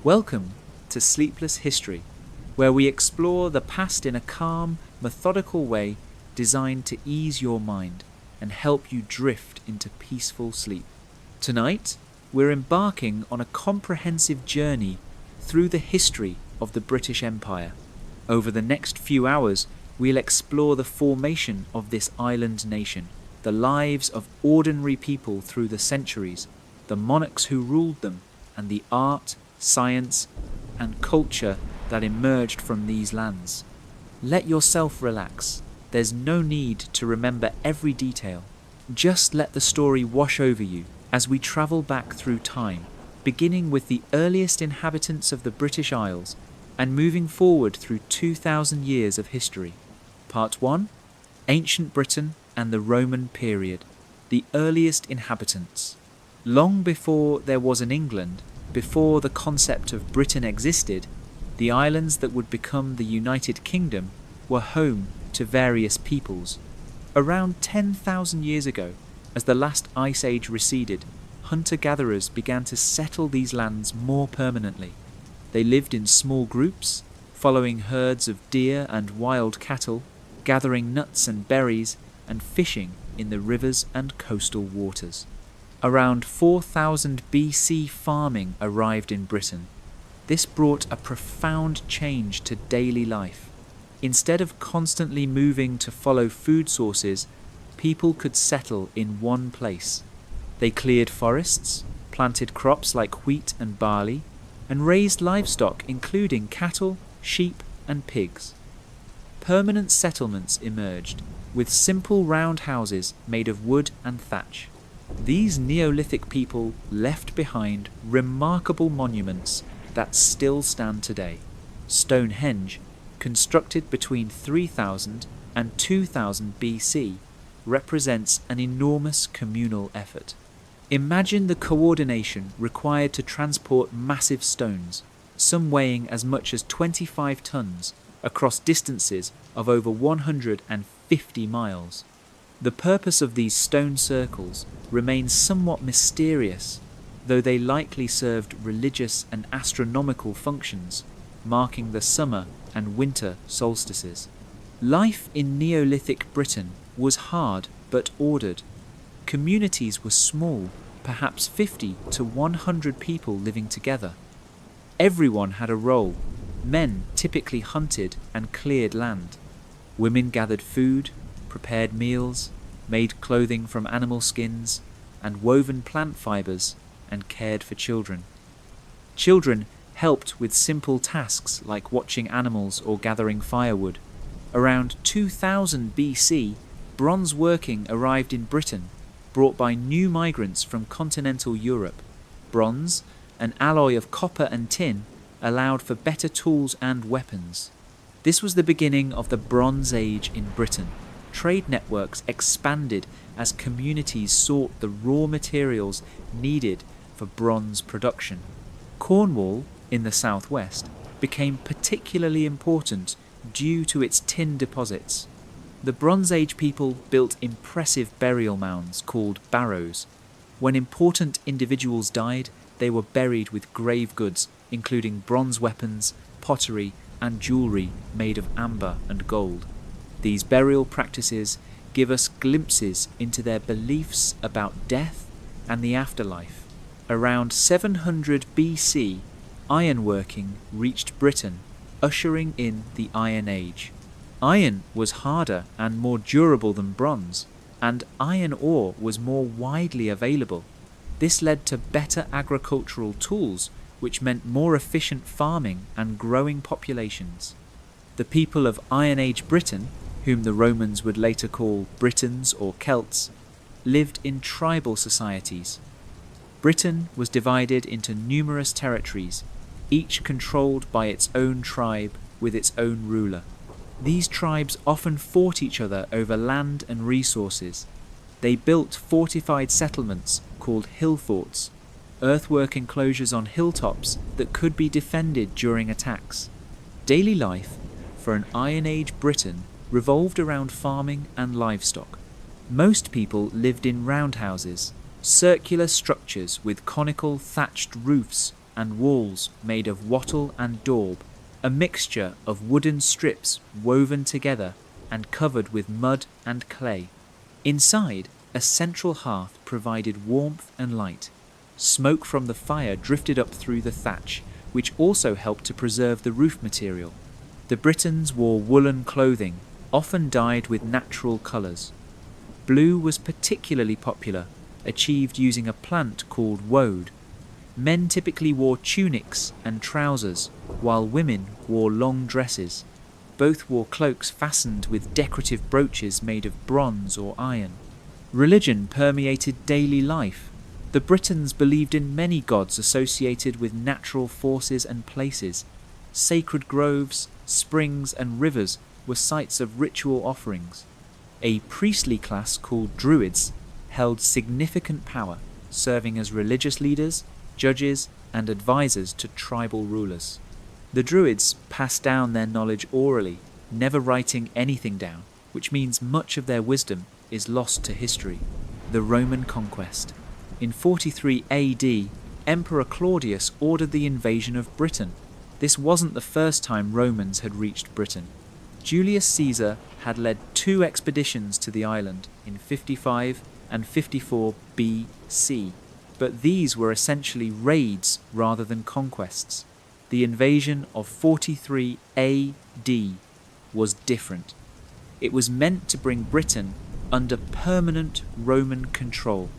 Welcome to Sleepless History, where we explore the past in a calm, methodical way designed to ease your mind and help you drift into peaceful sleep. Tonight, we're embarking on a comprehensive journey through the history of the British Empire. Over the next few hours, we'll explore the formation of this island nation, the lives of ordinary people through the centuries, the monarchs who ruled them, and the art, science, and culture that emerged from these lands. Let yourself relax. There's no need to remember every detail. Just let the story wash over you as we travel back through time, beginning with the earliest inhabitants of the British Isles and moving forward through 2,000 years of history. Part 1: Ancient Britain and the Roman Period, the earliest inhabitants. Long before there was an England, before the concept of Britain existed, the islands that would become the United Kingdom were home to various peoples. Around 10,000 years ago, as the last ice age receded, hunter-gatherers began to settle these lands more permanently. They lived in small groups, following herds of deer and wild cattle, gathering nuts and berries, and fishing in the rivers and coastal waters. Around 4000 BC, farming arrived in Britain. This brought a profound change to daily life. Instead of constantly moving to follow food sources, people could settle in one place. They cleared forests, planted crops like wheat and barley, and raised livestock including cattle, sheep, and pigs. Permanent settlements emerged, with simple round houses made of wood and thatch. These Neolithic people left behind remarkable monuments that still stand today. Stonehenge, constructed between 3000 and 2000 BC, represents an enormous communal effort. Imagine the coordination required to transport massive stones, some weighing as much as 25 tons, across distances of over 150 miles. The purpose of these stone circles remains somewhat mysterious, though they likely served religious and astronomical functions, marking the summer and winter solstices. Life in Neolithic Britain was hard but ordered. Communities were small, perhaps 50 to 100 people living together. Everyone had a role. Men typically hunted and cleared land. Women gathered food, prepared meals, made clothing from animal skins, and woven plant fibers, and cared for children. Children helped with simple tasks like watching animals or gathering firewood. Around 2000 BC, bronze working arrived in Britain, brought by new migrants from continental Europe. Bronze, an alloy of copper and tin, allowed for better tools and weapons. This was the beginning of the Bronze Age in Britain. Trade networks expanded as communities sought the raw materials needed for bronze production. Cornwall, in the southwest, became particularly important due to its tin deposits. The Bronze Age people built impressive burial mounds called barrows. When important individuals died, they were buried with grave goods, including bronze weapons, pottery, and jewelry made of amber and gold. These burial practices give us glimpses into their beliefs about death and the afterlife. Around 700 BC, ironworking reached Britain, ushering in the Iron Age. Iron was harder and more durable than bronze, and iron ore was more widely available. This led to better agricultural tools, which meant more efficient farming and growing populations. The people of Iron Age Britain, whom the Romans would later call Britons or Celts, lived in tribal societies. Britain was divided into numerous territories, each controlled by its own tribe with its own ruler. These tribes often fought each other over land and resources. They built fortified settlements called hill forts, earthwork enclosures on hilltops that could be defended during attacks. Daily life for an Iron Age Britain revolved around farming and livestock. Most people lived in roundhouses, circular structures with conical thatched roofs and walls made of wattle and daub, a mixture of wooden strips woven together and covered with mud and clay. Inside, a central hearth provided warmth and light. Smoke from the fire drifted up through the thatch, which also helped to preserve the roof material. The Britons wore woolen clothing, often dyed with natural colours. Blue was particularly popular, achieved using a plant called woad. Men typically wore tunics and trousers, while women wore long dresses. Both wore cloaks fastened with decorative brooches made of bronze or iron. Religion permeated daily life. The Britons believed in many gods associated with natural forces and places. Sacred groves, springs, and rivers were sites of ritual offerings. A priestly class called Druids held significant power, serving as religious leaders, judges, and advisors to tribal rulers. The Druids passed down their knowledge orally, never writing anything down, which means much of their wisdom is lost to history. The Roman Conquest. In 43 AD, Emperor Claudius ordered the invasion of Britain. This wasn't the first time Romans had reached Britain. Julius Caesar had led 2 expeditions to the island in 55 and 54 BC, but these were essentially raids rather than conquests. The invasion of 43 AD was different. It was meant to bring Britain under permanent Roman control.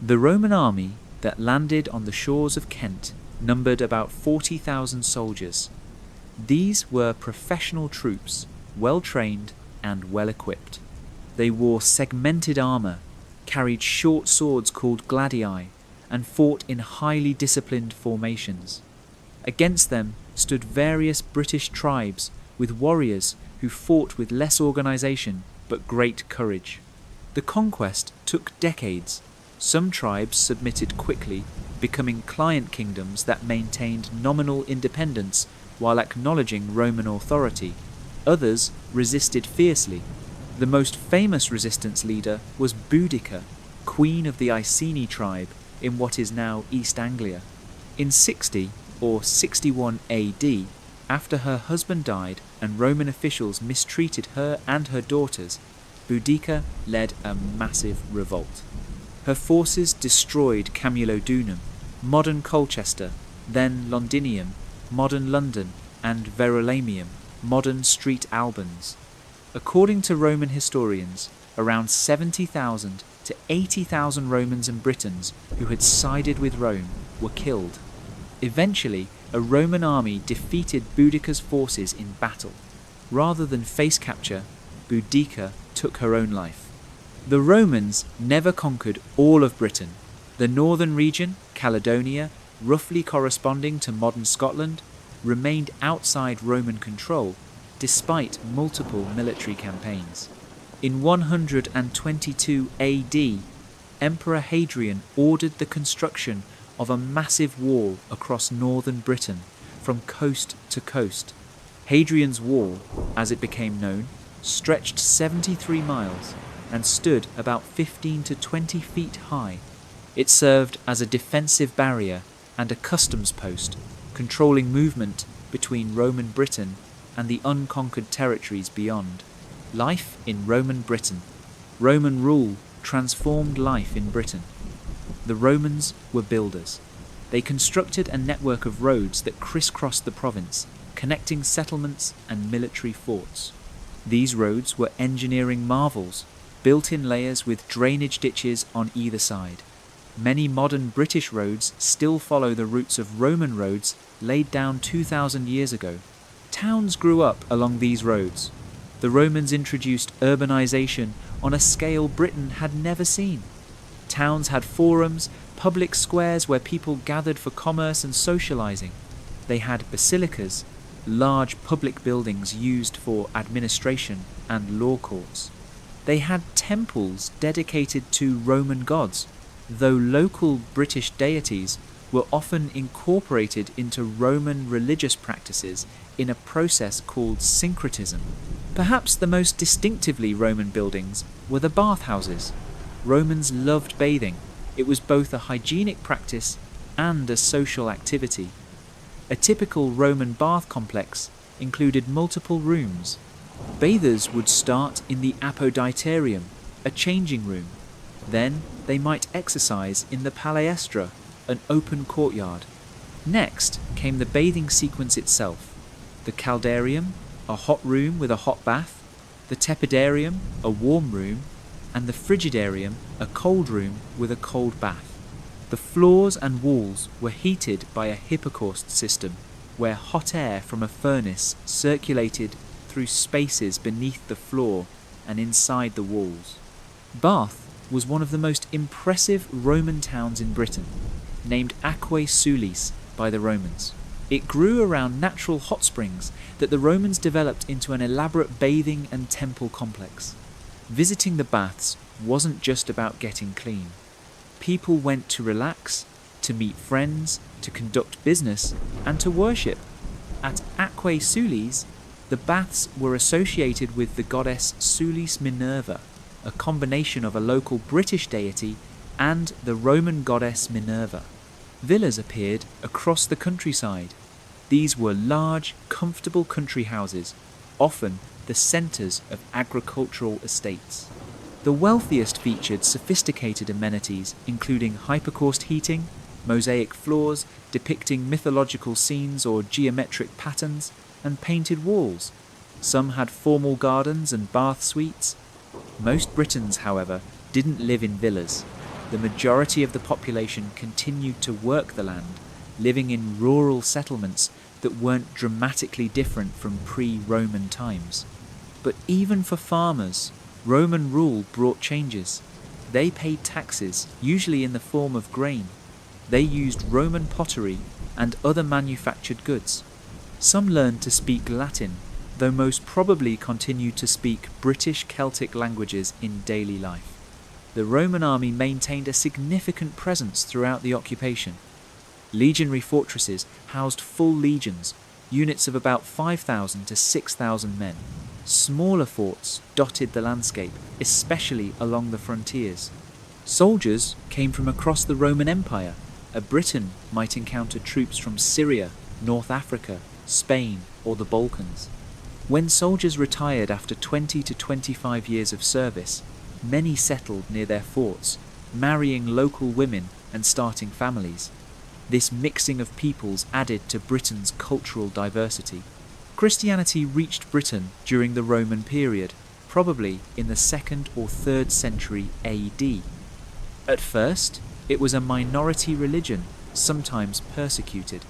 The Roman army that landed on the shores of Kent numbered about 40,000 soldiers. These were professional troops, well trained and well equipped. They wore segmented armour, carried short swords called gladii, and fought in highly disciplined formations. Against them stood various British tribes with warriors who fought with less organisation but great courage. The conquest took decades. Some tribes submitted quickly, becoming client kingdoms that maintained nominal independence while acknowledging Roman authority. Others resisted fiercely. The most famous resistance leader was Boudicca, queen of the Iceni tribe in what is now East Anglia. In 60 or 61 AD, after her husband died and Roman officials mistreated her and her daughters, Boudicca led a massive revolt. Her forces destroyed Camulodunum, modern Colchester, then Londinium, modern London, and Verulamium, modern Street Albans. According to Roman historians, around 70,000 to 80,000 Romans and Britons who had sided with Rome were killed. Eventually, a Roman army defeated Boudicca's forces in battle. Rather than face capture, Boudicca took her own life. The Romans never conquered all of Britain. The northern region, Caledonia, roughly corresponding to modern Scotland, remained outside Roman control despite multiple military campaigns. In 122 AD, Emperor Hadrian ordered the construction of a massive wall across northern Britain from coast to coast. Hadrian's Wall, as it became known, stretched 73 miles and stood about 15 to 20 feet high. It served as a defensive barrier and a customs post, controlling movement between Roman Britain and the unconquered territories beyond. Life in Roman Britain. Roman rule transformed life in Britain. The Romans were builders. They constructed a network of roads that crisscrossed the province, connecting settlements and military forts. These roads were engineering marvels, built in layers with drainage ditches on either side. Many modern British roads still follow the routes of Roman roads laid down 2,000 years ago. Towns grew up along these roads. The Romans introduced urbanization on a scale Britain had never seen. Towns had forums, public squares where people gathered for commerce and socializing. They had basilicas, large public buildings used for administration and law courts. They had temples dedicated to Roman gods, though local British deities were often incorporated into Roman religious practices in a process called syncretism. Perhaps the most distinctively Roman buildings were the bathhouses. Romans loved bathing. It was both a hygienic practice and a social activity. A typical Roman bath complex included multiple rooms. Bathers would start in the apoditerium, a changing room. Then they might exercise in the palaestra, an open courtyard. Next came the bathing sequence itself: the caldarium, a hot room with a hot bath, the tepidarium, a warm room, and the frigidarium, a cold room with a cold bath. The floors and walls were heated by a hypocaust system, where hot air from a furnace circulated through spaces beneath the floor and inside the walls. Bath was one of the most impressive Roman towns in Britain, named Aquae Sulis by the Romans. It grew around natural hot springs that the Romans developed into an elaborate bathing and temple complex. Visiting the baths wasn't just about getting clean. People went to relax, to meet friends, to conduct business, and to worship. At Aquae Sulis, the baths were associated with the goddess Sulis Minerva, a combination of a local British deity and the Roman goddess Minerva. Villas appeared across the countryside. These were large, comfortable country houses, often the centres of agricultural estates. The wealthiest featured sophisticated amenities including hypocaust heating, mosaic floors depicting mythological scenes or geometric patterns, and painted walls. Some had formal gardens and bath suites. Most Britons, however, didn't live in villas. The majority of the population continued to work the land, living in rural settlements that weren't dramatically different from pre-Roman times. But even for farmers, Roman rule brought changes. They paid taxes, usually in the form of grain. They used Roman pottery and other manufactured goods. Some learned to speak Latin, though most probably continued to speak British Celtic languages in daily life. The Roman army maintained a significant presence throughout the occupation. Legionary fortresses housed full legions, units of about 5,000 to 6,000 men. Smaller forts dotted the landscape, especially along the frontiers. Soldiers came from across the Roman Empire. A Briton might encounter troops from Syria, North Africa, Spain, or the Balkans. When soldiers retired after 20 to 25 years of service, many settled near their forts, marrying local women and starting families. This mixing of peoples added to Britain's cultural diversity. Christianity reached Britain during the Roman period, probably in the 2nd or 3rd century AD. At first, it was a minority religion, sometimes persecuted.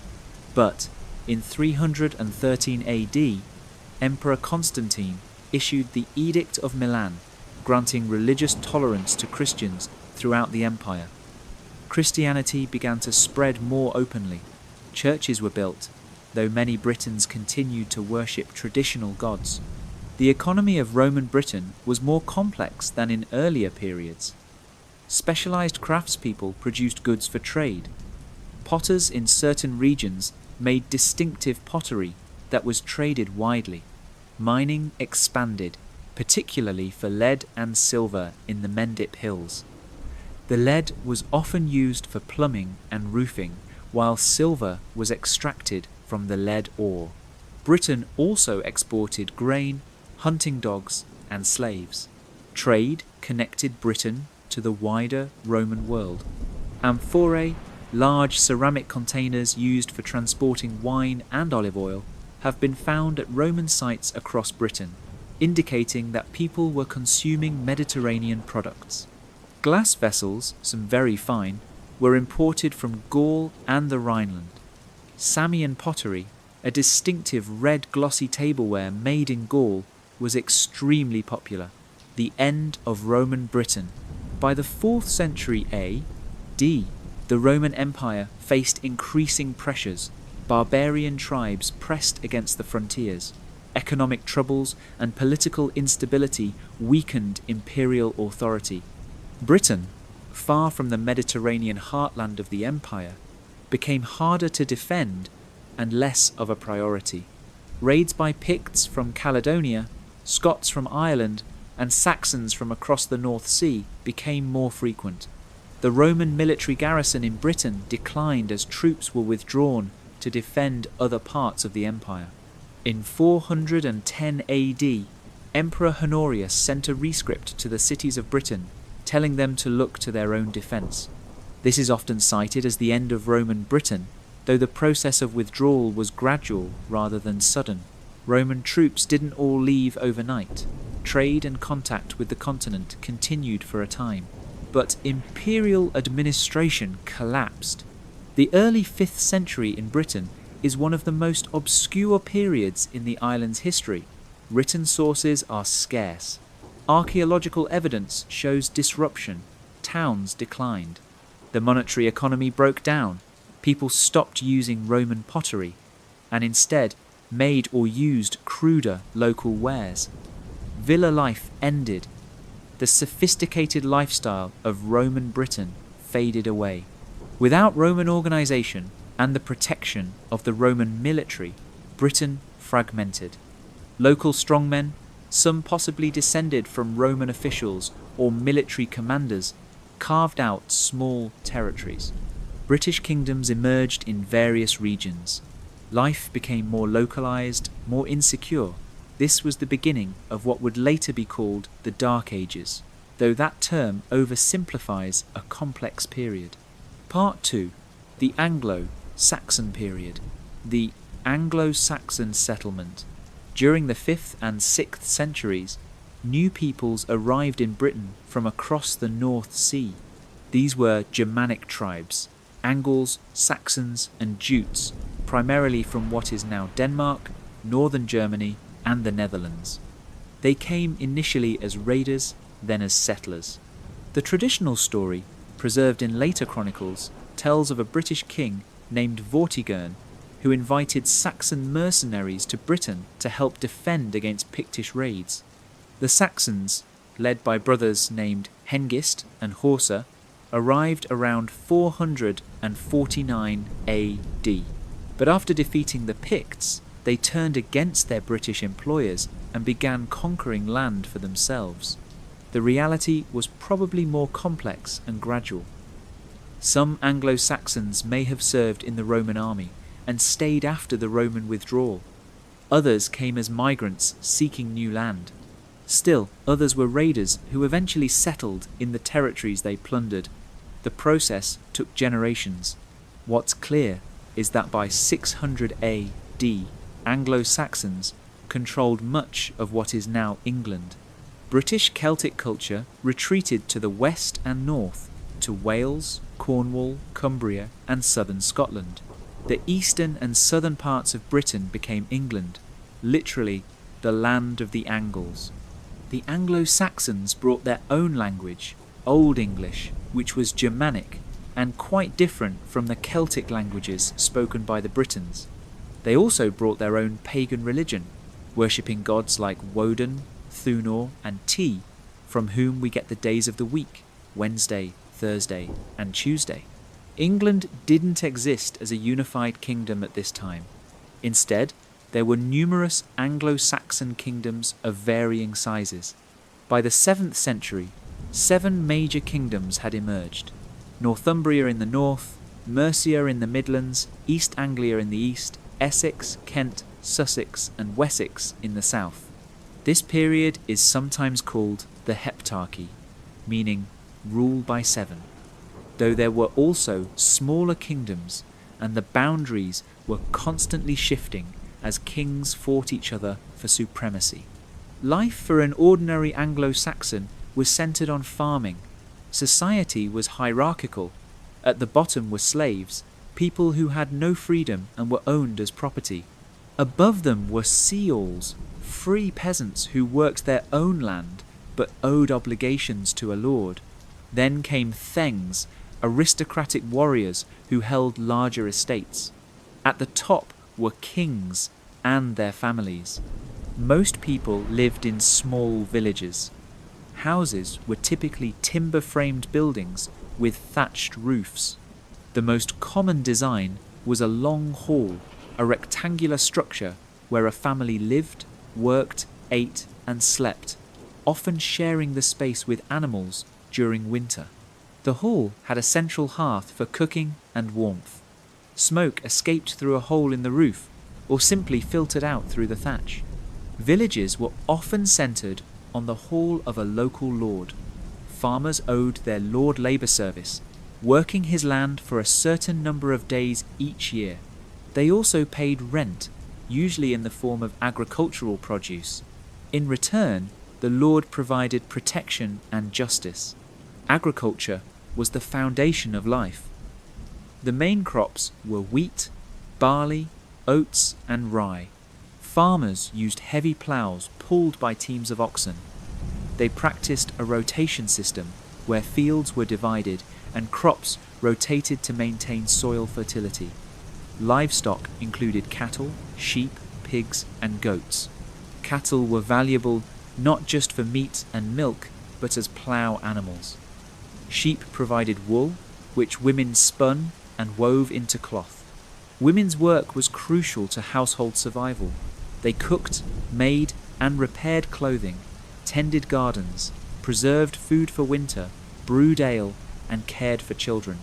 But in 313 AD, Emperor Constantine issued the Edict of Milan, granting religious tolerance to Christians throughout the empire. Christianity began to spread more openly. Churches were built, though many Britons continued to worship traditional gods. The economy of Roman Britain was more complex than in earlier periods. Specialized craftspeople produced goods for trade. Potters in certain regions made distinctive pottery that was traded widely. Mining expanded, particularly for lead and silver in the Mendip Hills. The lead was often used for plumbing and roofing, while silver was extracted from the lead ore. Britain also exported grain, hunting dogs, and slaves. Trade connected Britain to the wider Roman world. Amphorae, large ceramic containers used for transporting wine and olive oil, have been found at Roman sites across Britain, indicating that people were consuming Mediterranean products. Glass vessels, some very fine, were imported from Gaul and the Rhineland. Samian pottery, a distinctive red glossy tableware made in Gaul, was extremely popular. The end of Roman Britain. By the 4th century AD, the Roman Empire faced increasing pressures. Barbarian tribes pressed against the frontiers. Economic troubles and political instability weakened imperial authority. Britain, far from the Mediterranean heartland of the empire, became harder to defend and less of a priority. Raids by Picts from Caledonia, Scots from Ireland, and Saxons from across the North Sea became more frequent. The Roman military garrison in Britain declined as troops were withdrawn to defend other parts of the empire. In 410 AD, Emperor Honorius sent a rescript to the cities of Britain, telling them to look to their own defence. This is often cited as the end of Roman Britain, though the process of withdrawal was gradual rather than sudden. Roman troops didn't all leave overnight. Trade and contact with the continent continued for a time, but imperial administration collapsed. The early 5th century in Britain is one of the most obscure periods in the island's history. Written sources are scarce. Archaeological evidence shows disruption. Towns declined. The monetary economy broke down. People stopped using Roman pottery and instead made or used cruder local wares. Villa life ended. The sophisticated lifestyle of Roman Britain faded away. Without Roman organisation and the protection of the Roman military, Britain fragmented. Local strongmen, some possibly descended from Roman officials or military commanders, carved out small territories. British kingdoms emerged in various regions. Life became more localised, more insecure. This was the beginning of what would later be called the Dark Ages, though that term oversimplifies a complex period. Part 2. The Anglo-Saxon Period. The Anglo-Saxon settlement. During the 5th and 6th centuries, new peoples arrived in Britain from across the North Sea. These were Germanic tribes, Angles, Saxons and Jutes, primarily from what is now Denmark, northern Germany and the Netherlands. They came initially as raiders, then as settlers. The traditional story, preserved in later chronicles, tells of a British king named Vortigern who invited Saxon mercenaries to Britain to help defend against Pictish raids. The Saxons, led by brothers named Hengist and Horsa, arrived around 449 AD. But after defeating the Picts, they turned against their British employers and began conquering land for themselves. The reality was probably more complex and gradual. Some Anglo-Saxons may have served in the Roman army and stayed after the Roman withdrawal. Others came as migrants seeking new land. Still, others were raiders who eventually settled in the territories they plundered. The process took generations. What's clear is that by 600 AD, Anglo-Saxons controlled much of what is now England. British Celtic culture retreated to the west and north, to Wales, Cornwall, Cumbria and southern Scotland. The eastern and southern parts of Britain became England, literally the land of the Angles. The Anglo-Saxons brought their own language, Old English, which was Germanic and quite different from the Celtic languages spoken by the Britons. They also brought their own pagan religion, worshipping gods like Woden, Thunor and Ti, from whom we get the days of the week, Wednesday, Thursday and Tuesday. England didn't exist as a unified kingdom at this time. Instead, there were numerous Anglo-Saxon kingdoms of varying sizes. By the 7th century, 7 major kingdoms had emerged: Northumbria in the north, Mercia in the Midlands, East Anglia in the east, Essex, Kent, Sussex and Wessex in the south. This period is sometimes called the Heptarchy, meaning rule by 7, though there were also smaller kingdoms and the boundaries were constantly shifting as kings fought each other for supremacy. Life for an ordinary Anglo-Saxon was centered on farming. Society was hierarchical. At the bottom were slaves, people who had no freedom and were owned as property. Above them were ceorls, free peasants who worked their own land but owed obligations to a lord. Then came thengs, aristocratic warriors who held larger estates. At the top were kings and their families. Most people lived in small villages. Houses were typically timber-framed buildings with thatched roofs. The most common design was a long hall, a rectangular structure where a family lived, worked, ate and slept, often sharing the space with animals during winter. The hall had a central hearth for cooking and warmth. Smoke escaped through a hole in the roof or simply filtered out through the thatch. Villages were often centred on the hall of a local lord. Farmers owed their lord labour service, working his land for a certain number of days each year. They also paid rent, usually in the form of agricultural produce. In return, the lord provided protection and justice. Agriculture was the foundation of life. The main crops were wheat, barley, oats and rye. Farmers used heavy ploughs pulled by teams of oxen. They practiced a rotation system where fields were divided and crops rotated to maintain soil fertility. Livestock included cattle, sheep, pigs and goats. Cattle were valuable not just for meat and milk, but as plough animals. Sheep provided wool, which women spun and wove into cloth. Women's work was crucial to household survival. They cooked, made and repaired clothing, tended gardens, preserved food for winter, brewed ale and cared for children.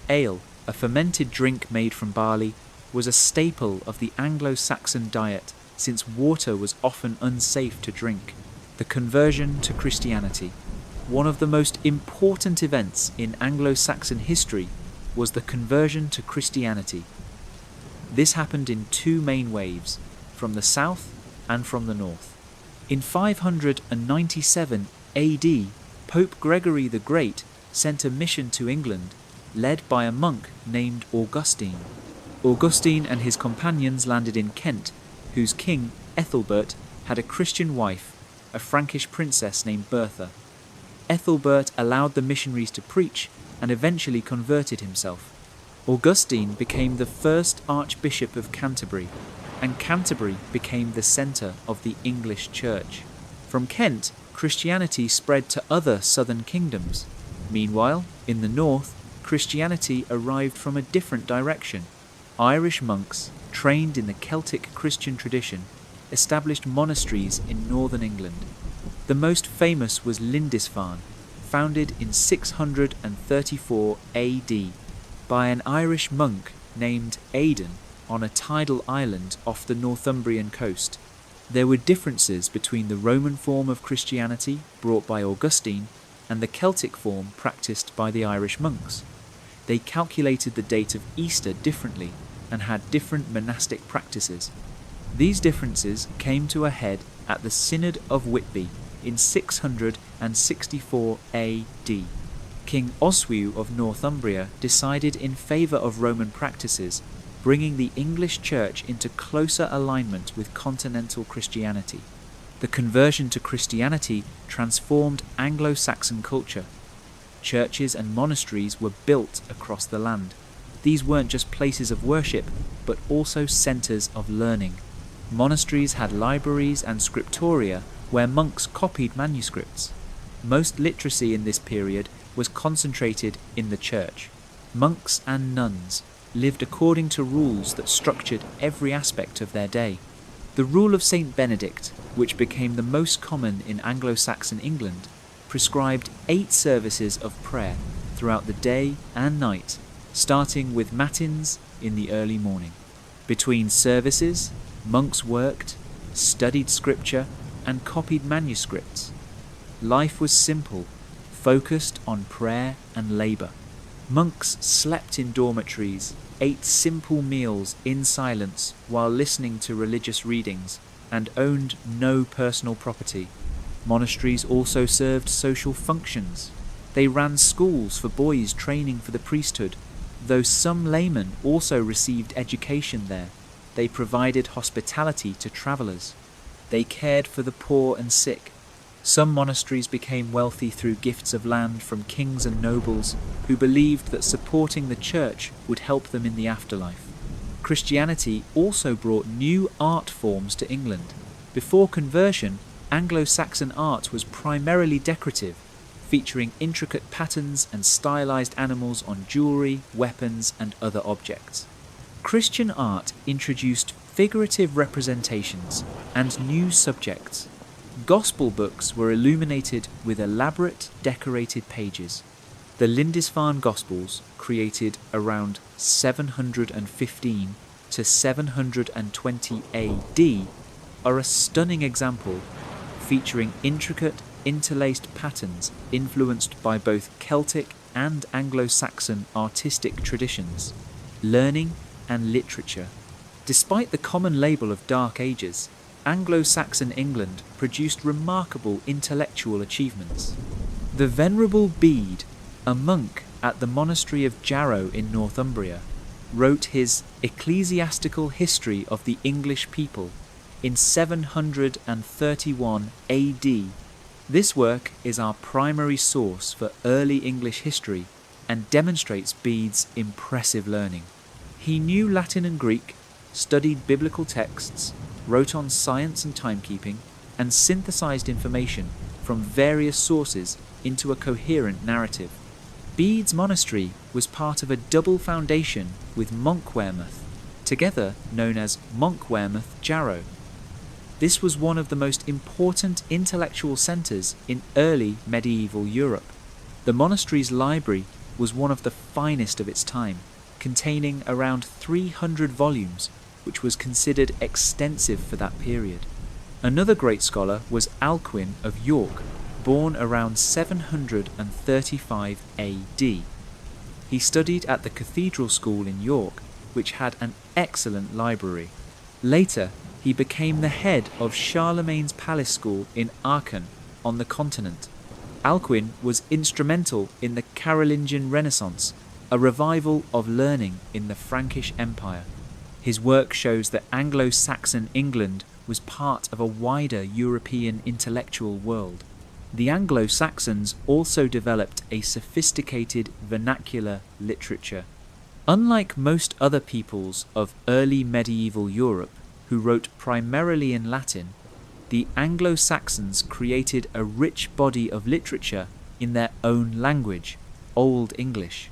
Ale, a fermented drink made from barley, was a staple of the Anglo-Saxon diet since water was often unsafe to drink. The conversion to Christianity. One of the most important events in Anglo-Saxon history was the conversion to Christianity. This happened in two main waves, from the south and from the north. In 597 AD, Pope Gregory the Great sent a mission to England, led by a monk named Augustine. Augustine and his companions landed in Kent, whose king, Ethelbert, had a Christian wife, a Frankish princess named Bertha. Ethelbert allowed the missionaries to preach and eventually converted himself. Augustine became the first Archbishop of Canterbury, and Canterbury became the centre of the English Church. From Kent, Christianity spread to other southern kingdoms. Meanwhile, in the north, Christianity arrived from a different direction. Irish monks, trained in the Celtic Christian tradition, established monasteries in northern England. The most famous was Lindisfarne, founded in 634 AD by an Irish monk named Aidan on a tidal island off the Northumbrian coast. There were differences between the Roman form of Christianity brought by Augustine and the Celtic form practiced by the Irish monks. They calculated the date of Easter differently and had different monastic practices. These differences came to a head at the Synod of Whitby in 664 AD. King Oswiu of Northumbria decided in favour of Roman practices, bringing the English Church into closer alignment with continental Christianity. The conversion to Christianity transformed Anglo-Saxon culture. Churches and monasteries were built across the land. These weren't just places of worship, but also centres of learning. Monasteries had libraries and scriptoria where monks copied manuscripts. Most literacy in this period was concentrated in the church. Monks and nuns lived according to rules that structured every aspect of their day. The rule of St. Benedict, which became the most common in Anglo-Saxon England, prescribed 8 services of prayer throughout the day and night, starting with matins in the early morning. Between services, monks worked, studied scripture, and copied manuscripts. Life was simple, focused on prayer and labour. Monks slept in dormitories, ate simple meals in silence while listening to religious readings, and owned no personal property. Monasteries also served social functions. They ran schools for boys training for the priesthood, though some laymen also received education there. They provided hospitality to travellers. They cared for the poor and sick. Some monasteries became wealthy through gifts of land from kings and nobles who believed that supporting the church would help them in the afterlife. Christianity also brought new art forms to England. Before conversion, Anglo-Saxon art was primarily decorative, featuring intricate patterns and stylized animals on jewelry, weapons, and other objects. Christian art introduced figurative representations and new subjects. Gospel books were illuminated with elaborate, decorated pages. The Lindisfarne Gospels, created around 715 to 720 AD, are a stunning example, featuring intricate, interlaced patterns influenced by both Celtic and Anglo-Saxon artistic traditions, learning and literature. Despite the common label of Dark Ages, Anglo-Saxon England produced remarkable intellectual achievements. The Venerable Bede, a monk at the monastery of Jarrow in Northumbria, wrote his Ecclesiastical History of the English People in 731 AD. This work is our primary source for early English history and demonstrates Bede's impressive learning. He knew Latin and Greek, studied biblical texts, wrote on science and timekeeping, and synthesized information from various sources into a coherent narrative. Bede's monastery was part of a double foundation with Monkwearmouth, together known as Monkwearmouth Jarrow. This was one of the most important intellectual centres in early medieval Europe. The monastery's library was one of the finest of its time, containing around 300 volumes, which was considered extensive for that period. Another great scholar was Alcuin of York, born around 735 AD. He studied at the Cathedral School in York, which had an excellent library. Later, he became the head of Charlemagne's palace school in Aachen on the continent. Alcuin was instrumental in the Carolingian Renaissance, a revival of learning in the Frankish Empire. His work shows that Anglo-Saxon England was part of a wider European intellectual world. The Anglo-Saxons also developed a sophisticated vernacular literature. Unlike most other peoples of early medieval Europe, who wrote primarily in Latin, the Anglo-Saxons created a rich body of literature in their own language, Old English.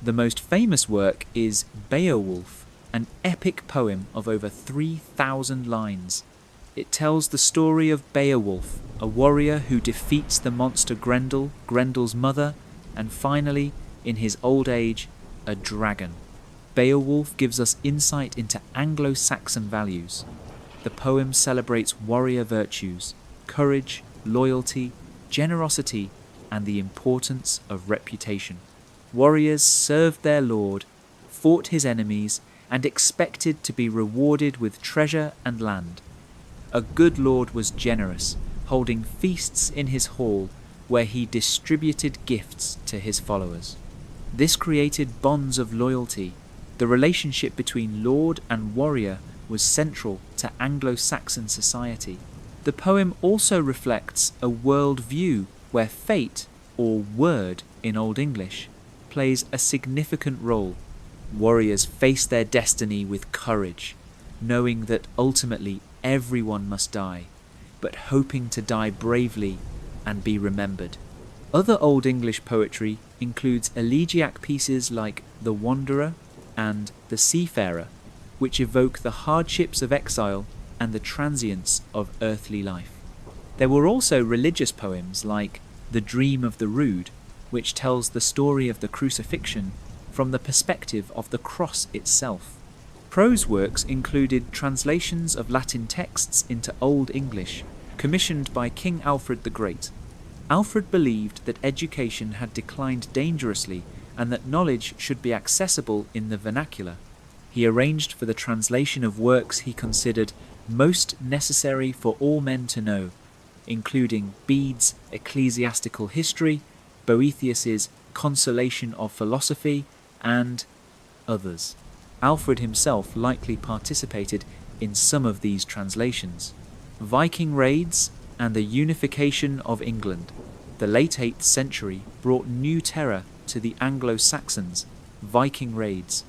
The most famous work is Beowulf, an epic poem of over 3,000 lines. It tells the story of Beowulf, a warrior who defeats the monster Grendel, Grendel's mother, and finally, in his old age, a dragon. Beowulf gives us insight into Anglo-Saxon values. The poem celebrates warrior virtues, courage, loyalty, generosity, and the importance of reputation. Warriors served their lord, fought his enemies, and expected to be rewarded with treasure and land. A good lord was generous, holding feasts in his hall where he distributed gifts to his followers. This created bonds of loyalty. The relationship between lord and warrior was central to Anglo-Saxon society. The poem also reflects a world view where fate, or word in Old English, plays a significant role. Warriors face their destiny with courage, knowing that ultimately everyone must die, but hoping to die bravely and be remembered. Other Old English poetry includes elegiac pieces like The Wanderer and The Seafarer, which evoke the hardships of exile and the transience of earthly life. There were also religious poems like The Dream of the Rood, which tells the story of the crucifixion from the perspective of the cross itself. Prose works included translations of Latin texts into Old English, commissioned by King Alfred the Great. Alfred believed that education had declined dangerously and that knowledge should be accessible in the vernacular. He arranged for the translation of works he considered most necessary for all men to know, including Bede's Ecclesiastical History, Boethius's Consolation of Philosophy, and others. Alfred himself likely participated in some of these translations. Viking raids and the unification of England. The late 8th century brought new terror to the Anglo-Saxons, Viking raids.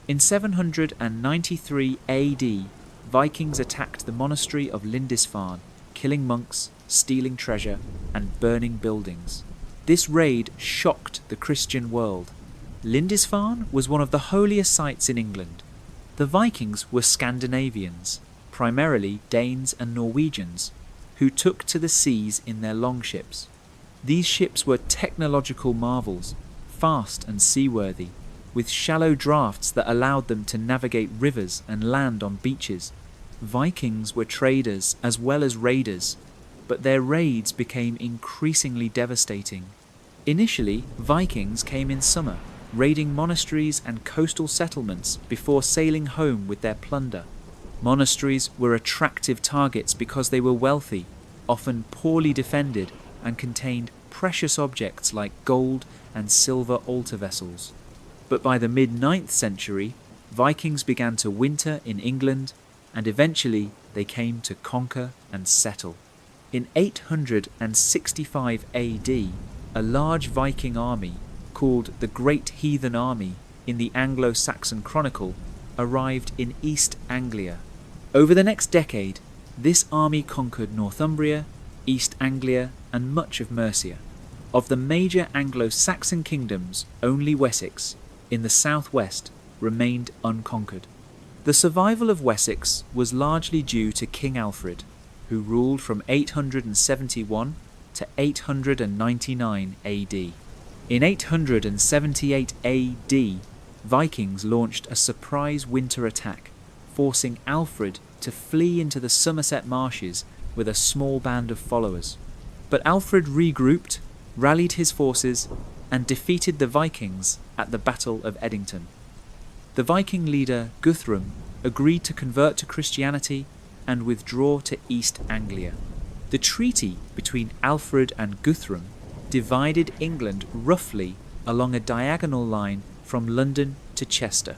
In 793 AD, Vikings attacked the monastery of Lindisfarne, killing monks, stealing treasure, and burning buildings. This raid shocked the Christian world. Lindisfarne was one of the holiest sites in England. The Vikings were Scandinavians, primarily Danes and Norwegians, who took to the seas in their longships. These ships were technological marvels, fast and seaworthy, with shallow drafts that allowed them to navigate rivers and land on beaches. Vikings were traders as well as raiders, but their raids became increasingly devastating. Initially, Vikings came in summer, raiding monasteries and coastal settlements before sailing home with their plunder. Monasteries were attractive targets because they were wealthy, often poorly defended, and contained precious objects like gold and silver altar vessels. But by the mid-9th century, Vikings began to winter in England, and eventually they came to conquer and settle. In 865 AD, a large Viking army, called the Great Heathen Army in the Anglo-Saxon Chronicle, arrived in East Anglia. Over the next decade, this army conquered Northumbria, East Anglia, and much of Mercia. Of the major Anglo-Saxon kingdoms, only Wessex, in the southwest, remained unconquered. The survival of Wessex was largely due to King Alfred, who ruled from 871 to 899 AD. In 878 AD, Vikings launched a surprise winter attack, forcing Alfred to flee into the Somerset marshes with a small band of followers. But Alfred regrouped, rallied his forces, and defeated the Vikings at the Battle of Edington. The Viking leader Guthrum agreed to convert to Christianity and withdraw to East Anglia. The treaty between Alfred and Guthrum divided England roughly along a diagonal line from London to Chester.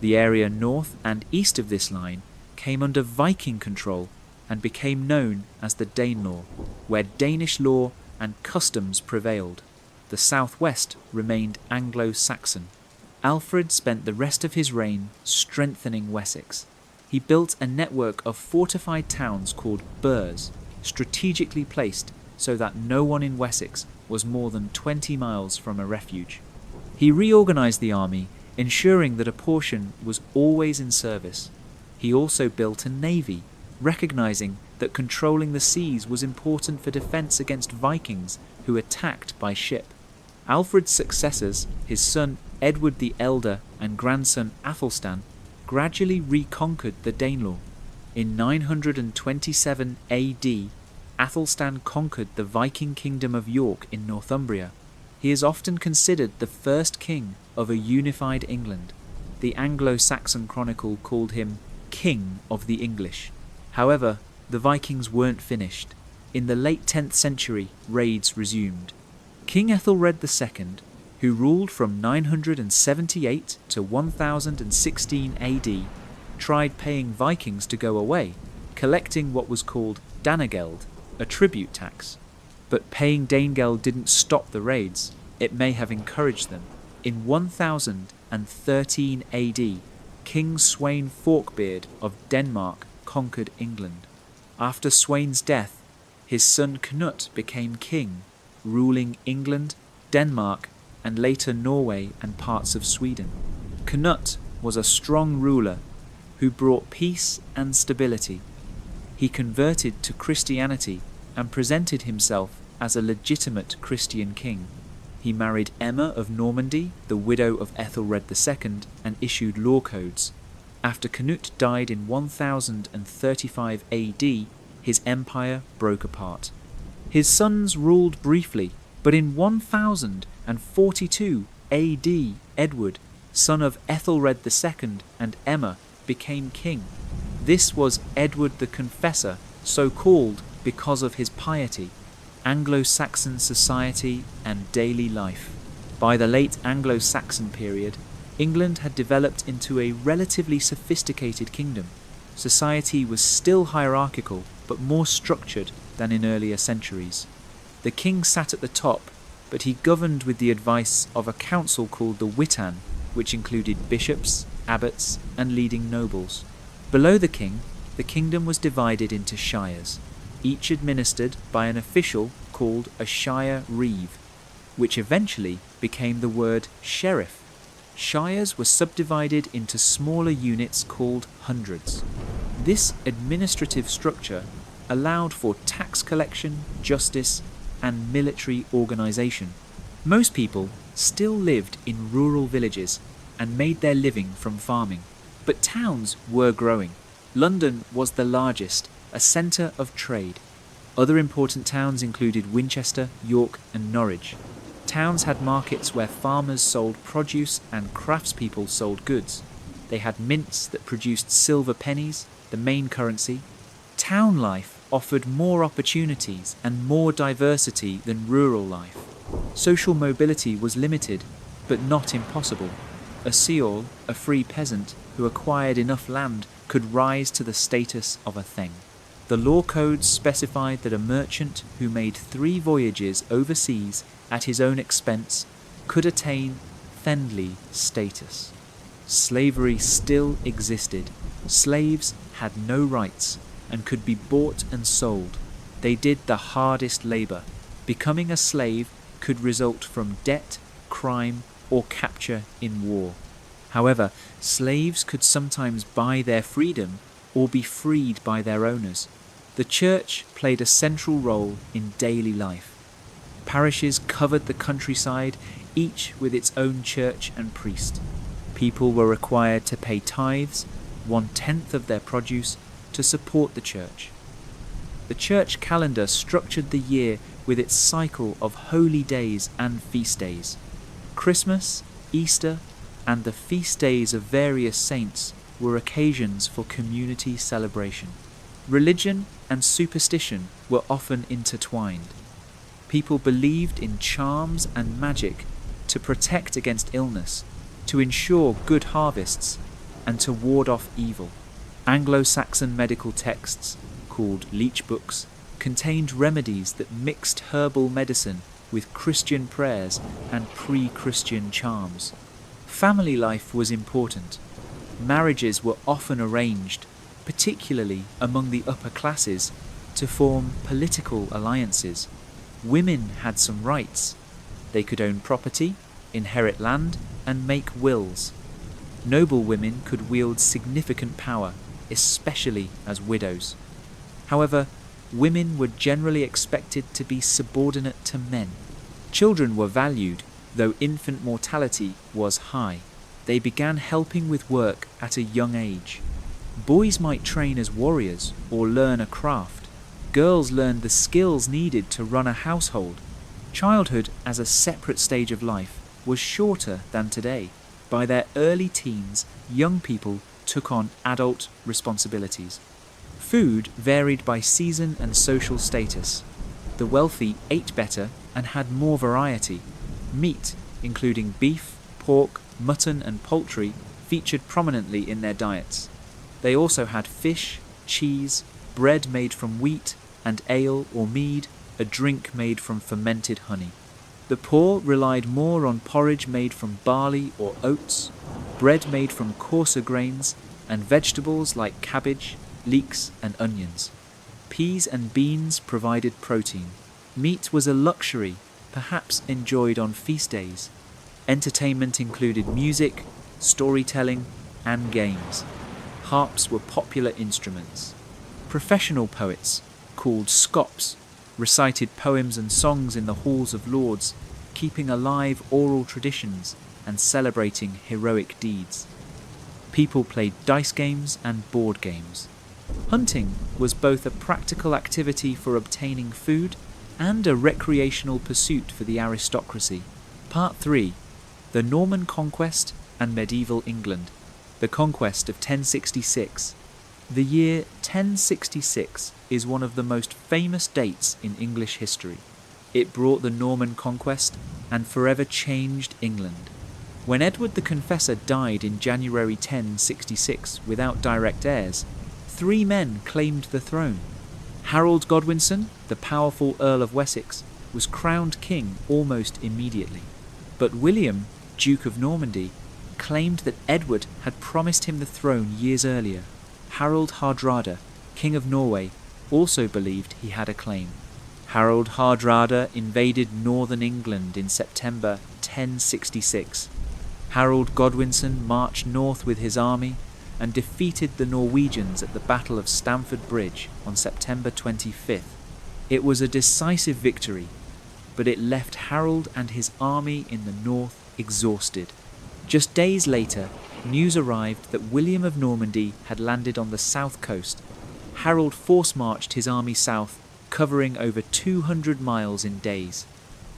The area north and east of this line came under Viking control and became known as the Danelaw, where Danish law and customs prevailed. The southwest remained Anglo-Saxon. Alfred spent the rest of his reign strengthening Wessex. He built a network of fortified towns called burhs, strategically placed so that no one in Wessex was more than 20 miles from a refuge. He reorganized the army, ensuring that a portion was always in service. He also built a navy, recognizing that controlling the seas was important for defense against Vikings who attacked by ship. Alfred's successors, his son Edward the Elder and grandson Athelstan, gradually reconquered the Danelaw. In 927 AD, Athelstan conquered the Viking kingdom of York in Northumbria. He is often considered the first king of a unified England. The Anglo-Saxon Chronicle called him King of the English. However, the Vikings weren't finished. In the late 10th century, raids resumed. King Ethelred II, who ruled from 978 to 1016 AD, tried paying Vikings to go away, collecting what was called Danegeld, a tribute tax. But paying Danegeld didn't stop the raids, it may have encouraged them. In 1013 AD, King Sweyn Forkbeard of Denmark conquered England. After Sweyn's death, his son Canute became king, ruling England, Denmark, and later Norway and parts of Sweden. Canute was a strong ruler who brought peace and stability. He converted to Christianity and presented himself as a legitimate Christian king. He married Emma of Normandy, the widow of Ethelred II, and issued law codes. After Canute died in 1035 AD, his empire broke apart. His sons ruled briefly, but in 1042 AD, Edward, son of Ethelred II and Emma, became king. This was Edward the Confessor, so called because of his piety, Anglo-Saxon society and daily life. By the late Anglo-Saxon period, England had developed into a relatively sophisticated kingdom. Society was still hierarchical, but more structured than in earlier centuries. The king sat at the top, but he governed with the advice of a council called the Witan, which included bishops, abbots, and leading nobles. Below the king, the kingdom was divided into shires, each administered by an official called a shire reeve, which eventually became the word sheriff. Shires were subdivided into smaller units called hundreds. This administrative structure allowed for tax collection, justice, and military organization. Most people still lived in rural villages and made their living from farming. But towns were growing. London was the largest, a centre of trade. Other important towns included Winchester, York, and Norwich. Towns had markets where farmers sold produce and craftspeople sold goods. They had mints that produced silver pennies, the main currency. Town life offered more opportunities and more diversity than rural life. Social mobility was limited, but not impossible. A ceorl, a free peasant who acquired enough land, could rise to the status of a thegn. The law codes specified that a merchant who made 3 voyages overseas at his own expense could attain thenly status. Slavery still existed. Slaves had no rights and could be bought and sold. They did the hardest labour. Becoming a slave could result from debt, crime, or capture in war. However, slaves could sometimes buy their freedom or be freed by their owners. The church played a central role in daily life. Parishes covered the countryside, each with its own church and priest. People were required to pay tithes, 1/10 of their produce, to support the church. The church calendar structured the year with its cycle of holy days and feast days. Christmas, Easter, and the feast days of various saints were occasions for community celebration. Religion and superstition were often intertwined. People believed in charms and magic to protect against illness, to ensure good harvests, and to ward off evil. Anglo-Saxon medical texts, called leech books, contained remedies that mixed herbal medicine with Christian prayers and pre-Christian charms. Family life was important. Marriages were often arranged, particularly among the upper classes, to form political alliances. Women had some rights. They could own property, inherit land, and make wills. Noble women could wield significant power, especially as widows. However, women were generally expected to be subordinate to men. Children were valued, though infant mortality was high. They began helping with work at a young age. Boys might train as warriors or learn a craft. Girls learned the skills needed to run a household. Childhood as a separate stage of life was shorter than today. By their early teens, young people took on adult responsibilities. Food varied by season and social status. The wealthy ate better and had more variety. Meat, including beef, pork, mutton and poultry, featured prominently in their diets. They also had fish, cheese, bread made from wheat, and ale or mead, a drink made from fermented honey. The poor relied more on porridge made from barley or oats, bread made from coarser grains, and vegetables like cabbage, leeks, and onions. Peas and beans provided protein. Meat was a luxury, perhaps enjoyed on feast days. Entertainment included music, storytelling, and games. Harps were popular instruments. Professional poets, called scops, recited poems and songs in the halls of lords, keeping alive oral traditions and celebrating heroic deeds. People played dice games and board games. Hunting was both a practical activity for obtaining food and a recreational pursuit for the aristocracy. Part 3. The Norman Conquest and Medieval England. The Conquest of 1066. The year 1066 is one of the most famous dates in English history. It brought the Norman Conquest and forever changed England. When Edward the Confessor died in January 1066 without direct heirs, 3 men claimed the throne. Harold Godwinson, the powerful Earl of Wessex, was crowned king almost immediately. But William, Duke of Normandy, claimed that Edward had promised him the throne years earlier. Harold Hardrada, King of Norway, also believed he had a claim. Harold Hardrada invaded northern England in September 1066. Harold Godwinson marched north with his army and defeated the Norwegians at the Battle of Stamford Bridge on September 25th. It was a decisive victory. but it left Harold and his army in the north exhausted. Just days later, news arrived that William of Normandy had landed on the south coast. Harold force-marched his army south, covering over 200 miles in days.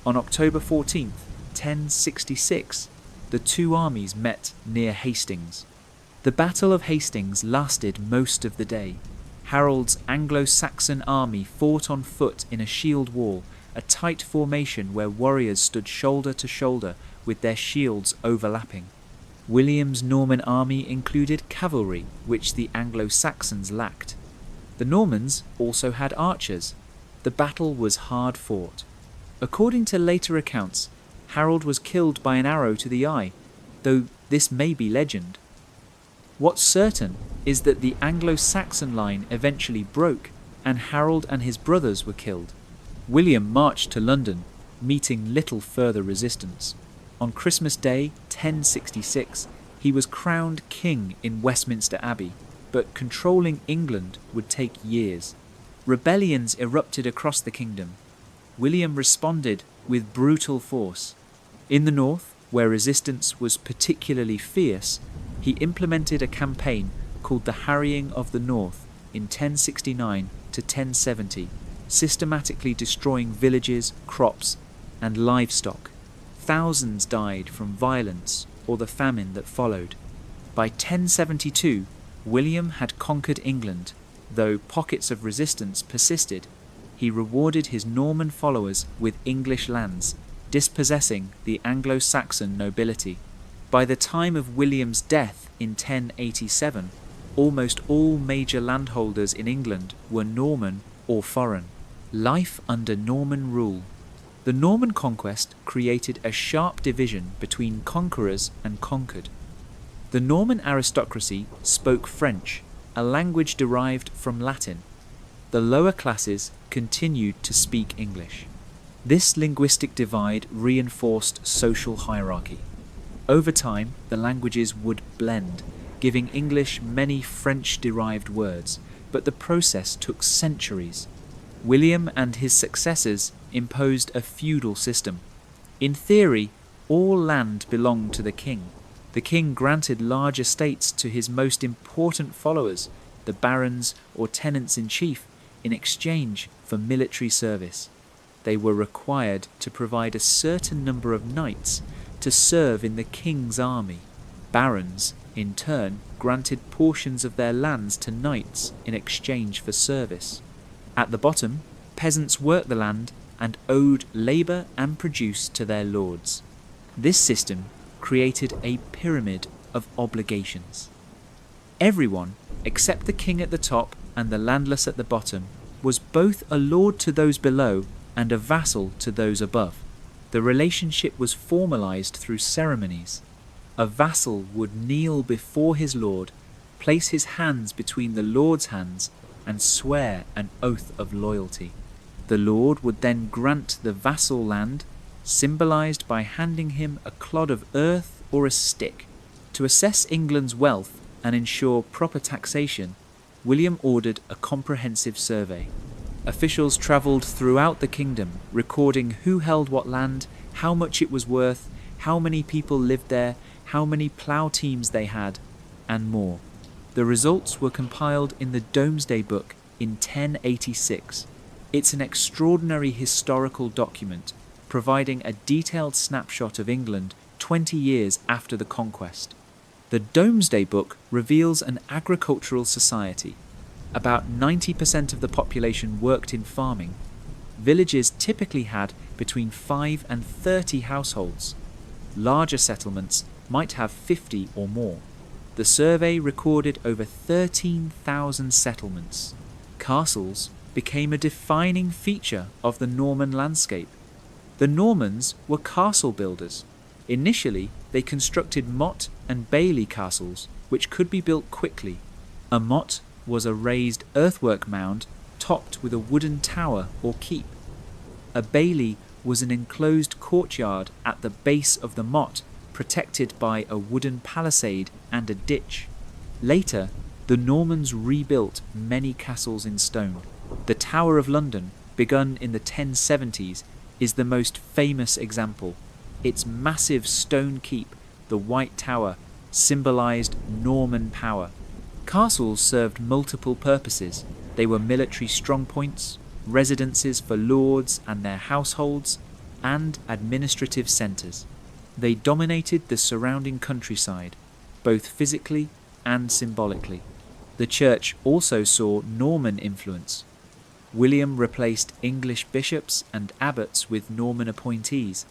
On October 14th, 1066, the two armies met near Hastings. The Battle of Hastings lasted most of the day. Harold's Anglo-Saxon army fought on foot in a shield wall, a tight formation where warriors stood shoulder to shoulder with their shields overlapping. William's Norman army included cavalry, which the Anglo-Saxons lacked. The Normans also had archers. The battle was hard fought. According to later accounts, Harold was killed by an arrow to the eye, though this may be legend. What's certain is that the Anglo-Saxon line eventually broke, and Harold and his brothers were killed. William marched to London, meeting little further resistance. On Christmas Day, 1066, he was crowned king in Westminster Abbey, but controlling England would take years. Rebellions erupted across the kingdom. William responded with brutal force. In the north, where resistance was particularly fierce, he implemented a campaign called the Harrying of the North in 1069 to 1070, systematically destroying villages, crops, and livestock. Thousands died from violence or the famine that followed. By 1072, William had conquered England. Though pockets of resistance persisted, he rewarded his Norman followers with English lands, dispossessing the Anglo-Saxon nobility. By the time of William's death in 1087, almost all major landholders in England were Norman or foreign. Life under Norman rule. The Norman conquest created a sharp division between conquerors and conquered. The Norman aristocracy spoke French, a language derived from Latin. The lower classes continued to speak English. This linguistic divide reinforced social hierarchy. Over time, the languages would blend, giving English many French-derived words, but the process took centuries. William and his successors imposed a feudal system. In theory, all land belonged to the king. The king granted large estates to his most important followers, the barons or tenants-in-chief, in exchange for military service. They were required to provide a certain number of knights to serve in the king's army. Barons, in turn, granted portions of their lands to knights in exchange for service. At the bottom, peasants worked the land and owed labour and produce to their lords. This system created a pyramid of obligations. Everyone, except the king at the top and the landless at the bottom, was both a lord to those below and a vassal to those above. The relationship was formalized through ceremonies. A vassal would kneel before his lord, place his hands between the lord's hands, and swear an oath of loyalty. The lord would then grant the vassal land, symbolized by handing him a clod of earth or a stick. To assess England's wealth and ensure proper taxation, William ordered a comprehensive survey. Officials travelled throughout the kingdom, recording who held what land, how much it was worth, how many people lived there, how many plough teams they had, and more. The results were compiled in the Domesday Book in 1086. It's an extraordinary historical document, providing a detailed snapshot of England 20 years after the conquest. The Domesday Book reveals an agricultural society. About 90% of the population worked in farming. Villages typically had between 5 and 30 households. Larger settlements might have 50 or more. The survey recorded over 13,000 settlements. Castles became a defining feature of the Norman landscape. The Normans were castle builders. Initially, they constructed motte and bailey castles, which could be built quickly. A motte was a raised earthwork mound topped with a wooden tower or keep. A bailey was an enclosed courtyard at the base of the motte, protected by a wooden palisade and a ditch. Later, the Normans rebuilt many castles in stone. The Tower of London, begun in the 1070s, is the most famous example. Its massive stone keep, the White Tower, symbolized Norman power. Castles served multiple purposes. They were military strongpoints, residences for lords and their households, and administrative centres. They dominated the surrounding countryside, both physically and symbolically. The church also saw Norman influence. William replaced English bishops and abbots with Norman appointees.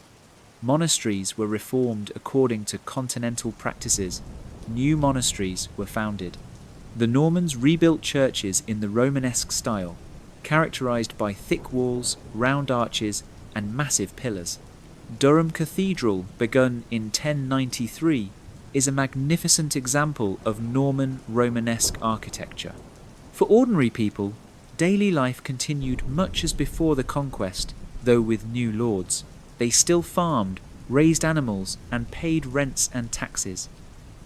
Monasteries were reformed according to continental practices. New monasteries were founded. The Normans rebuilt churches in the Romanesque style, characterized by thick walls, round arches, and massive pillars. Durham Cathedral, begun in 1093, is a magnificent example of Norman Romanesque architecture. For ordinary people, daily life continued much as before the Conquest, though with new lords. They still farmed, raised animals, and paid rents and taxes.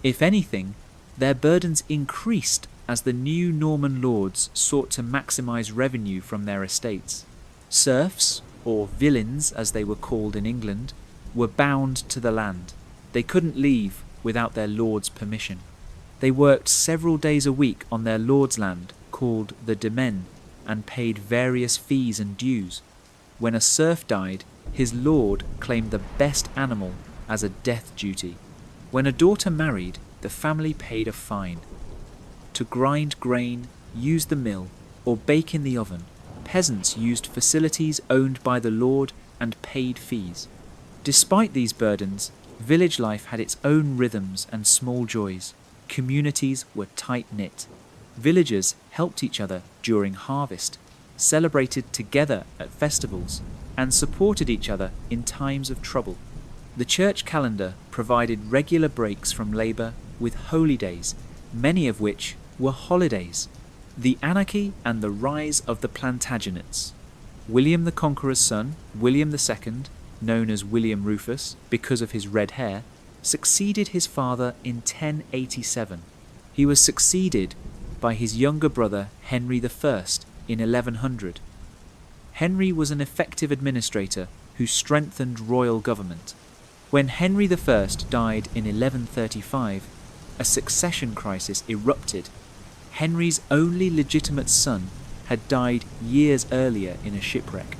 If anything, their burdens increased as the new Norman lords sought to maximize revenue from their estates. Serfs, or villeins as they were called in England, were bound to the land. They couldn't leave without their lord's permission. They worked several days a week on their lord's land, called the demesne, and paid various fees and dues. When a serf died, his lord claimed the best animal as a death duty. When a daughter married, the family paid a fine. To grind grain, use the mill, or bake in the oven, peasants used facilities owned by the lord and paid fees. Despite these burdens, village life had its own rhythms and small joys. Communities were tight-knit. Villagers helped each other during harvest, celebrated together at festivals, and supported each other in times of trouble. The church calendar provided regular breaks from labour with holy days, many of which were holidays. The anarchy and the rise of the Plantagenets. William the Conqueror's son, William II, known as William Rufus because of his red hair, succeeded his father in 1087. He was succeeded by his younger brother Henry I in 1100. Henry was an effective administrator who strengthened royal government. When Henry I died in 1135, a succession crisis erupted. Henry's only legitimate son had died years earlier in a shipwreck.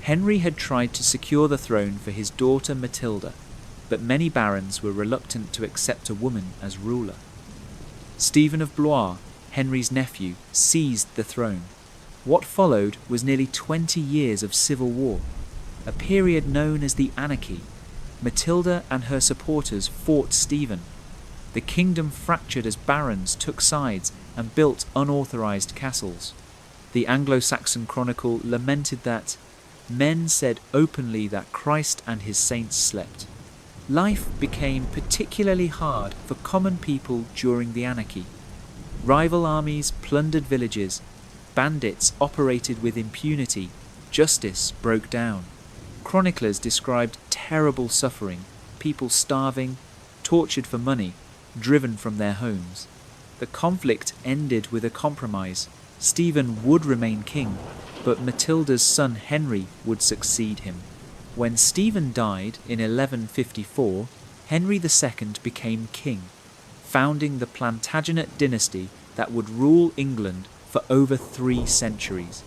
Henry had tried to secure the throne for his daughter Matilda, but many barons were reluctant to accept a woman as ruler. Stephen of Blois, Henry's nephew, seized the throne. What followed was nearly 20 years of civil war, a period known as the Anarchy. Matilda and her supporters fought Stephen. The kingdom fractured as barons took sides and built unauthorized castles. The Anglo-Saxon Chronicle lamented that men said openly that Christ and his saints slept. Life became particularly hard for common people during the Anarchy. Rival armies plundered villages. Bandits operated with impunity. Justice broke down. Chroniclers described terrible suffering, people starving, tortured for money, driven from their homes. The conflict ended with a compromise. Stephen would remain king, but Matilda's son Henry would succeed him. When Stephen died in 1154, Henry II became king, founding the Plantagenet dynasty that would rule England for over 3 centuries.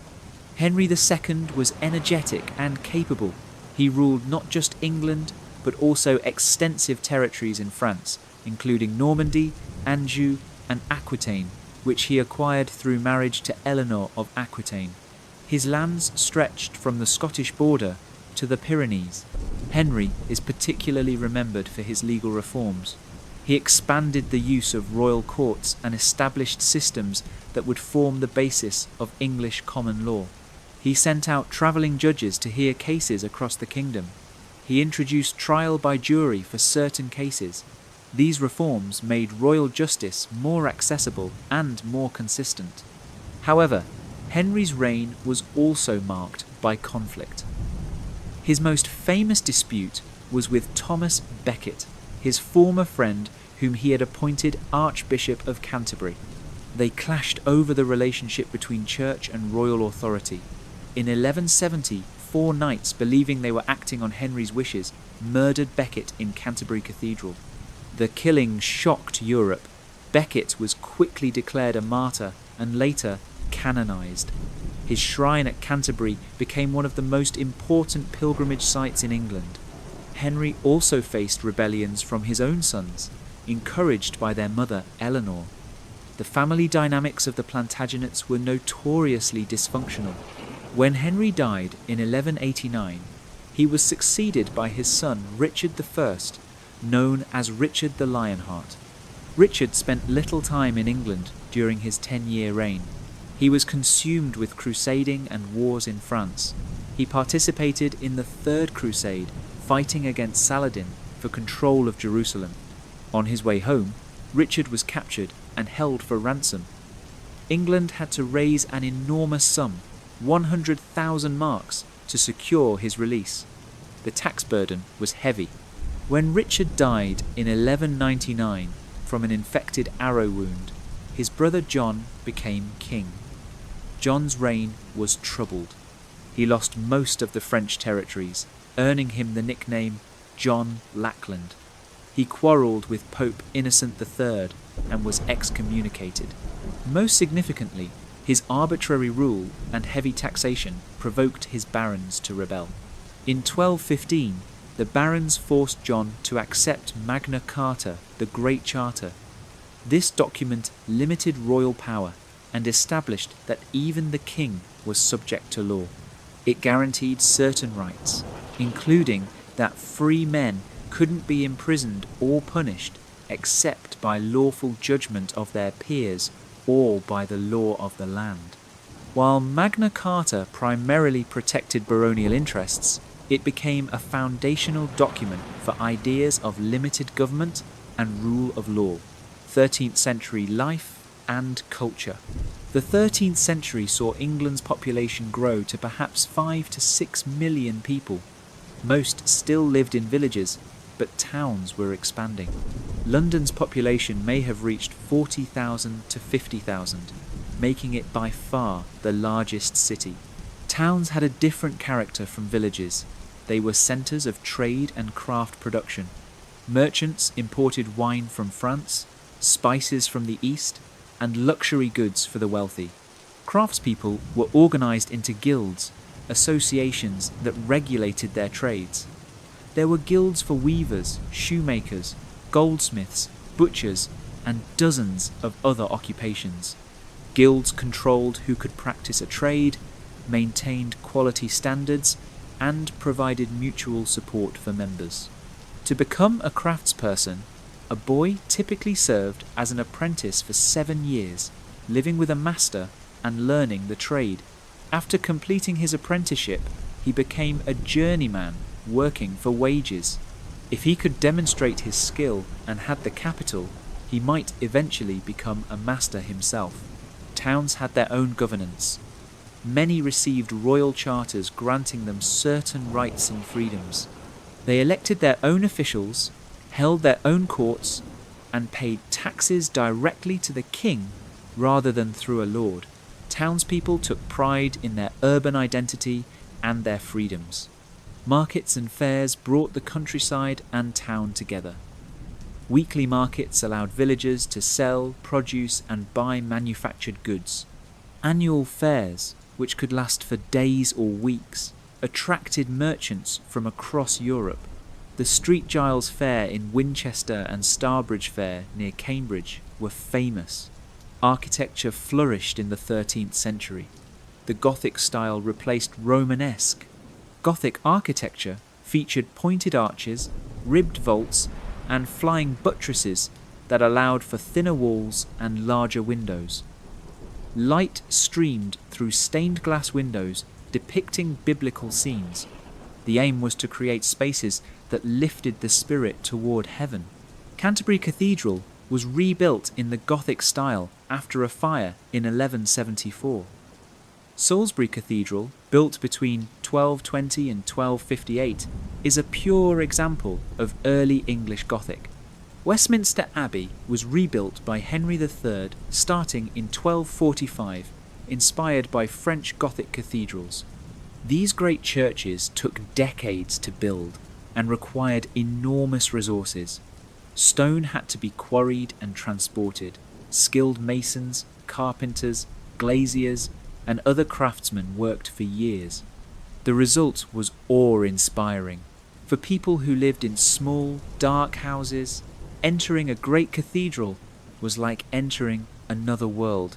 Henry II was energetic and capable. He ruled not just England, but also extensive territories in France, including Normandy, Anjou, and Aquitaine, which he acquired through marriage to Eleanor of Aquitaine. His lands stretched from the Scottish border to the Pyrenees. Henry is particularly remembered for his legal reforms. He expanded the use of royal courts and established systems that would form the basis of English common law. He sent out travelling judges to hear cases across the kingdom. He introduced trial by jury for certain cases. These reforms made royal justice more accessible and more consistent. However, Henry's reign was also marked by conflict. His most famous dispute was with Thomas Becket, his former friend whom he had appointed Archbishop of Canterbury. They clashed over the relationship between church and royal authority. In 1170, 4 knights, believing they were acting on Henry's wishes, murdered Becket in Canterbury Cathedral. The killing shocked Europe. Becket was quickly declared a martyr and later canonised. His shrine at Canterbury became one of the most important pilgrimage sites in England. Henry also faced rebellions from his own sons, encouraged by their mother Eleanor. The family dynamics of the Plantagenets were notoriously dysfunctional. When Henry died in 1189, he was succeeded by his son Richard I, known as Richard the Lionheart. Richard spent little time in England during his 10-year reign. He was consumed with crusading and wars in France. He participated in the Third Crusade, fighting against Saladin for control of Jerusalem. On his way home, Richard was captured and held for ransom. England had to raise an enormous sum, 100,000 marks, to secure his release. The tax burden was heavy. When Richard died in 1199 from an infected arrow wound, his brother John became king. John's reign was troubled. He lost most of the French territories, earning him the nickname John Lackland. He quarrelled with Pope Innocent III and was excommunicated. Most significantly, his arbitrary rule and heavy taxation provoked his barons to rebel. In 1215, the barons forced John to accept Magna Carta, the Great Charter. This document limited royal power and established that even the king was subject to law. It guaranteed certain rights, including that free men couldn't be imprisoned or punished except by lawful judgment of their peers or by the law of the land. While Magna Carta primarily protected baronial interests, it became a foundational document for ideas of limited government and rule of law, 13th century life and culture. The 13th century saw England's population grow to perhaps 5 to 6 million people. Most still lived in villages, but towns were expanding. London's population may have reached 40,000 to 50,000, making it by far the largest city. Towns had a different character from villages. They were centres of trade and craft production. Merchants imported wine from France, spices from the East, and luxury goods for the wealthy. Craftspeople were organised into guilds, associations that regulated their trades. There were guilds for weavers, shoemakers, goldsmiths, butchers, and dozens of other occupations. Guilds controlled who could practice a trade, maintained quality standards, and provided mutual support for members. To become a craftsperson, a boy typically served as an apprentice for 7 years, living with a master and learning the trade. After completing his apprenticeship, he became a journeyman working for wages. If he could demonstrate his skill and had the capital, he might eventually become a master himself. Towns had their own governance. Many received royal charters granting them certain rights and freedoms. They elected their own officials, held their own courts, and paid taxes directly to the king rather than through a lord. Townspeople took pride in their urban identity and their freedoms. Markets and fairs brought the countryside and town together. Weekly markets allowed villagers to sell, produce, and buy manufactured goods. Annual fairs, which could last for days or weeks, attracted merchants from across Europe. The Street Giles Fair in Winchester and Starbridge Fair near Cambridge were famous. Architecture flourished in the 13th century. The Gothic style replaced Romanesque. Gothic architecture featured pointed arches, ribbed vaults, and flying buttresses that allowed for thinner walls and larger windows. Light streamed through stained glass windows depicting biblical scenes. The aim was to create spaces that lifted the spirit toward heaven. Canterbury Cathedral was rebuilt in the Gothic style after a fire in 1174. Salisbury Cathedral, built between 1220 and 1258, is a pure example of early English Gothic. Westminster Abbey was rebuilt by Henry III starting in 1245, inspired by French Gothic cathedrals. These great churches took decades to build and required enormous resources. Stone had to be quarried and transported. Skilled masons, carpenters, glaziers, and other craftsmen worked for years. The result was awe-inspiring. For people who lived in small, dark houses, entering a great cathedral was like entering another world.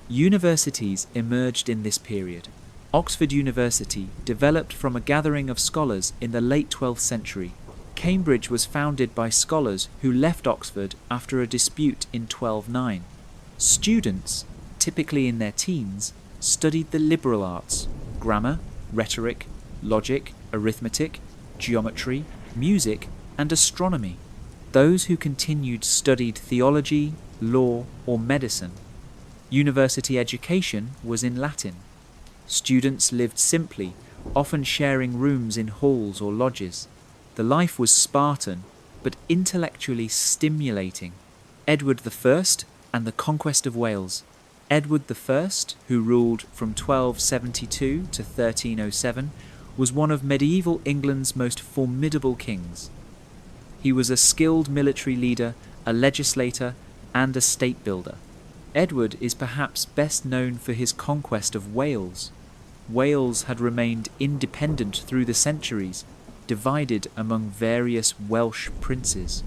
Universities emerged in this period. Oxford University developed from a gathering of scholars in the late 12th century. Cambridge was founded by scholars who left Oxford after a dispute in 1209. Students, typically in their teens, studied the liberal arts, grammar, rhetoric, logic, arithmetic, geometry, music, and astronomy. Those who continued studied theology, law, or medicine. University education was in Latin. Students lived simply, often sharing rooms in halls or lodges. The life was Spartan, but intellectually stimulating. Edward I and the Conquest of Wales. Edward I, who ruled from 1272 to 1307, was one of medieval England's most formidable kings. He was a skilled military leader, a legislator, and a state builder. Edward is perhaps best known for his conquest of Wales. Wales had remained independent through the centuries, divided among various Welsh princes.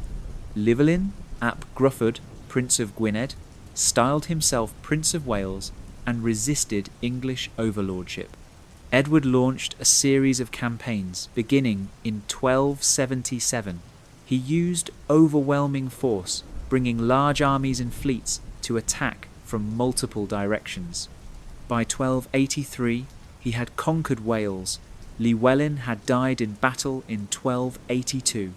Llywelyn ap Gruffydd, Prince of Gwynedd, styled himself Prince of Wales and resisted English overlordship. Edward launched a series of campaigns beginning in 1277. He used overwhelming force, bringing large armies and fleets to attack from multiple directions. By 1283, he had conquered Wales. Llywelyn had died in battle in 1282.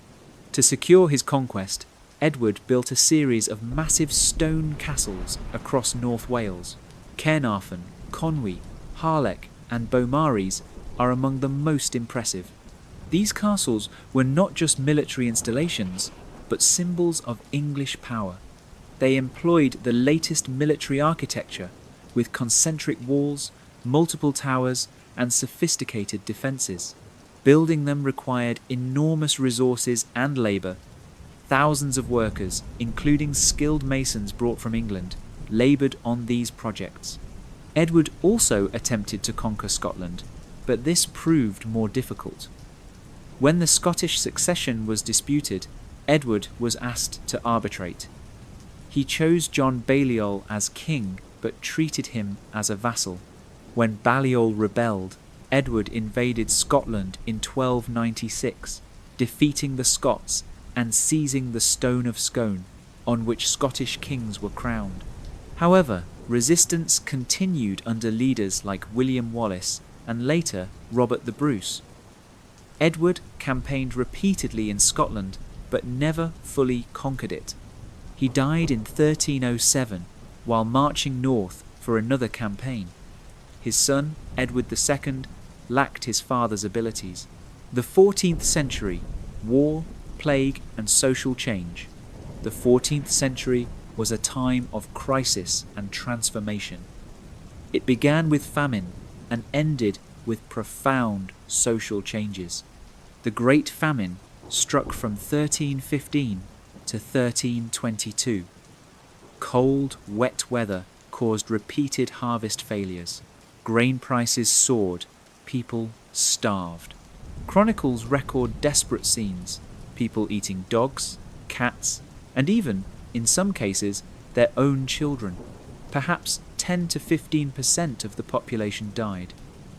To secure his conquest, Edward built a series of massive stone castles across North Wales. Caernarfon, Conwy, Harlech, and Beaumaris are among the most impressive. These castles were not just military installations, but symbols of English power. They employed the latest military architecture, with concentric walls, multiple towers, and sophisticated defences. Building them required enormous resources and labour. Thousands of workers, including skilled masons brought from England, laboured on these projects. Edward also attempted to conquer Scotland, but this proved more difficult. When the Scottish succession was disputed, Edward was asked to arbitrate. He chose John Balliol as king, but treated him as a vassal. When Balliol rebelled, Edward invaded Scotland in 1296, defeating the Scots and seizing the Stone of Scone, on which Scottish kings were crowned. However, resistance continued under leaders like William Wallace and later Robert the Bruce. Edward campaigned repeatedly in Scotland, but never fully conquered it. He died in 1307 while marching north for another campaign. His son, Edward II, lacked his father's abilities. The 14th century, war, plague, and social change. The 14th century was a time of crisis and transformation. It began with famine and ended with profound social changes. The Great Famine struck from 1315 to 1322. Cold, wet weather caused repeated harvest failures. Grain prices soared. People starved. Chronicles record desperate scenes, people eating dogs, cats, and even, in some cases, their own children. Perhaps 10 to 15% of the population died.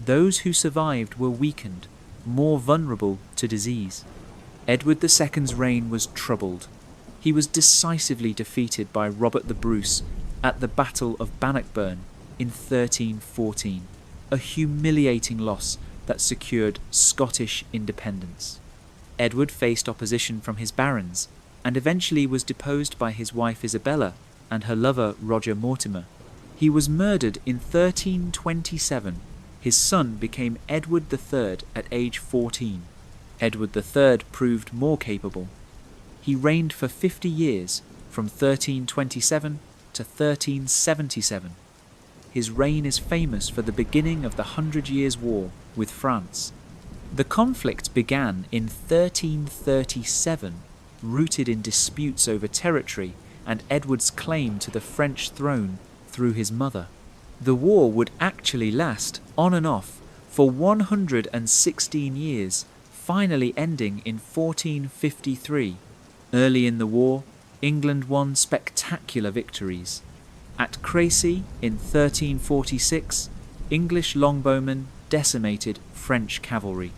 Those who survived were weakened, more vulnerable to disease. Edward II's reign was troubled. He was decisively defeated by Robert the Bruce at the Battle of Bannockburn in 1314, a humiliating loss that secured Scottish independence. Edward faced opposition from his barons and eventually was deposed by his wife Isabella and her lover Roger Mortimer. He was murdered in 1327. His son became Edward III at age 14. Edward III proved more capable. He reigned for 50 years, from 1327 to 1377. his reign is famous for the beginning of the 100 Years' War with France. The conflict began in 1337, rooted in disputes over territory and Edward's claim to the French throne through his mother. The war would actually last, on and off, for 116 years, finally ending in 1453. Early in the war, England won spectacular victories. At Crécy in 1346, English longbowmen decimated French cavalry.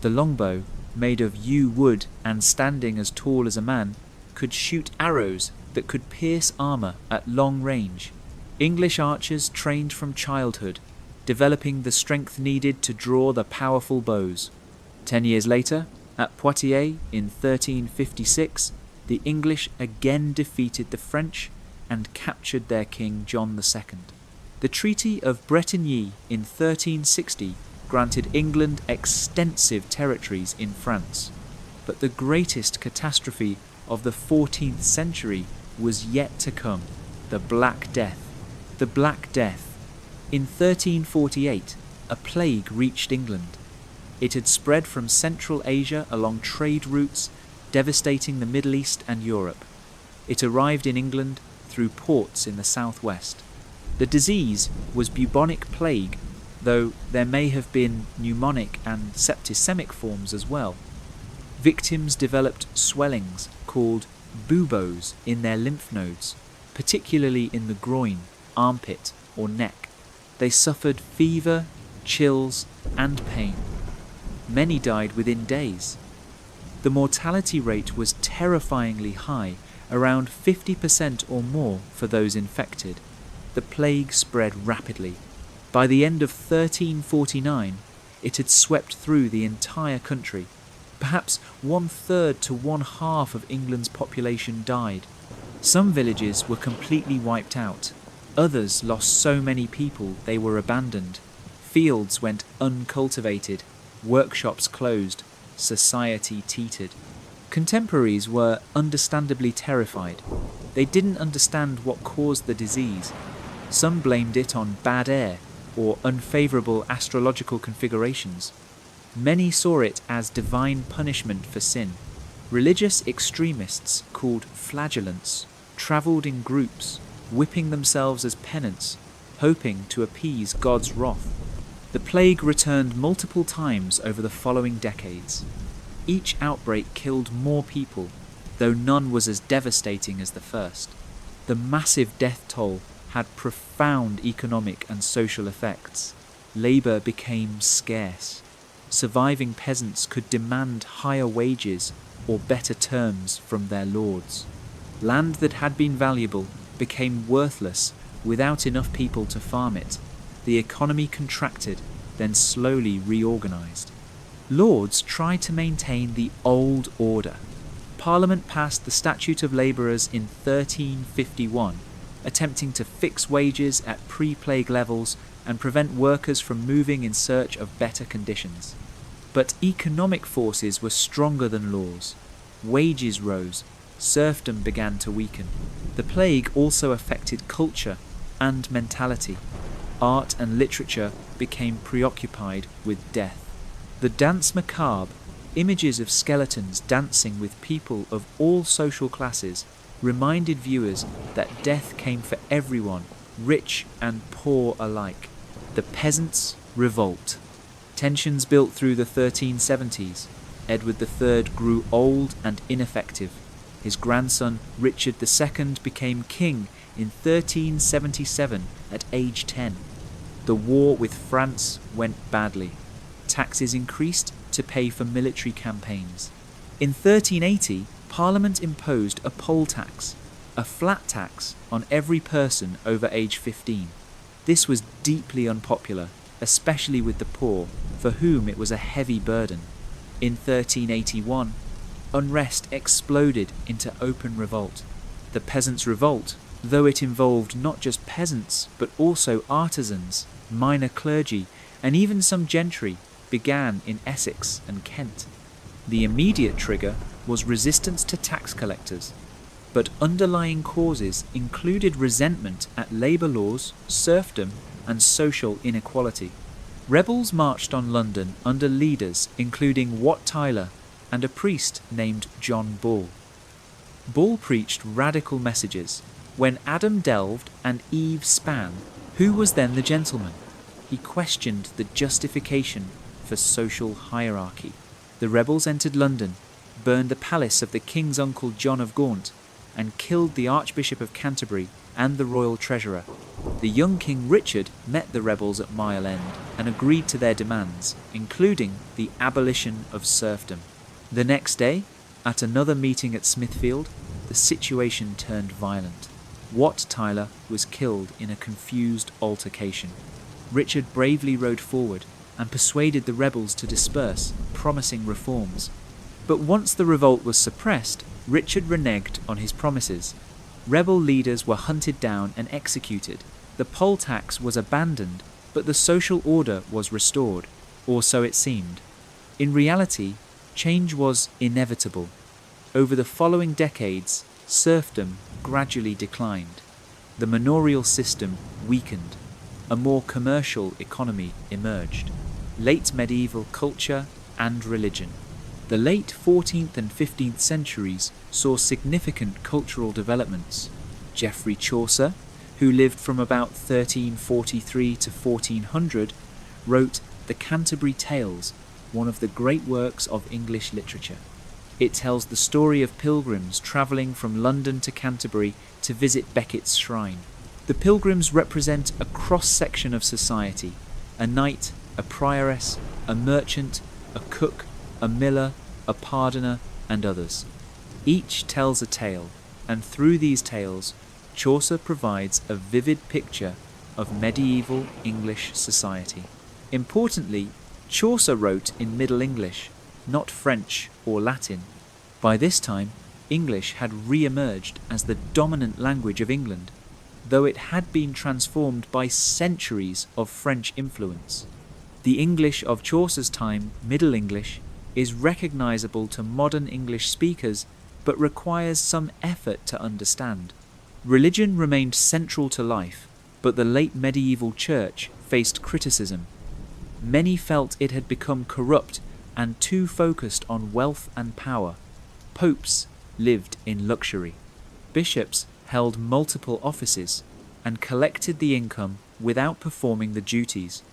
The longbow, made of yew wood and standing as tall as a man, could shoot arrows that could pierce armour at long range. English archers trained from childhood, developing the strength needed to draw the powerful bows. 10 years later, at Poitiers in 1356, the English again defeated the French and captured their king John II. The Treaty of Bretigny in 1360 granted England extensive territories in France, but the greatest catastrophe of the 14th century was yet to come, the Black Death. The Black Death. In 1348, a plague reached England. It had spread from Central Asia along trade routes, devastating the Middle East and Europe. It arrived in England through ports in the southwest. The disease was bubonic plague, though there may have been pneumonic and septicemic forms as well. Victims developed swellings called buboes in their lymph nodes, particularly in the groin, armpit, or neck. They suffered fever, chills, and pain. Many died within days. The mortality rate was terrifyingly high, around 50% or more for those infected. The plague spread rapidly. By the end of 1349, it had swept through the entire country. Perhaps 1/3 to 1/2 of England's population died. Some villages were completely wiped out. Others lost so many people they were abandoned. Fields went uncultivated. Workshops closed. Society teetered. Contemporaries were understandably terrified. They didn't understand what caused the disease. Some blamed it on bad air or unfavourable astrological configurations. Many saw it as divine punishment for sin. Religious extremists, called flagellants, travelled in groups, whipping themselves as penance, hoping to appease God's wrath. The plague returned multiple times over the following decades. Each outbreak killed more people, though none was as devastating as the first. The massive death toll had profound economic and social effects. Labour became scarce. Surviving peasants could demand higher wages or better terms from their lords. Land that had been valuable became worthless without enough people to farm it. The economy contracted, then slowly reorganised. Lords tried to maintain the old order. Parliament passed the Statute of Labourers in 1351, attempting to fix wages at pre-plague levels and prevent workers from moving in search of better conditions. But economic forces were stronger than laws. Wages rose. Serfdom began to weaken. The plague also affected culture and mentality. Art and literature became preoccupied with death. The danse macabre, images of skeletons dancing with people of all social classes, reminded viewers that death came for everyone, rich and poor alike. The peasants' revolt. Tensions built through the 1370s. Edward III grew old and ineffective. His grandson Richard II became king in 1377 at age 10. The war with France went badly. Taxes increased to pay for military campaigns. In 1380, Parliament imposed a poll tax, a flat tax on every person over age 15. This was deeply unpopular, especially with the poor, for whom it was a heavy burden. In 1381, unrest exploded into open revolt. The Peasants' Revolt, though it involved not just peasants but also artisans, minor clergy, and even some gentry, began in Essex and Kent. The immediate trigger was resistance to tax collectors. but underlying causes included resentment at labour laws, serfdom, and social inequality. Rebels marched on London under leaders including Wat Tyler and a priest named John Ball. Ball preached radical messages. When Adam delved and Eve span, who was then the gentleman? He questioned the justification for social hierarchy. The rebels entered London, burned the palace of the king's uncle John of Gaunt, and killed the Archbishop of Canterbury and the royal treasurer. The young King Richard met the rebels at Mile End and agreed to their demands, including the abolition of serfdom. The next day, at another meeting at Smithfield, the situation turned violent. Wat Tyler was killed in a confused altercation. Richard bravely rode forward and persuaded the rebels to disperse, promising reforms. But once the revolt was suppressed, Richard reneged on his promises. Rebel leaders were hunted down and executed. The poll tax was abandoned, but the social order was restored, or so it seemed. In reality, change was inevitable. Over the following decades, serfdom gradually declined. The manorial system weakened. A more commercial economy emerged. Late medieval culture and religion. The late 14th and 15th centuries saw significant cultural developments. Geoffrey Chaucer, who lived from about 1343 to 1400, wrote the Canterbury Tales, one of the great works of English literature. It tells the story of pilgrims travelling from London to Canterbury to visit Becket's shrine. The pilgrims represent a cross-section of society: a knight, a prioress, a merchant, a cook, a miller, a pardoner, and others. Each tells a tale, and through these tales, Chaucer provides a vivid picture of medieval English society. Importantly, Chaucer wrote in Middle English, not French or Latin. By this time, English had re-emerged as the dominant language of England, though it had been transformed by centuries of French influence. The English of Chaucer's time, Middle English, is recognizable to modern English speakers, but requires some effort to understand. Religion remained central to life, but the late medieval church faced criticism. Many felt it had become corrupt and too focused on wealth and power. Popes lived in luxury. Bishops held multiple offices and collected the income without performing the duties.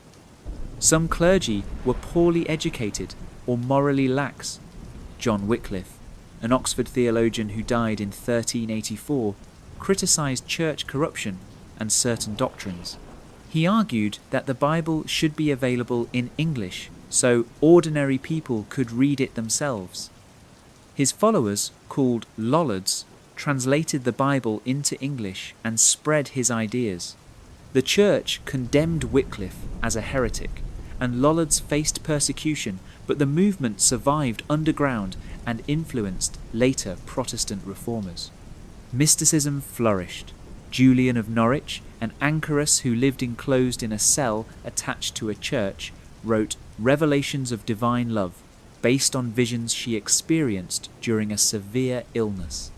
Some clergy were poorly educated or morally lax. John Wycliffe, an Oxford theologian who died in 1384, criticised church corruption and certain doctrines. He argued that the Bible should be available in English so ordinary people could read it themselves. His followers, called Lollards, translated the Bible into English and spread his ideas. The church condemned Wycliffe as a heretic, and Lollards faced persecution, but the movement survived underground and influenced later Protestant reformers. Mysticism flourished. Julian of Norwich, an anchoress who lived enclosed in a cell attached to a church, wrote Revelations of Divine Love, based on visions she experienced during a severe illness.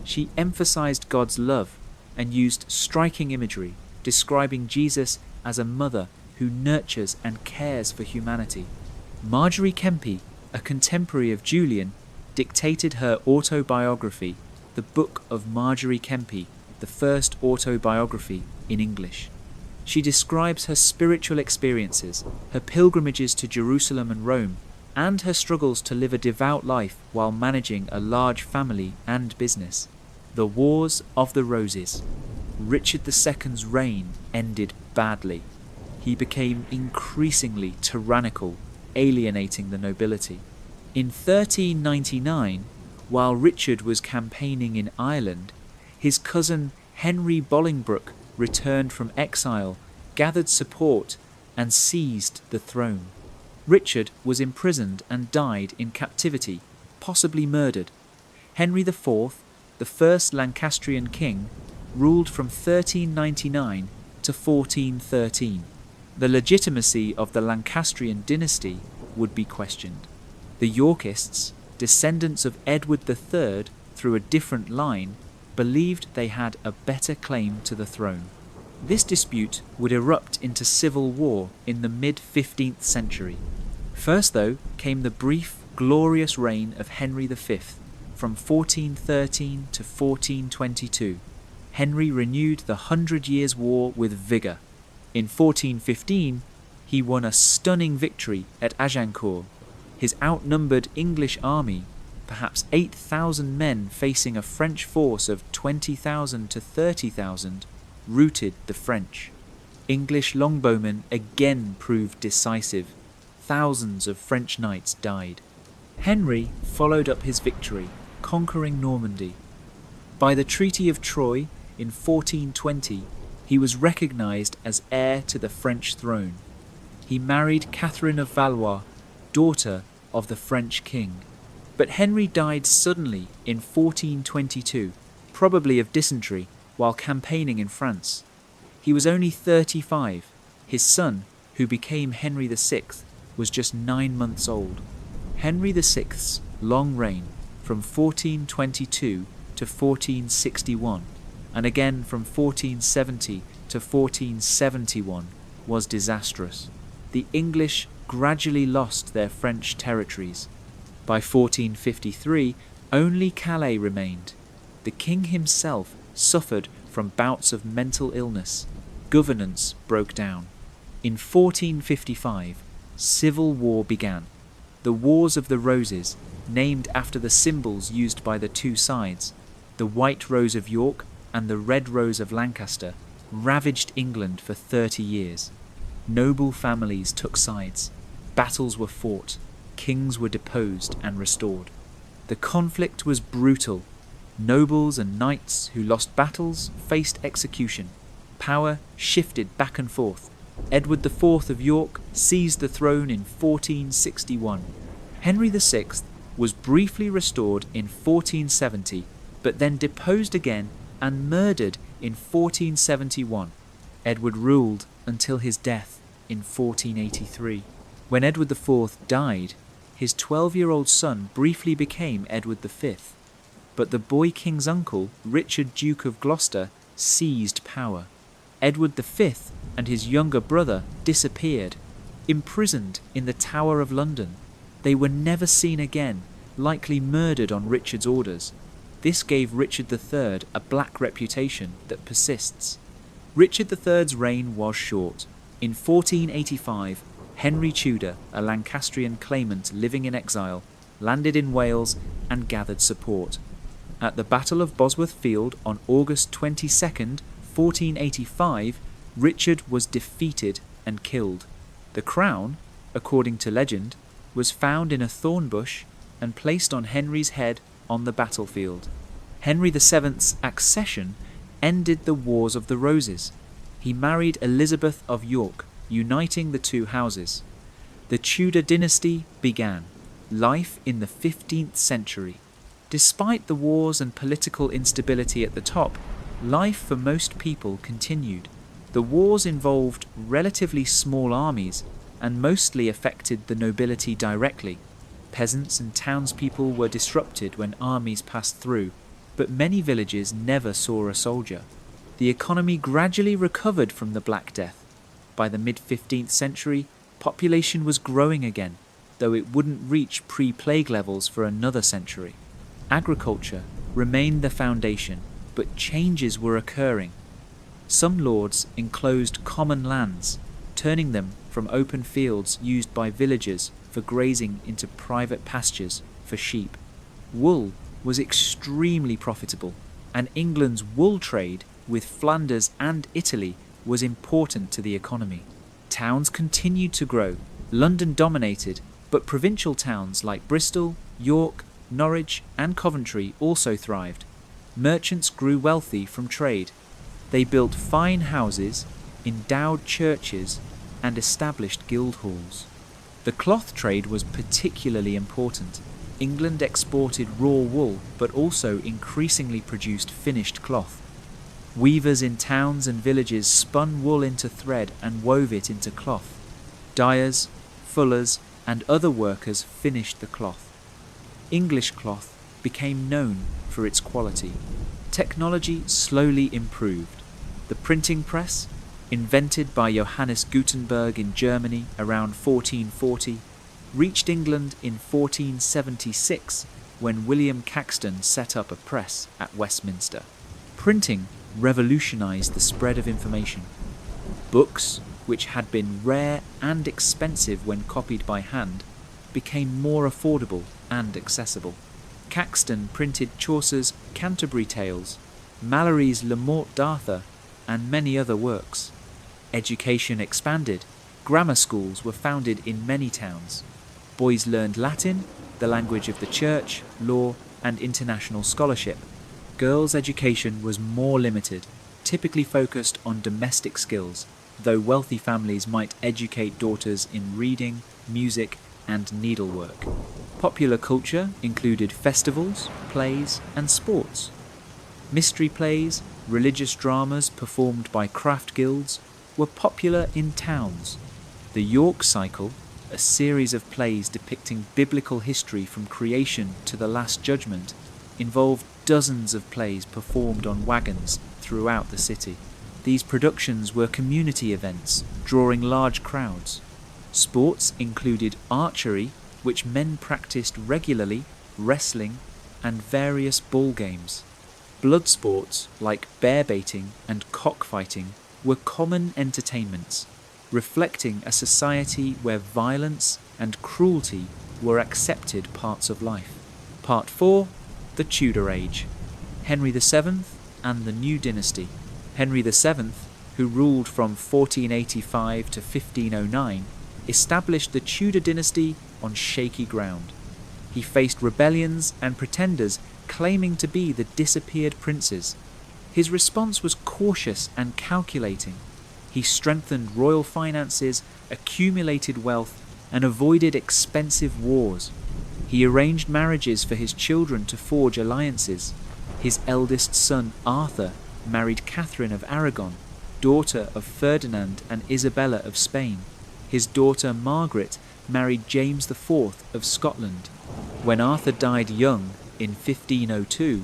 She emphasized God's love and used striking imagery, describing Jesus as a mother who nurtures and cares for humanity. Marjorie Kempe, a contemporary of Julian, dictated her autobiography, The Book of Marjorie Kempe, the first autobiography in English. She describes her spiritual experiences, her pilgrimages to Jerusalem and Rome, and her struggles to live a devout life while managing a large family and business. The Wars of the Roses. Richard II's reign ended badly. He became increasingly tyrannical, alienating the nobility. In 1399, while Richard was campaigning in Ireland, his cousin Henry Bolingbroke returned from exile, gathered support, and seized the throne. Richard was imprisoned and died in captivity, possibly murdered. Henry IV, the first Lancastrian king, ruled from 1399 to 1413. The legitimacy of the Lancastrian dynasty would be questioned. The Yorkists, descendants of Edward III through a different line, believed they had a better claim to the throne. This dispute would erupt into civil war in the mid-15th century. First, though, came the brief, glorious reign of Henry V, from 1413 to 1422. Henry renewed the 100 Years' War with vigour. In 1415, he won a stunning victory at Agincourt. His outnumbered English army, perhaps 8,000 men facing a French force of 20,000 to 30,000, routed the French. English longbowmen again proved decisive. Thousands of French knights died. Henry followed up his victory, conquering Normandy. By the Treaty of Troyes in 1420, he was recognised as heir to the French throne. He married Catherine of Valois, daughter of the French king. But Henry died suddenly in 1422, probably of dysentery, while campaigning in France. He was only 35. His son, who became Henry VI, was just 9 months old. Henry VI's long reign, from 1422 to 1461, and again from 1470 to 1471, was disastrous. The English gradually lost their French territories. By 1453, only Calais remained. The king himself suffered from bouts of mental illness. Governance broke down. In 1455, civil war began. The Wars of the Roses, named after the symbols used by the two sides, the White Rose of York and the Red Rose of Lancaster, ravaged England for 30 years. Noble families took sides. Battles were fought. Kings were deposed and restored. The conflict was brutal. Nobles and knights who lost battles faced execution. Power shifted back and forth. Edward IV of York seized the throne in 1461. Henry VI was briefly restored in 1470, but then deposed again and murdered in 1471. Edward ruled until his death in 1483. When Edward IV died, his 12-year-old son briefly became Edward V, but the boy king's uncle, Richard Duke of Gloucester, seized power. Edward V and his younger brother disappeared, imprisoned in the Tower of London. They were never seen again, likely murdered on Richard's orders. This gave Richard III a black reputation that persists. Richard III's reign was short. In 1485, Henry Tudor, a Lancastrian claimant living in exile, landed in Wales and gathered support. At the Battle of Bosworth Field on August 22nd, 1485, Richard was defeated and killed. The crown, according to legend, was found in a thorn bush and placed on Henry's head on the battlefield. Henry VII's accession ended the Wars of the Roses. He married Elizabeth of York, uniting the two houses. The Tudor dynasty began. Life in the 15th century. Despite the wars and political instability at the top, life for most people continued. The wars involved relatively small armies and mostly affected the nobility directly. Peasants and townspeople were disrupted when armies passed through, but many villages never saw a soldier. The economy gradually recovered from the Black Death. By the mid-15th century, population was growing again, though it wouldn't reach pre-plague levels for another century. Agriculture remained the foundation, but changes were occurring. Some lords enclosed common lands, turning them from open fields used by villagers for grazing into private pastures for sheep. Wool was extremely profitable, and England's wool trade with Flanders and Italy was important to the economy. Towns continued to grow. London dominated, but provincial towns like Bristol, York, Norwich and Coventry also thrived. Merchants grew wealthy from trade. They built fine houses, endowed churches, and established guild halls. The cloth trade was particularly important. England exported raw wool, but also increasingly produced finished cloth. Weavers in towns and villages spun wool into thread and wove it into cloth. Dyers, fullers, and other workers finished the cloth. English cloth became known for its quality. Technology slowly improved. The printing press, invented by Johannes Gutenberg in Germany around 1440, reached England in 1476 when William Caxton set up a press at Westminster. Printing revolutionized the spread of information. Books, which had been rare and expensive when copied by hand, became more affordable and accessible. Caxton printed Chaucer's Canterbury Tales, Malory's Le Morte d'Arthur, and many other works. Education expanded. Grammar schools were founded in many towns. Boys learned Latin, the language of the church, law, and international scholarship. Girls' education was more limited, typically focused on domestic skills, though wealthy families might educate daughters in reading, music, and needlework. Popular culture included festivals, plays, and sports. Mystery plays, religious dramas performed by craft guilds, were popular in towns. The York Cycle, a series of plays depicting biblical history from creation to the Last Judgment, involved dozens of plays performed on wagons throughout the city. These productions were community events, drawing large crowds. Sports included archery, which men practiced regularly, wrestling, and various ball games. Blood sports like bear baiting and cockfighting were common entertainments, reflecting a society where violence and cruelty were accepted parts of life. Part 4. The Tudor Age. Henry VII and the New Dynasty. Henry VII, who ruled from 1485 to 1509, established the Tudor dynasty on shaky ground. He faced rebellions and pretenders claiming to be the disappeared princes. His response was cautious and calculating. He strengthened royal finances, accumulated wealth, and avoided expensive wars. He arranged marriages for his children to forge alliances. His eldest son Arthur married Catherine of Aragon, daughter of Ferdinand and Isabella of Spain. His daughter Margaret married James IV of Scotland. When Arthur died young in 1502,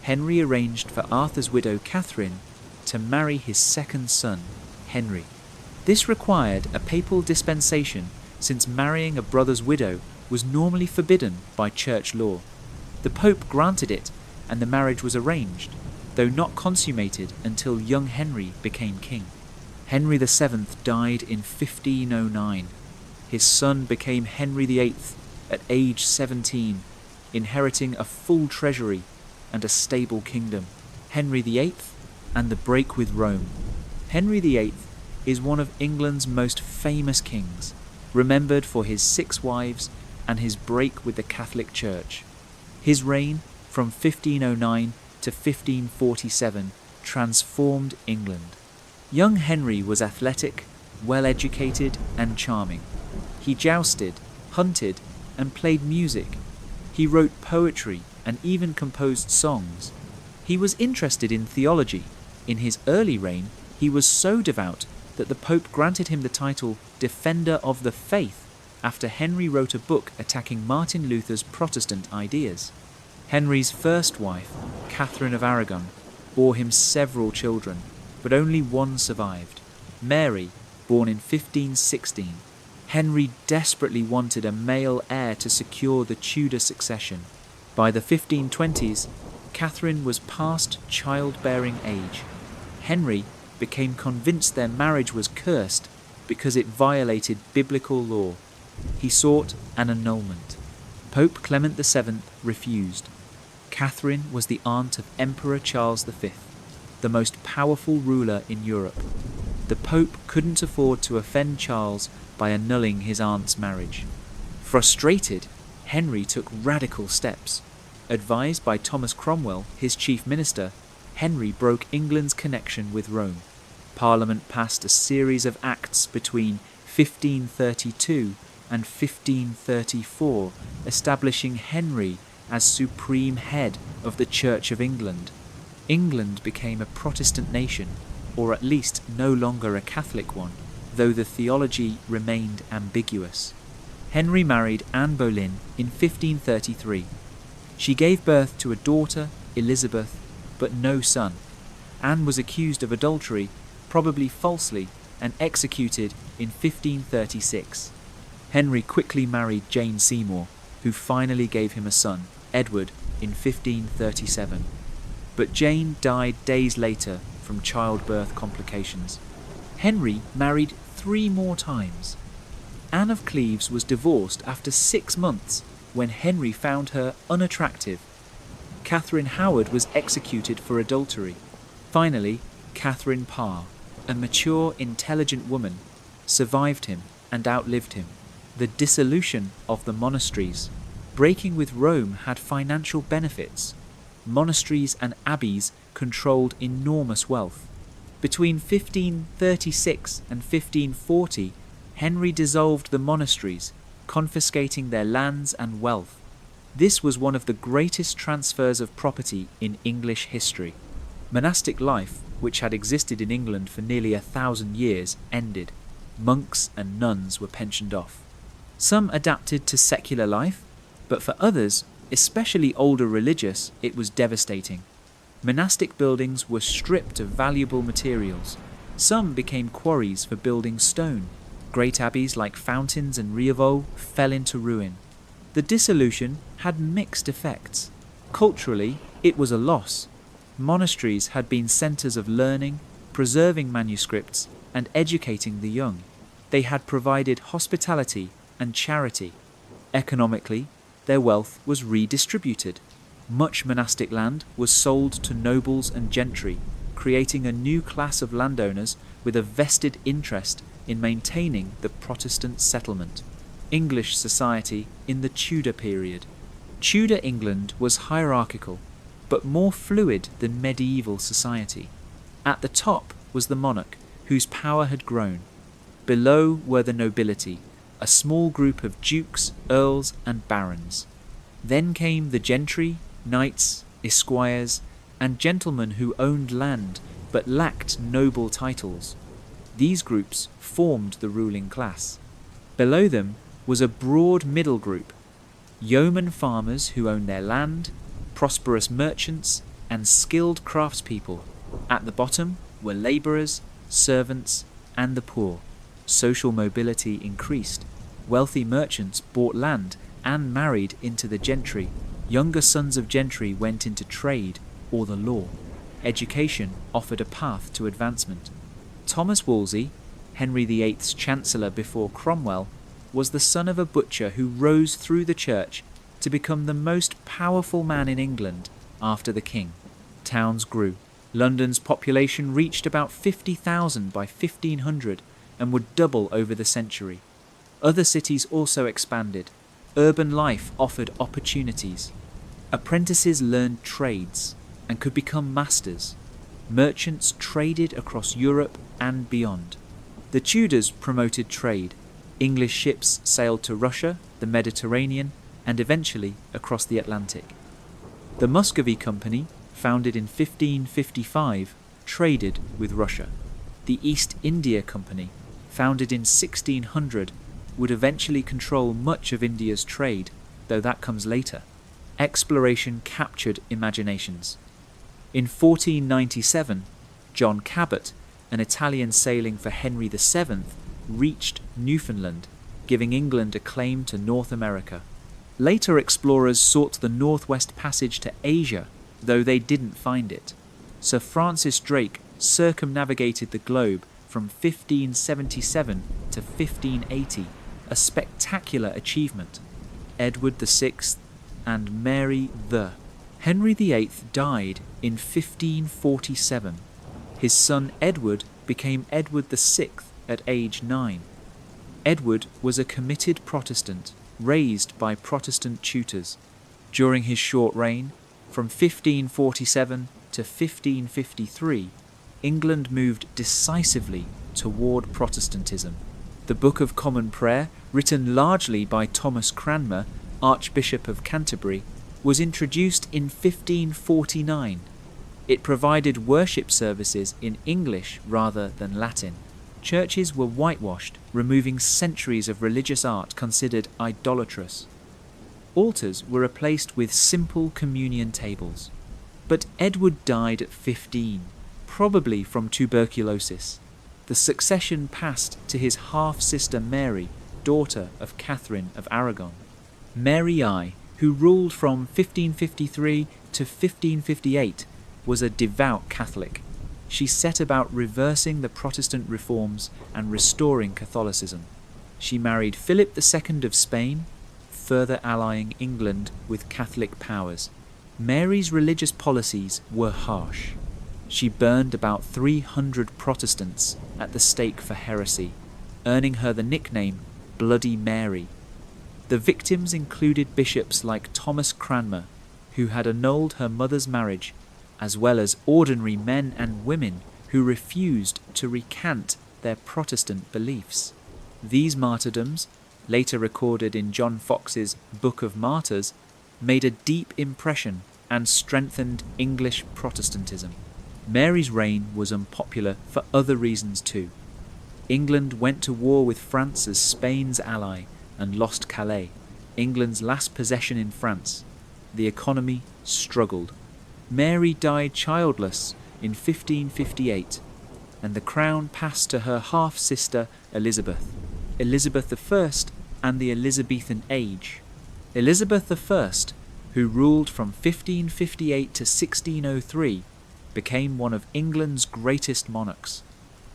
Henry arranged for Arthur's widow Catherine to marry his second son, Henry. This required a papal dispensation, since marrying a brother's widow was normally forbidden by church law. The Pope granted it, and the marriage was arranged, though not consummated until young Henry became king. Henry VII died in 1509. His son became Henry VIII at age 17, inheriting a full treasury and a stable kingdom. Henry VIII and the break with Rome. Henry VIII is one of England's most famous kings, remembered for his 6 wives and his break with the Catholic Church. His reign from 1509 to 1547 transformed England. Young Henry was athletic, well-educated, and charming. He jousted, hunted, and played music. He wrote poetry and even composed songs. He was interested in theology. In his early reign, he was so devout that the Pope granted him the title Defender of the Faith after Henry wrote a book attacking Martin Luther's Protestant ideas. Henry's first wife, Catherine of Aragon, bore him several children, but only one survived, Mary, born in 1516. Henry desperately wanted a male heir to secure the Tudor succession. By the 1520s, Catherine was past childbearing age. Henry became convinced their marriage was cursed because it violated biblical law. He sought an annulment. Pope Clement VII refused. Catherine was the aunt of Emperor Charles V, the most powerful ruler in Europe. The Pope couldn't afford to offend Charles by annulling his aunt's marriage. Frustrated, Henry took radical steps. Advised by Thomas Cromwell, his chief minister, Henry broke England's connection with Rome. Parliament passed a series of acts between 1532 and 1534, establishing Henry as supreme head of the Church of England. England became a Protestant nation, or at least no longer a Catholic one, though the theology remained ambiguous. Henry married Anne Boleyn in 1533. She gave birth to a daughter, Elizabeth, but no son. Anne was accused of adultery, probably falsely, and executed in 1536. Henry quickly married Jane Seymour, who finally gave him a son, Edward, in 1537. But Jane died days later from childbirth complications. Henry married 3 more times. Anne of Cleves was divorced after 6 months when Henry found her unattractive. Catherine Howard was executed for adultery. Finally, Catherine Parr, a mature, intelligent woman, survived him and outlived him. The dissolution of the monasteries. Breaking with Rome had financial benefits. Monasteries and abbeys controlled enormous wealth. Between 1536 and 1540, Henry dissolved the monasteries, confiscating their lands and wealth. This was one of the greatest transfers of property in English history. Monastic life, which had existed in England for nearly 1,000 years, ended. Monks and nuns were pensioned off. Some adapted to secular life, but for others, especially older religious, it was devastating. Monastic buildings were stripped of valuable materials. Some became quarries for building stone. Great abbeys like Fountains and Rievaulx fell into ruin. The dissolution had mixed effects. Culturally, it was a loss. Monasteries had been centres of learning, preserving manuscripts, and educating the young. They had provided hospitality and charity. Economically, their wealth was redistributed. Much monastic land was sold to nobles and gentry, creating a new class of landowners with a vested interest in maintaining the Protestant settlement. English society in the Tudor period. Tudor England was hierarchical, but more fluid than medieval society. At the top was the monarch, whose power had grown. Below were the nobility, a small group of dukes, earls, and barons. Then came the gentry, knights, esquires, and gentlemen who owned land but lacked noble titles. These groups formed the ruling class. Below them was a broad middle group, yeoman farmers who owned their land, prosperous merchants, and skilled craftspeople. At the bottom were labourers, servants, and the poor. Social mobility increased. Wealthy merchants bought land and married into the gentry. Younger sons of gentry went into trade or the law. Education offered a path to advancement. Thomas Wolsey, Henry VIII's chancellor before Cromwell, was the son of a butcher who rose through the church to become the most powerful man in England after the king. Towns grew. London's population reached about 50,000 by 1500 and would double over the century. Other cities also expanded. Urban life offered opportunities. Apprentices learned trades and could become masters. Merchants traded across Europe and beyond. The Tudors promoted trade. English ships sailed to Russia, the Mediterranean, and eventually across the Atlantic. The Muscovy Company, founded in 1555, traded with Russia. The East India Company, founded in 1600, would eventually control much of India's trade, though that comes later. Exploration captured imaginations. In 1497, John Cabot, an Italian sailing for Henry VII, reached Newfoundland, giving England a claim to North America. Later explorers sought the Northwest Passage to Asia, though they didn't find it. Sir Francis Drake circumnavigated the globe from 1577 to 1580, a spectacular achievement. Edward VI and Mary the. Henry VIII died in 1547. His son Edward became Edward VI at age 9. Edward was a committed Protestant, raised by Protestant tutors. During his short reign, from 1547 to 1553, England moved decisively toward Protestantism. The Book of Common Prayer, written largely by Thomas Cranmer, Archbishop of Canterbury, was introduced in 1549. It provided worship services in English rather than Latin. Churches were whitewashed, removing centuries of religious art considered idolatrous. Altars were replaced with simple communion tables. But Edward died at 15, probably from tuberculosis. The succession passed to his half-sister Mary, daughter of Catherine of Aragon. Mary I, who ruled from 1553 to 1558, was a devout Catholic. She set about reversing the Protestant reforms and restoring Catholicism. She married Philip II of Spain, further allying England with Catholic powers. Mary's religious policies were harsh. She burned about 300 Protestants at the stake for heresy, earning her the nickname Bloody Mary. The victims included bishops like Thomas Cranmer, who had annulled her mother's marriage, as well as ordinary men and women who refused to recant their Protestant beliefs. These martyrdoms, later recorded in John Fox's Book of Martyrs, made a deep impression and strengthened English Protestantism. Mary's reign was unpopular for other reasons too. England went to war with France as Spain's ally and lost Calais, England's last possession in France. The economy struggled. Mary died childless in 1558, and the crown passed to her half-sister Elizabeth, Elizabeth I and the Elizabethan Age. Elizabeth I, who ruled from 1558 to 1603, became one of England's greatest monarchs.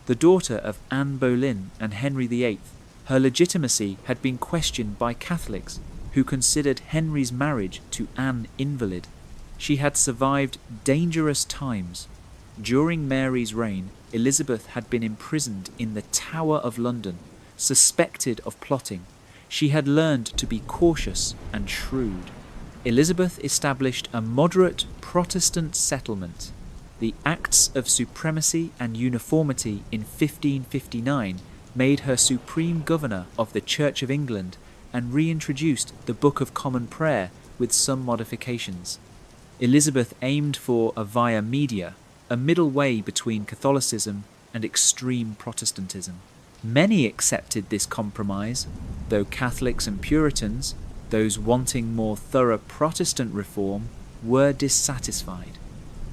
The daughter of Anne Boleyn and Henry VIII, her legitimacy had been questioned by Catholics who considered Henry's marriage to Anne invalid. She had survived dangerous times. During Mary's reign, Elizabeth had been imprisoned in the Tower of London, suspected of plotting. She had learned to be cautious and shrewd. Elizabeth established a moderate Protestant settlement. The Acts of Supremacy and Uniformity in 1559 made her supreme governor of the Church of England and reintroduced the Book of Common Prayer with some modifications. Elizabeth aimed for a via media, a middle way between Catholicism and extreme Protestantism. Many accepted this compromise, though Catholics and Puritans, those wanting more thorough Protestant reform, were dissatisfied.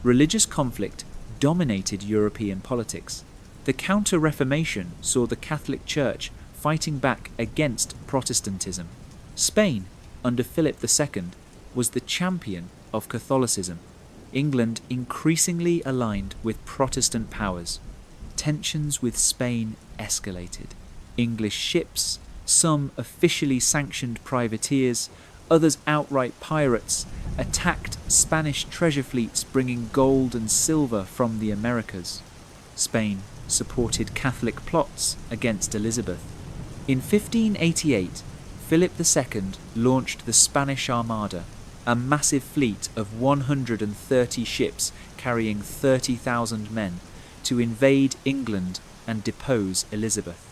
Religious conflict dominated European politics. The Counter-Reformation saw the Catholic Church fighting back against Protestantism. Spain, under Philip II, was the champion of Catholicism. England increasingly aligned with Protestant powers. Tensions with Spain escalated. English ships, some officially sanctioned privateers, others outright pirates, attacked Spanish treasure fleets bringing gold and silver from the Americas. Spain supported Catholic plots against Elizabeth. In 1588, Philip II launched the Spanish Armada, a massive fleet of 130 ships carrying 30,000 men, to invade England and depose Elizabeth.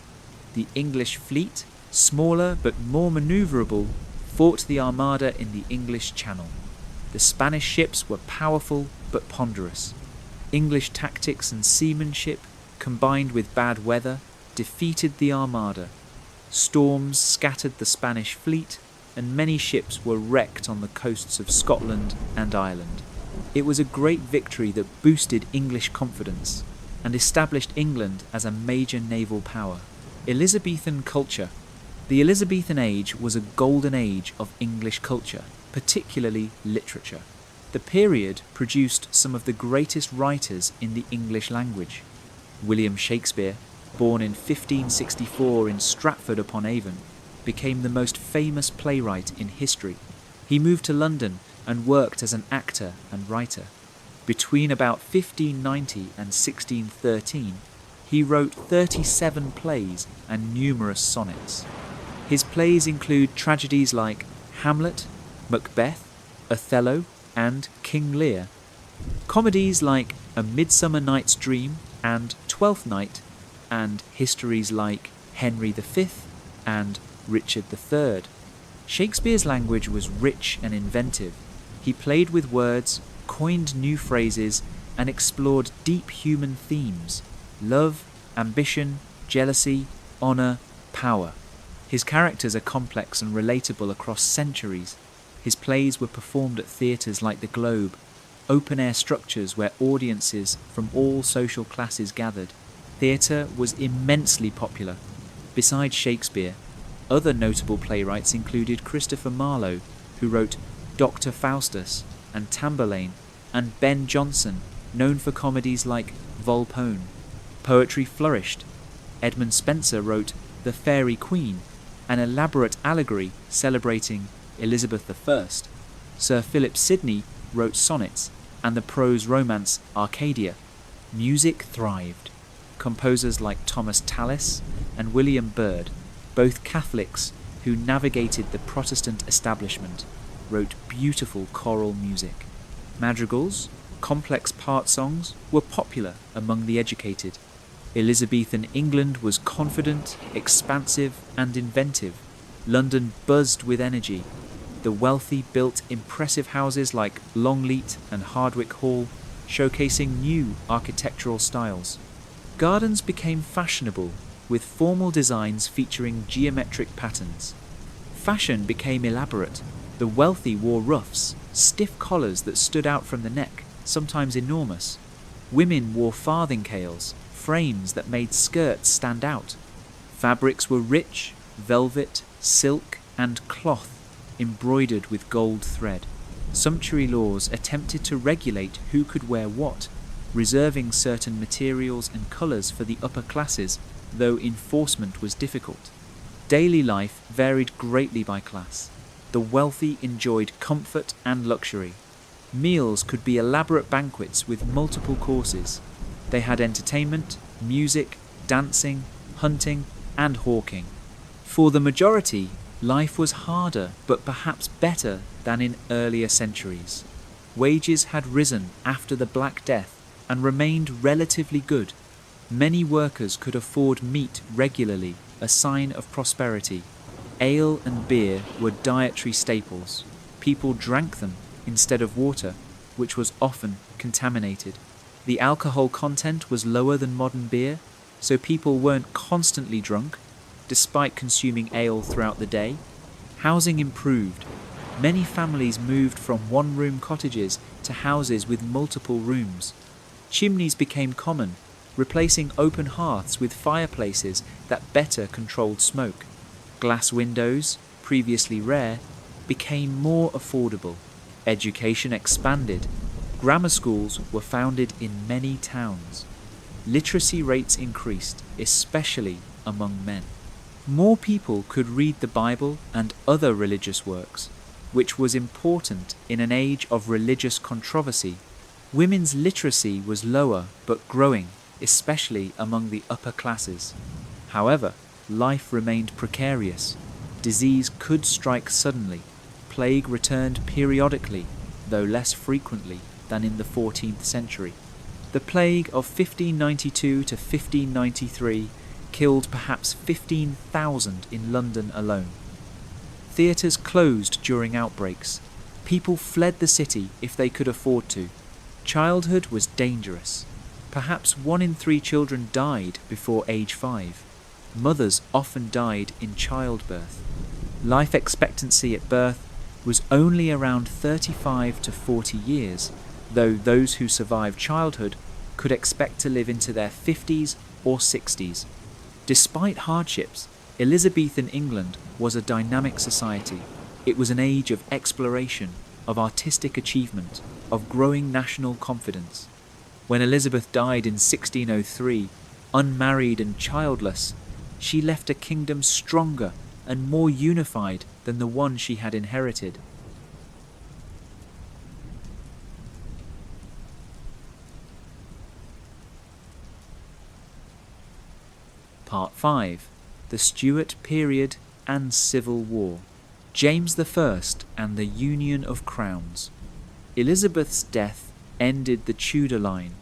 The English fleet, smaller but more manoeuvrable, fought the Armada in the English Channel. The Spanish ships were powerful but ponderous. English tactics and seamanship, combined with bad weather, defeated the Armada. Storms scattered the Spanish fleet, and many ships were wrecked on the coasts of Scotland and Ireland. It was a great victory that boosted English confidence and established England as a major naval power. Elizabethan culture. The Elizabethan age was a golden age of English culture, particularly literature. The period produced some of the greatest writers in the English language. William Shakespeare, born in 1564 in Stratford-upon-Avon, became the most famous playwright in history. He moved to London and worked as an actor and writer. Between about 1590 and 1613, he wrote 37 plays and numerous sonnets. His plays include tragedies like Hamlet, Macbeth, Othello, and King Lear. Comedies like A Midsummer Night's Dream and Twelfth Night, and histories like Henry V and Richard III. Shakespeare's language was rich and inventive. He played with words, coined new phrases, and explored deep human themes: love, ambition, jealousy, honour, power. His characters are complex and relatable across centuries. His plays were performed at theatres like the Globe. open-air structures where audiences from all social classes gathered. Theatre was immensely popular. Besides Shakespeare, other notable playwrights included Christopher Marlowe, who wrote Dr. Faustus and Tamburlaine, and Ben Jonson, known for comedies like Volpone. Poetry flourished. Edmund Spenser wrote The Fairy Queen, an elaborate allegory celebrating Elizabeth I. Sir Philip Sidney wrote sonnets and the prose romance Arcadia. Music thrived. Composers like Thomas Tallis and William Byrd, both Catholics who navigated the Protestant establishment, wrote beautiful choral music. Madrigals, complex part songs, were popular among the educated. Elizabethan England was confident, expansive, and inventive. London buzzed with energy. The wealthy built impressive houses like Longleat and Hardwicke Hall, showcasing new architectural styles. Gardens became fashionable, with formal designs featuring geometric patterns. Fashion became elaborate. The wealthy wore ruffs, stiff collars that stood out from the neck, sometimes enormous. Women wore farthingales, frames that made skirts stand out. Fabrics were rich, velvet, silk, and cloth, embroidered with gold thread. Sumptuary laws attempted to regulate who could wear what, reserving certain materials and colours for the upper classes, though enforcement was difficult. Daily life varied greatly by class. The wealthy enjoyed comfort and luxury. Meals could be elaborate banquets with multiple courses. They had entertainment, music, dancing, hunting, and hawking. For the majority, life was harder but perhaps better than in earlier centuries. Wages had risen after the Black Death and remained relatively good. Many workers could afford meat regularly, a sign of prosperity. Ale and beer were dietary staples. People drank them instead of water, which was often contaminated. The alcohol content was lower than modern beer, so people weren't constantly drunk, despite consuming ale throughout the day. Housing improved. Many families moved from one-room cottages to houses with multiple rooms. Chimneys became common, replacing open hearths with fireplaces that better controlled smoke. Glass windows, previously rare, became more affordable. Education expanded. Grammar schools were founded in many towns. Literacy rates increased, especially among men. More people could read the Bible and other religious works, which was important in an age of religious controversy. Women's literacy was lower but growing, especially among the upper classes. However, life remained precarious. Disease could strike suddenly. Plague returned periodically, though less frequently than in the 14th century. The plague of 1592 to 1593 killed perhaps 15,000 in London alone. Theatres closed during outbreaks. People fled the city if they could afford to. Childhood was dangerous. Perhaps 1 in 3 children died before age 5. Mothers often died in childbirth. Life expectancy at birth was only around 35 to 40 years, though those who survived childhood could expect to live into their 50s or 60s. Despite hardships, Elizabethan England was a dynamic society. It was an age of exploration, of artistic achievement, of growing national confidence. When Elizabeth died in 1603, unmarried and childless, she left a kingdom stronger and more unified than the one she had inherited. Part 5. The Stuart Period and Civil War. James I and the Union of Crowns. Elizabeth's death ended the Tudor line.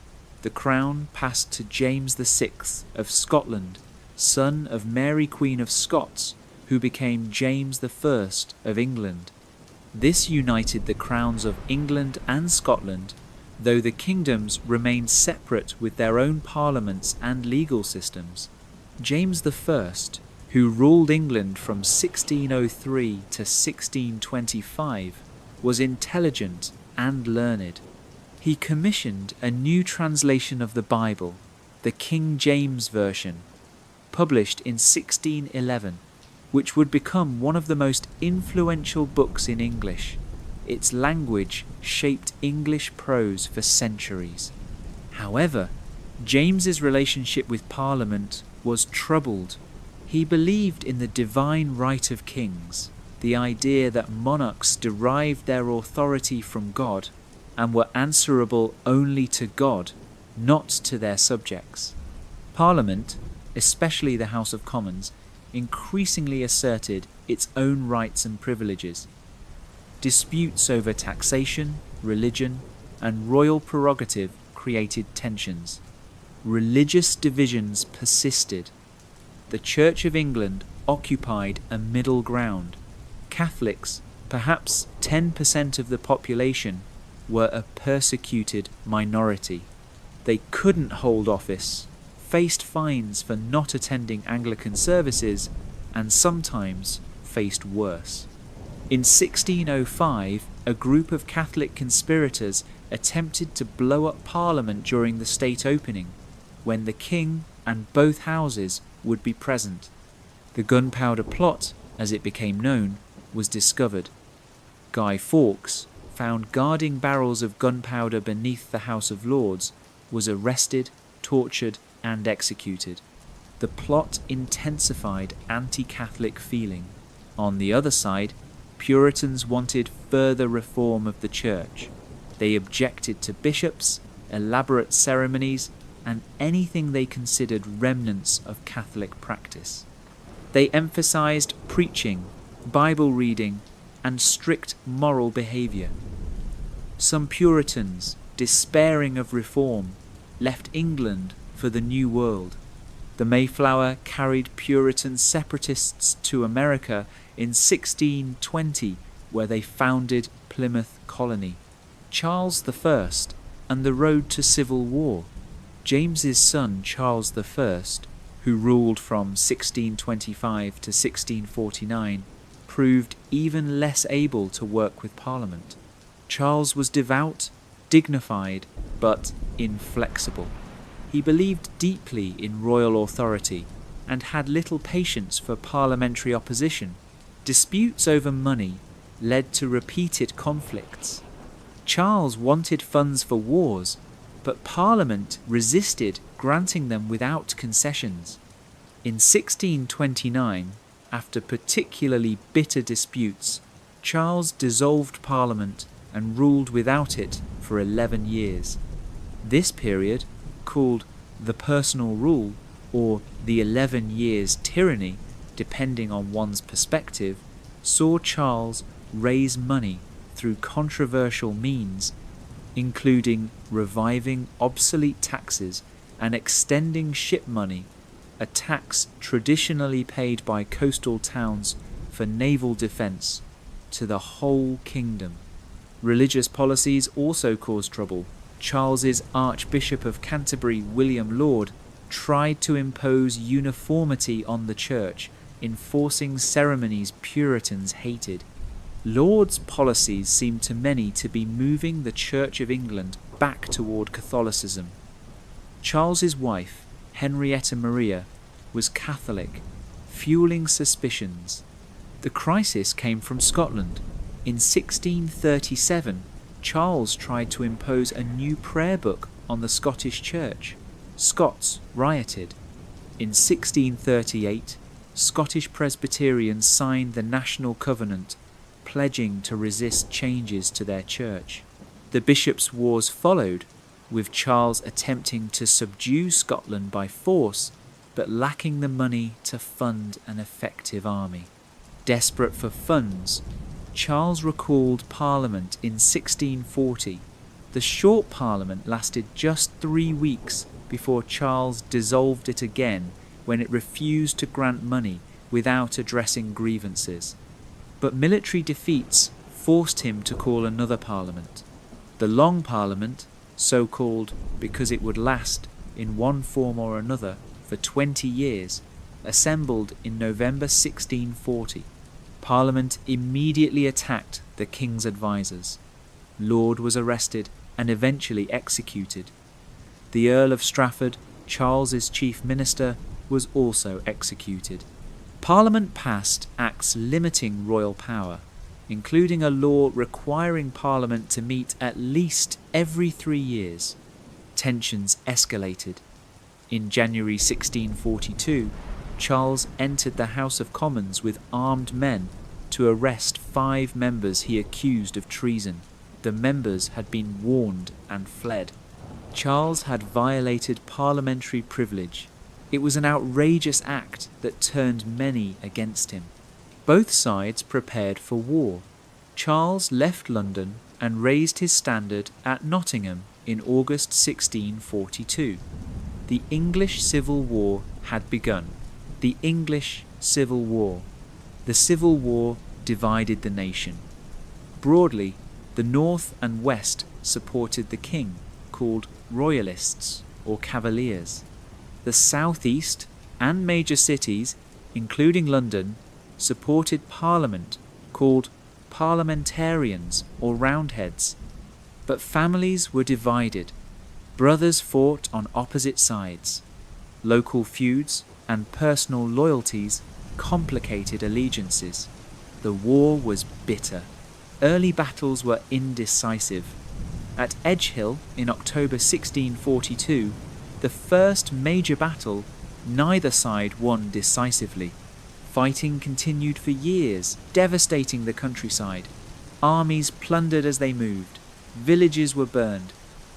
The crown passed to James VI of Scotland, son of Mary Queen of Scots, who became James I of England. This united the crowns of England and Scotland, though the kingdoms remained separate with their own parliaments and legal systems. James I, who ruled England from 1603 to 1625, was intelligent and learned. He commissioned a new translation of the Bible, the King James Version, published in 1611, which would become one of the most influential books in English. Its language shaped English prose for centuries. However, James's relationship with Parliament was troubled. He believed in the divine right of kings, the idea that monarchs derived their authority from God and were answerable only to God, not to their subjects. Parliament, especially the House of Commons, increasingly asserted its own rights and privileges. Disputes over taxation, religion, and royal prerogative created tensions. Religious divisions persisted. The Church of England occupied a middle ground. Catholics, perhaps 10% of the population, were a persecuted minority. They couldn't hold office, faced fines for not attending Anglican services, and sometimes faced worse. In 1605, a group of Catholic conspirators attempted to blow up Parliament during the state opening, when the king and both houses would be present. The Gunpowder Plot, as it became known, was discovered. Guy Fawkes, found guarding barrels of gunpowder beneath the House of Lords, was arrested, tortured, and executed. The plot intensified anti-Catholic feeling. On the other side, Puritans wanted further reform of the Church. They objected to bishops, elaborate ceremonies, and anything they considered remnants of Catholic practice. They emphasized preaching, Bible reading, and strict moral behavior. Some Puritans, despairing of reform, left England for the New World. The Mayflower carried Puritan separatists to America in 1620, where they founded Plymouth Colony. Charles I and the road to civil war. James's son Charles I, who ruled from 1625 to 1649, proved even less able to work with Parliament. Charles was devout, dignified, but inflexible. He believed deeply in royal authority and had little patience for parliamentary opposition. Disputes over money led to repeated conflicts. Charles wanted funds for wars, but Parliament resisted granting them without concessions. In 1629, after particularly bitter disputes, Charles dissolved Parliament and ruled without it for 11 years. This period, called the personal rule or the 11 years tyranny, depending on one's perspective, saw Charles raise money through controversial means, including reviving obsolete taxes and extending ship money, a tax traditionally paid by coastal towns for naval defence, to the whole kingdom. Religious policies also caused trouble. Charles's Archbishop of Canterbury, William Laud, tried to impose uniformity on the Church, enforcing ceremonies Puritans hated. Laud's policies seemed to many to be moving the Church of England back toward Catholicism. Charles's wife, Henrietta Maria, was Catholic, fueling suspicions. The crisis came from Scotland. In 1637, Charles tried to impose a new prayer book on the Scottish Church. Scots rioted. In 1638, Scottish Presbyterians signed the National Covenant, pledging to resist changes to their church. The bishops' wars followed, with Charles attempting to subdue Scotland by force, but lacking the money to fund an effective army. Desperate for funds, Charles recalled Parliament in 1640. The short Parliament lasted just 3 weeks before Charles dissolved it again when it refused to grant money without addressing grievances. But military defeats forced him to call another Parliament. The Long Parliament, so called because it would last, in one form or another, for 20 years, assembled in November 1640. Parliament immediately attacked the king's advisers. Laud was arrested and eventually executed. The Earl of Strafford, Charles's chief minister, was also executed. Parliament passed acts limiting royal power, including a law requiring Parliament to meet at least every 3 years. Tensions escalated. In January 1642, Charles entered the House of Commons with armed men to arrest 5 members he accused of treason. The members had been warned and fled. Charles had violated parliamentary privilege. It was an outrageous act that turned many against him. Both sides prepared for war. Charles left London and raised his standard at Nottingham in August 1642. The English Civil War had begun. The English Civil War. The Civil War divided the nation. Broadly, the North and West supported the king, called Royalists or Cavaliers. The South-East and major cities, including London, supported Parliament, called Parliamentarians or Roundheads. But families were divided. Brothers fought on opposite sides. Local feuds and personal loyalties complicated allegiances. The war was bitter. Early battles were indecisive. At Edgehill in October 1642, the first major battle, neither side won decisively. Fighting continued for years, devastating the countryside. Armies plundered as they moved. Villages were burned.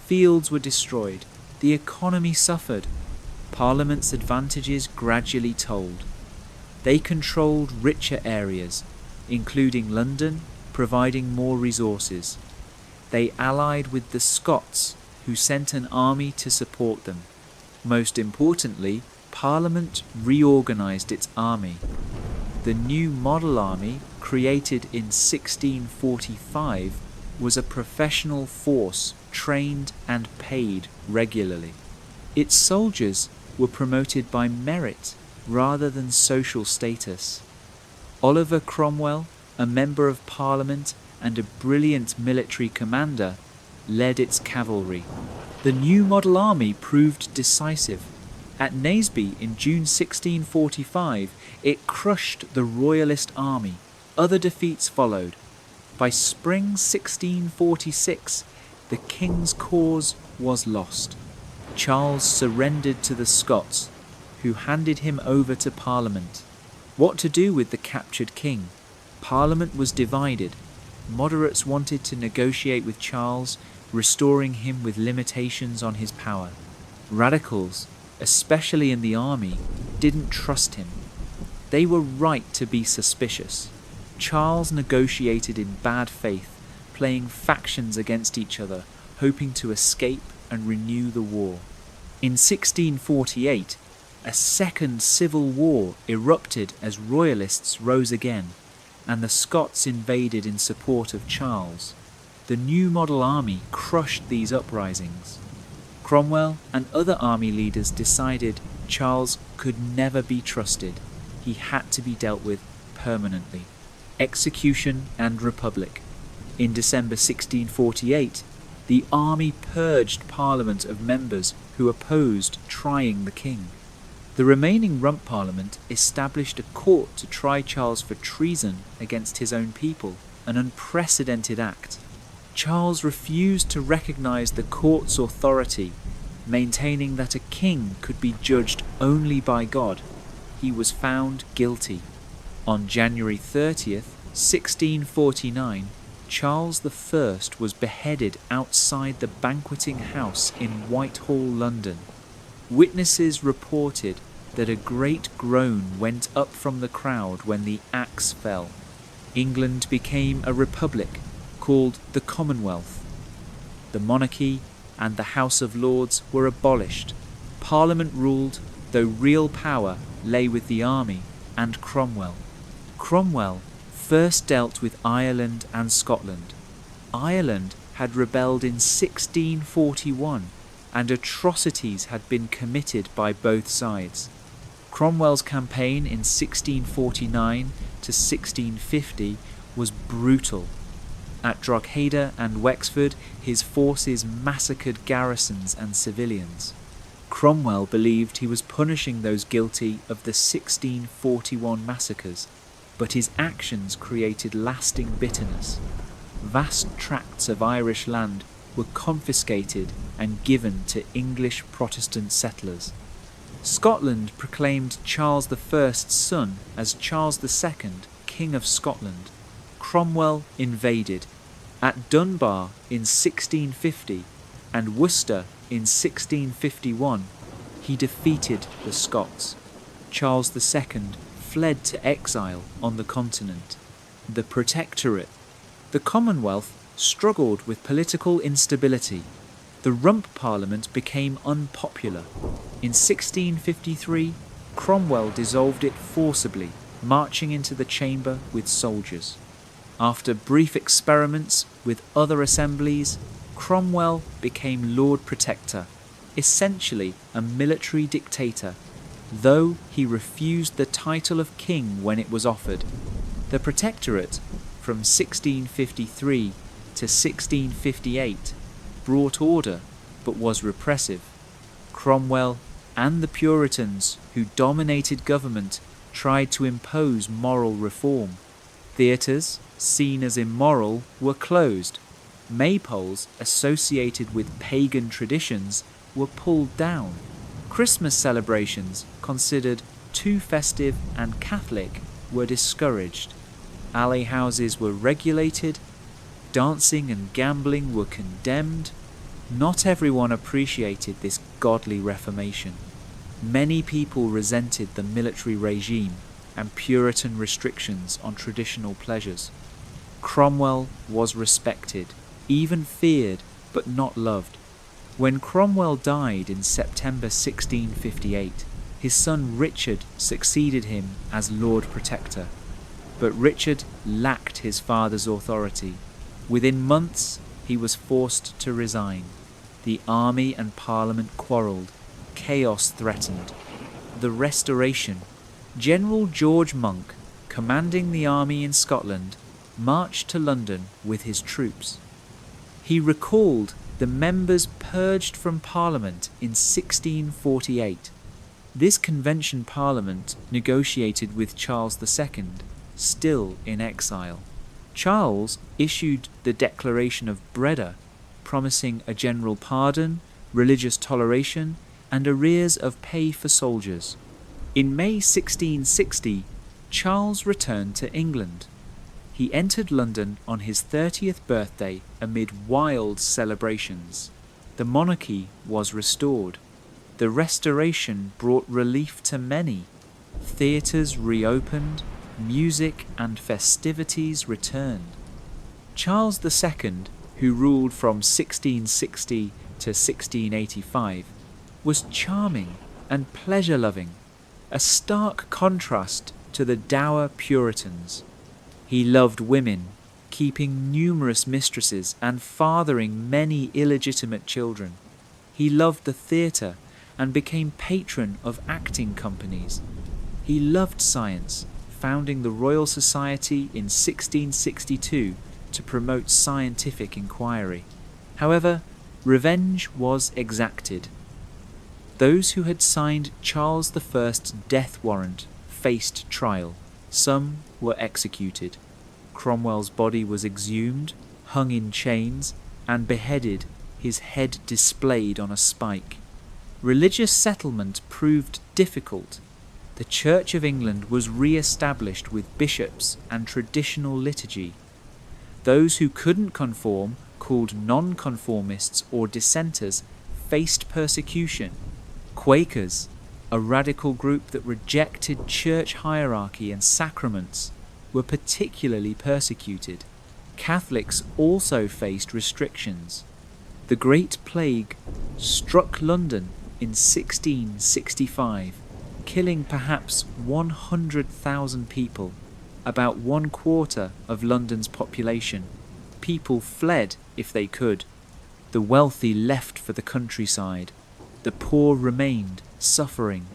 Fields were destroyed. The economy suffered. Parliament's advantages gradually told. They controlled richer areas, including London, providing more resources. They allied with the Scots, who sent an army to support them. Most importantly, Parliament reorganised its army. The new model army, created in 1645, was a professional force trained and paid regularly. Its soldiers were promoted by merit rather than social status. Oliver Cromwell, a member of Parliament and a brilliant military commander, led its cavalry. The new model army proved decisive. At Naseby in June 1645, it crushed the Royalist army. Other defeats followed. By spring 1646, the king's cause was lost. Charles surrendered to the Scots, who handed him over to Parliament. What to do with the captured king? Parliament was divided. Moderates wanted to negotiate with Charles, restoring him with limitations on his power. Radicals, especially in the army, didn't trust him. They were right to be suspicious. Charles negotiated in bad faith, playing factions against each other, hoping to escape and renew the war. In 1648, a second civil war erupted as royalists rose again, and the Scots invaded in support of Charles. The new model army crushed these uprisings. Cromwell and other army leaders decided Charles could never be trusted. He had to be dealt with permanently. Execution and Republic. In December 1648, the army purged Parliament of members who opposed trying the king. The remaining Rump Parliament established a court to try Charles for treason against his own people, an unprecedented act. Charles refused to recognise the court's authority, maintaining that a king could be judged only by God. He was found guilty. On January 30th, 1649, Charles I was beheaded outside the banqueting house in Whitehall, London. Witnesses reported that a great groan went up from the crowd when the axe fell. England became a republic called the Commonwealth. The monarchy and the House of Lords were abolished. Parliament ruled, though real power lay with the army and Cromwell. Cromwell first dealt with Ireland and Scotland. Ireland had rebelled in 1641, and atrocities had been committed by both sides. Cromwell's campaign in 1649 to 1650 was brutal. At Drogheda and Wexford, his forces massacred garrisons and civilians. Cromwell believed he was punishing those guilty of the 1641 massacres, but his actions created lasting bitterness. Vast tracts of Irish land were confiscated and given to English Protestant settlers. Scotland proclaimed Charles I's son as Charles II, King of Scotland. Cromwell invaded. At Dunbar in 1650 and Worcester in 1651, he defeated the Scots. Charles II fled to exile on the continent. The Protectorate. The Commonwealth struggled with political instability. The Rump Parliament became unpopular. In 1653, Cromwell dissolved it forcibly, marching into the chamber with soldiers. After brief experiments with other assemblies, Cromwell became Lord Protector, essentially a military dictator, though he refused the title of king when it was offered. The Protectorate, from 1653 to 1658, brought order but was repressive. Cromwell and the Puritans who dominated government tried to impose moral reform. Theatres, seen as immoral, were closed. Maypoles associated with pagan traditions were pulled down. Christmas celebrations, considered too festive and Catholic, were discouraged. Alley houses were regulated. Dancing and gambling were condemned. Not everyone appreciated this godly reformation. Many people resented the military regime and Puritan restrictions on traditional pleasures. Cromwell was respected, even feared, but not loved. When Cromwell died in September 1658, his son Richard succeeded him as Lord Protector. But Richard lacked his father's authority. Within months, he was forced to resign. The army and parliament quarrelled. Chaos threatened. The Restoration. General George Monk, commanding the army in Scotland, marched to London with his troops. He recalled the members purged from Parliament in 1648. This convention Parliament negotiated with Charles II, still in exile. Charles issued the Declaration of Breda, promising a general pardon, religious toleration, and arrears of pay for soldiers. In May 1660, Charles returned to England. He entered London on his 30th birthday amid wild celebrations. The monarchy was restored. The Restoration brought relief to many. Theatres reopened, music and festivities returned. Charles II, who ruled from 1660 to 1685, was charming and pleasure-loving, a stark contrast to the dour Puritans. He loved women, keeping numerous mistresses and fathering many illegitimate children. He loved the theatre and became patron of acting companies. He loved science, founding the Royal Society in 1662 to promote scientific inquiry. However, revenge was exacted. Those who had signed Charles I's death warrant faced trial. Some were executed. Cromwell's body was exhumed, hung in chains, and beheaded, his head displayed on a spike. Religious settlement proved difficult. The Church of England was re-established with bishops and traditional liturgy. Those who couldn't conform, called nonconformists or dissenters, faced persecution. Quakers, a radical group that rejected church hierarchy and sacraments, were particularly persecuted. Catholics also faced restrictions. The Great Plague struck London in 1665, killing perhaps 100,000 people, about 1/4 of London's population. People fled if they could. The wealthy left for the countryside. The poor remained, suffering.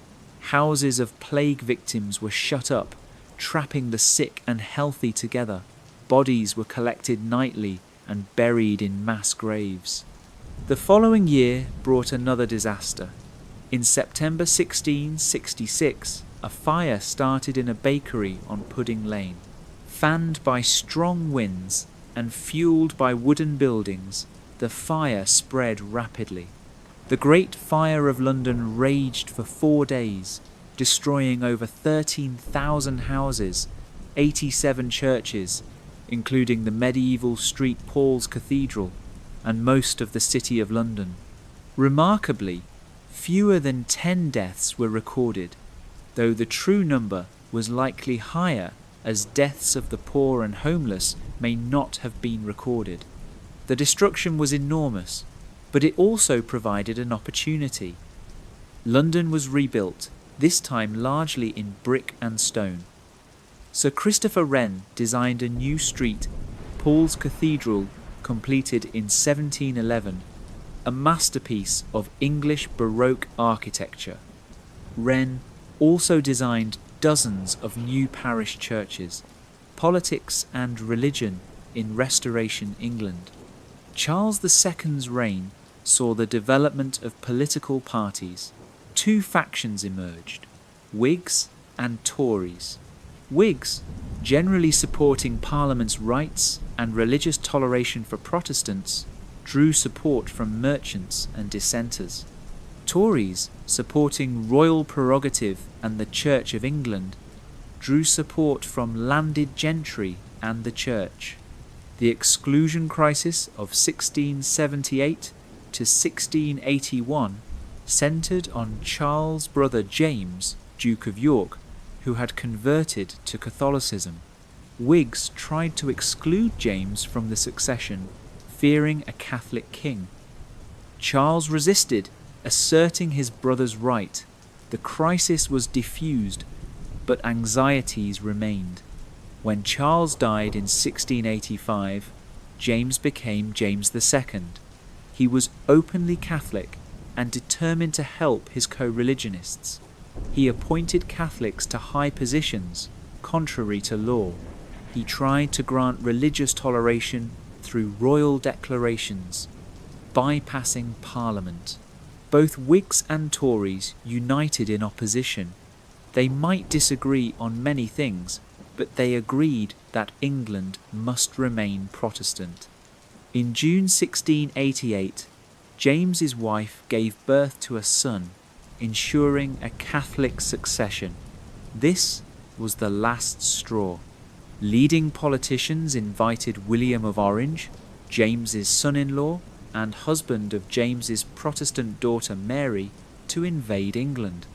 Houses of plague victims were shut up, trapping the sick and healthy together. Bodies were collected nightly and buried in mass graves. The following year brought another disaster. In September 1666, a fire started in a bakery on Pudding Lane. Fanned by strong winds and fueled by wooden buildings, the fire spread rapidly. The Great Fire of London raged for 4 days, destroying over 13,000 houses, 87 churches, including the medieval St. Paul's Cathedral, and most of the City of London. Remarkably, fewer than 10 deaths were recorded, though the true number was likely higher, as deaths of the poor and homeless may not have been recorded. The destruction was enormous, but it also provided an opportunity. London was rebuilt, this time largely in brick and stone. Sir Christopher Wren designed a new street, Paul's Cathedral, completed in 1711, a masterpiece of English Baroque architecture. Wren also designed dozens of new parish churches, politics and religion in Restoration England. Charles II's reign saw the development of political parties. 2 factions emerged, Whigs and Tories. Whigs, generally supporting Parliament's rights and religious toleration for Protestants, drew support from merchants and dissenters. Tories, supporting royal prerogative and the Church of England, drew support from landed gentry and the Church. The exclusion crisis of 1678 to 1681 centred on Charles' brother James, Duke of York, who had converted to Catholicism. Whigs tried to exclude James from the succession, fearing a Catholic king. Charles resisted, asserting his brother's right. The crisis was diffused, but anxieties remained. When Charles died in 1685, James became James II. He was openly Catholic and determined to help his co-religionists. He appointed Catholics to high positions, contrary to law. He tried to grant religious toleration through royal declarations, bypassing Parliament. Both Whigs and Tories united in opposition. They might disagree on many things, but they agreed that England must remain Protestant. In June 1688, James's wife gave birth to a son, ensuring a Catholic succession. This was the last straw. Leading politicians invited William of Orange, James's son-in-law and husband of James's Protestant daughter Mary, to invade England.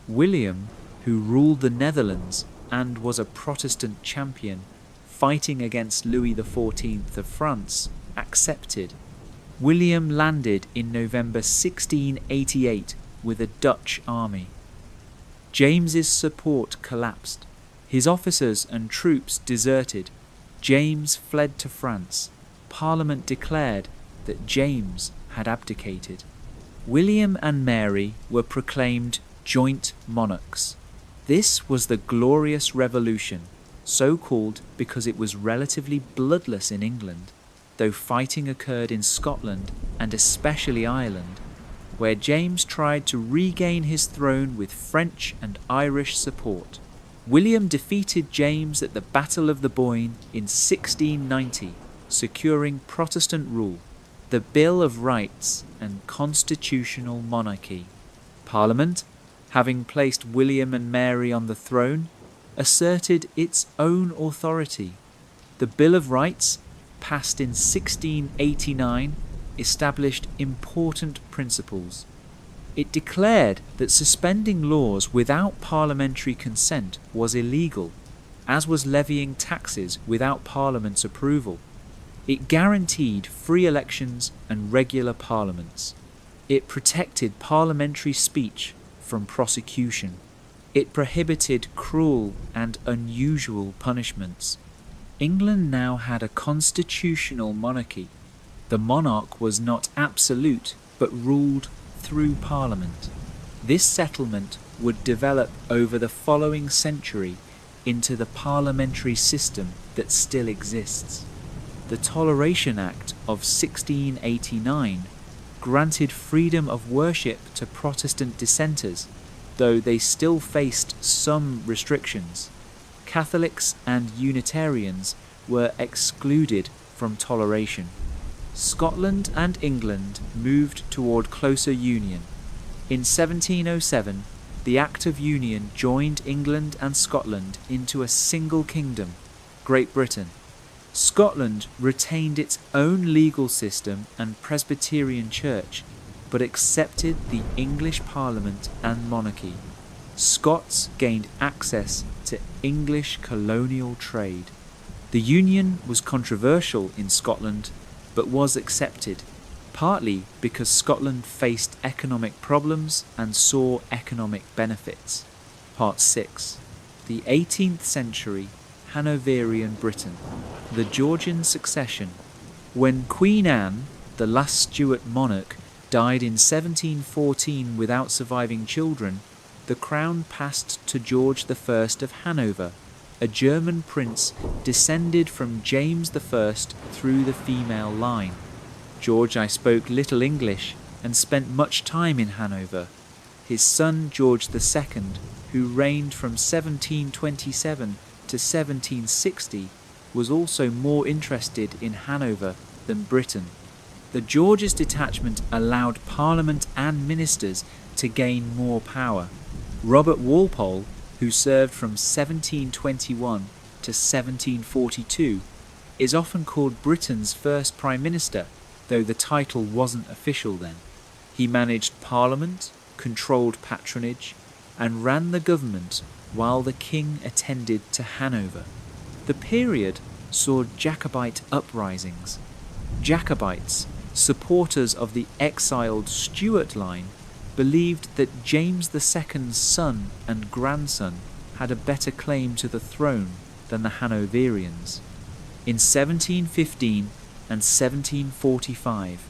William, who ruled the Netherlands and was a Protestant champion, fighting against Louis XIV of France, accepted. William landed in November 1688 with a Dutch army. James's support collapsed. His officers and troops deserted. James fled to France. Parliament declared that James had abdicated. William and Mary were proclaimed joint monarchs. This was the Glorious Revolution, so called because it was relatively bloodless in England, though fighting occurred in Scotland and especially Ireland, where James tried to regain his throne with French and Irish support. William defeated James at the Battle of the Boyne in 1690, securing Protestant rule, the Bill of Rights and constitutional monarchy. Parliament, having placed William and Mary on the throne, asserted its own authority. The Bill of Rights, passed in 1689, established important principles. It declared that suspending laws without parliamentary consent was illegal, as was levying taxes without Parliament's approval. It guaranteed free elections and regular parliaments. It protected parliamentary speech from prosecution. It prohibited cruel and unusual punishments. England now had a constitutional monarchy. The monarch was not absolute, but ruled through Parliament. This settlement would develop over the following century into the parliamentary system that still exists. The Toleration Act of 1689 granted freedom of worship to Protestant dissenters, though they still faced some restrictions. Catholics and Unitarians were excluded from toleration. Scotland and England moved toward closer union. In 1707, the Act of Union joined England and Scotland into a single kingdom, Great Britain. Scotland retained its own legal system and Presbyterian church, but accepted the English Parliament and monarchy. Scots gained access to English colonial trade. The union was controversial in Scotland, but was accepted, partly because Scotland faced economic problems and saw economic benefits. Part 6. The 18th century Hanoverian Britain. The Georgian succession. When Queen Anne, the last Stuart monarch, died in 1714 without surviving children, the crown passed to George I of Hanover, a German prince descended from James I through the female line. George I spoke little English and spent much time in Hanover. His son George II, who reigned from 1727 to 1760, was also more interested in Hanover than Britain. The George's detachment allowed Parliament and ministers to gain more power. Robert Walpole, who served from 1721 to 1742, is often called Britain's first Prime Minister, though the title wasn't official then. He managed Parliament, controlled patronage, and ran the government while the king attended to Hanover. The period saw Jacobite uprisings. Jacobites, supporters of the exiled Stuart line, believed that James II's son and grandson had a better claim to the throne than the Hanoverians. In 1715 and 1745,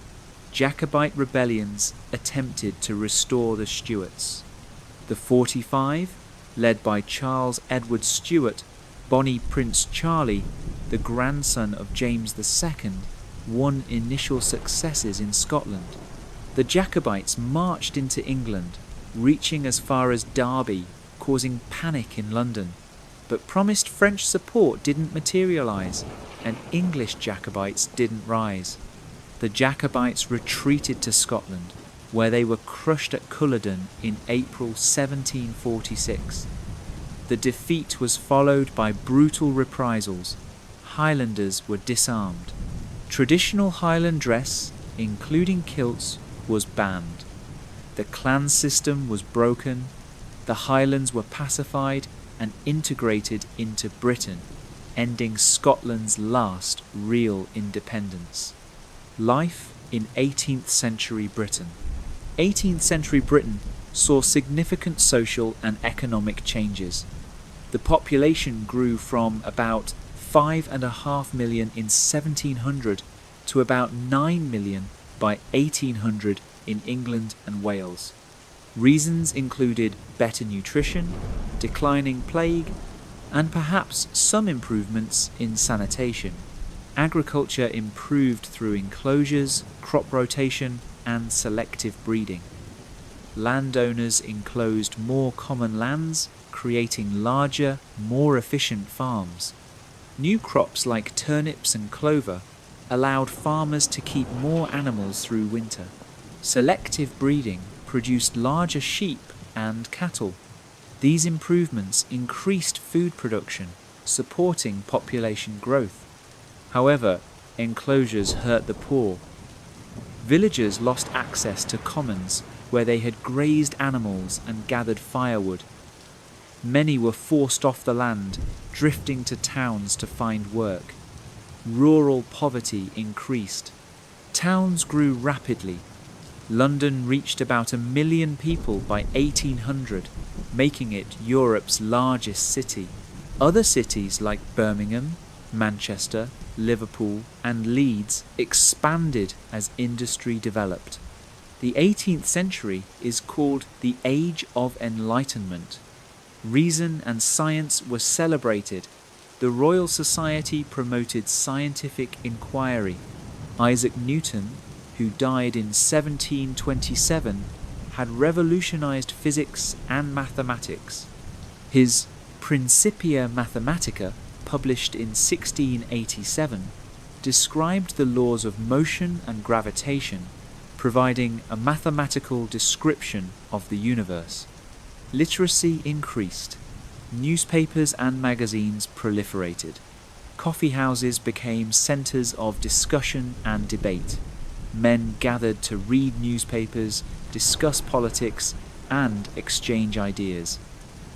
Jacobite rebellions attempted to restore the Stuarts. The 45, led by Charles Edward Stuart, Bonnie Prince Charlie, the grandson of James II, won initial successes in Scotland. The Jacobites marched into England, reaching as far as Derby, causing panic in London. But promised French support didn't materialise, and English Jacobites didn't rise. The Jacobites retreated to Scotland, where they were crushed at Culloden in April 1746. The defeat was followed by brutal reprisals. Highlanders were disarmed. Traditional Highland dress, including kilts, was banned. The clan system was broken. The Highlands were pacified and integrated into Britain, ending Scotland's last real independence. Life in 18th century Britain. 18th century Britain saw significant social and economic changes. The population grew from about 5.5 million in 1700 to about 9 million by 1800 in England and Wales. Reasons included better nutrition, declining plague, and perhaps some improvements in sanitation. Agriculture improved through enclosures, crop rotation, and selective breeding. Landowners enclosed more common lands, creating larger, more efficient farms. New crops like turnips and clover allowed farmers to keep more animals through winter. Selective breeding produced larger sheep and cattle. These improvements increased food production, supporting population growth. However, enclosures hurt the poor. Villagers lost access to commons where they had grazed animals and gathered firewood. Many were forced off the land, drifting to towns to find work. Rural poverty increased. Towns grew rapidly. London reached about 1 million people by 1800, making it Europe's largest city. Other cities like Birmingham, Manchester, Liverpool, and Leeds expanded as industry developed. The 18th century is called the Age of Enlightenment. Reason and science were celebrated, The Royal Society promoted scientific inquiry. Isaac Newton, who died in 1727, had revolutionized physics and mathematics. His Principia Mathematica, published in 1687, described the laws of motion and gravitation, providing a mathematical description of the universe. Literacy increased. Newspapers and magazines proliferated. Coffee houses became centres of discussion and debate. Men gathered to read newspapers, discuss politics, and exchange ideas.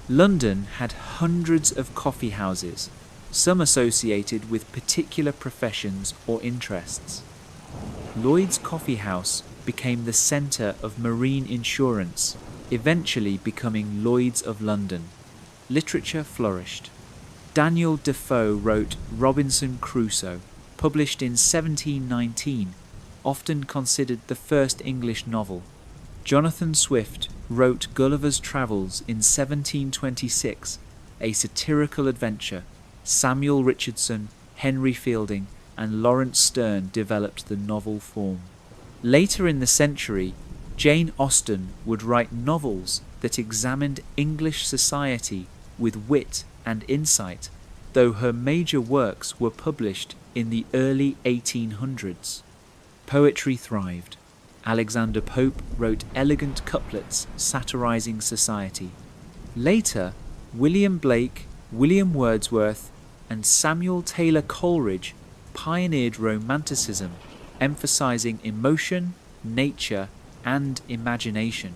London had hundreds of coffee houses, some associated with particular professions or interests. Lloyd's Coffee House became the centre of marine insurance, eventually becoming Lloyd's of London. Literature flourished. Daniel Defoe wrote Robinson Crusoe, published in 1719, often considered the first English novel. Jonathan Swift wrote Gulliver's Travels in 1726, a satirical adventure. Samuel Richardson, Henry Fielding, and Lawrence Sterne developed the novel form. Later in the century, Jane Austen would write novels that examined English society with wit and insight, though her major works were published in the early 1800s. Poetry thrived. Alexander Pope wrote elegant couplets satirizing society. Later, William Blake, William Wordsworth, and Samuel Taylor Coleridge pioneered Romanticism, emphasizing emotion, nature, and imagination.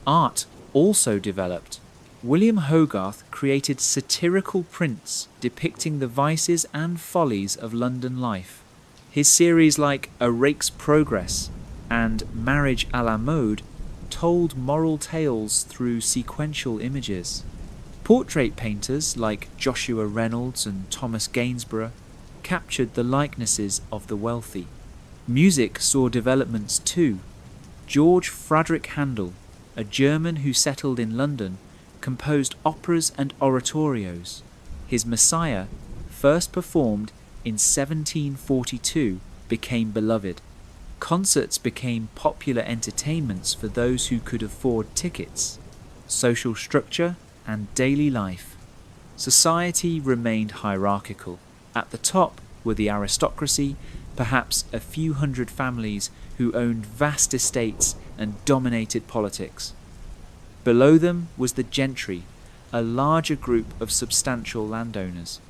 Art also developed. William Hogarth created satirical prints depicting the vices and follies of London life. His series like A Rake's Progress and Marriage à la Mode told moral tales through sequential images. Portrait painters like Joshua Reynolds and Thomas Gainsborough captured the likenesses of the wealthy. Music saw developments too. George Frederick Handel, a German who settled in London, composed operas and oratorios. His Messiah, first performed in 1742, became beloved. Concerts became popular entertainments for those who could afford tickets. Social structure and daily life. Society remained hierarchical. At the top were the aristocracy, perhaps a few hundred families who owned vast estates and dominated politics. Below them was the gentry, a larger group of substantial landowners.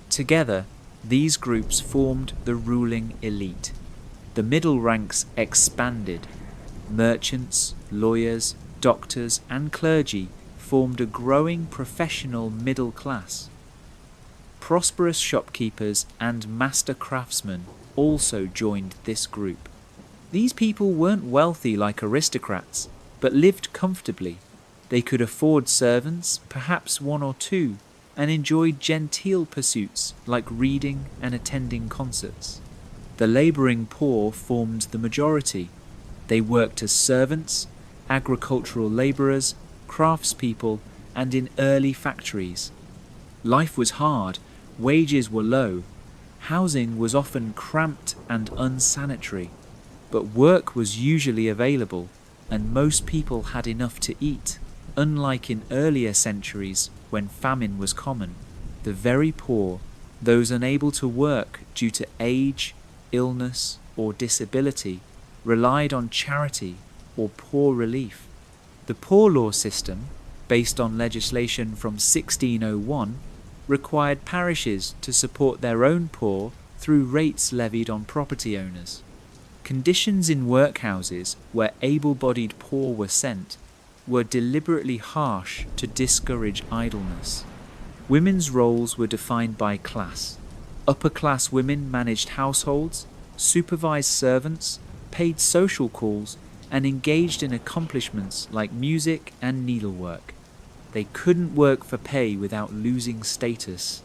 Together, these groups formed the ruling elite. The middle ranks expanded. Merchants, lawyers, doctors, and clergy formed a growing professional middle class. Prosperous shopkeepers and master craftsmen also joined this group. These people weren't wealthy like aristocrats, but lived comfortably. They could afford servants, perhaps one or two, and enjoyed genteel pursuits like reading and attending concerts. The labouring poor formed the majority. They worked as servants, agricultural labourers, craftspeople, and in early factories. Life was hard, wages were low, housing was often cramped and unsanitary, but work was usually available, and most people had enough to eat. Unlike in earlier centuries when famine was common, the very poor, those unable to work due to age, illness, or disability, relied on charity or poor relief. The poor law system, based on legislation from 1601, required parishes to support their own poor through rates levied on property owners. Conditions in workhouses where able-bodied poor were sent were deliberately harsh to discourage idleness. Women's roles were defined by class. Upper-class women managed households, supervised servants, paid social calls, and engaged in accomplishments like music and needlework. They couldn't work for pay without losing status.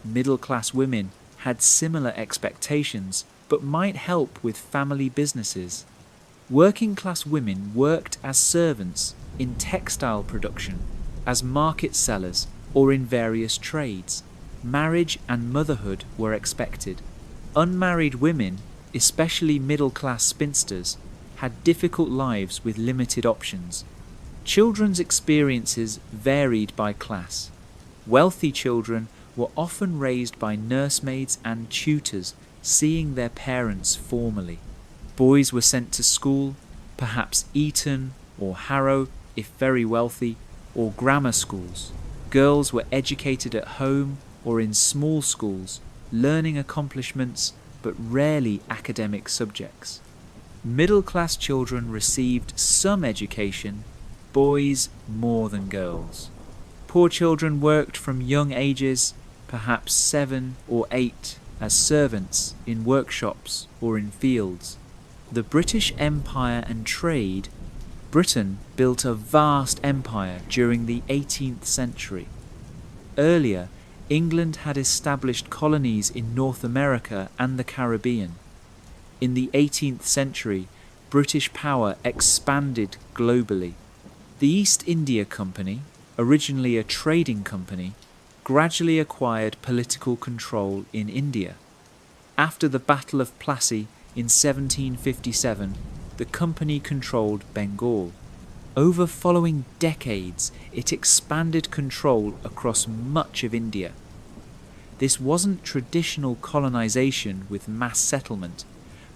Middle-class women had similar expectations, but might help with family businesses. Working-class women worked as servants in textile production, as market sellers, or in various trades. marriage and motherhood were expected. Unmarried women, especially middle-class spinsters, had difficult lives with limited options. Children's experiences varied by class. Wealthy children were often raised by nursemaids and tutors, seeing their parents formally. Boys were sent to school, perhaps Eton or Harrow if very wealthy, or grammar schools. Girls were educated at home or in small schools, learning accomplishments but rarely academic subjects. Middle-class children received some education, boys more than girls. Poor children worked from young ages, perhaps 7 or 8, as servants in workshops or in fields. The British Empire and trade. Britain built a vast empire during the 18th century. Earlier, England had established colonies in North America and the Caribbean. In the 18th century, British power expanded globally. The East India Company, originally a trading company, gradually acquired political control in India. After the Battle of Plassey in 1757, the company controlled Bengal. Over following decades, it expanded control across much of India. This wasn't traditional colonization with mass settlement,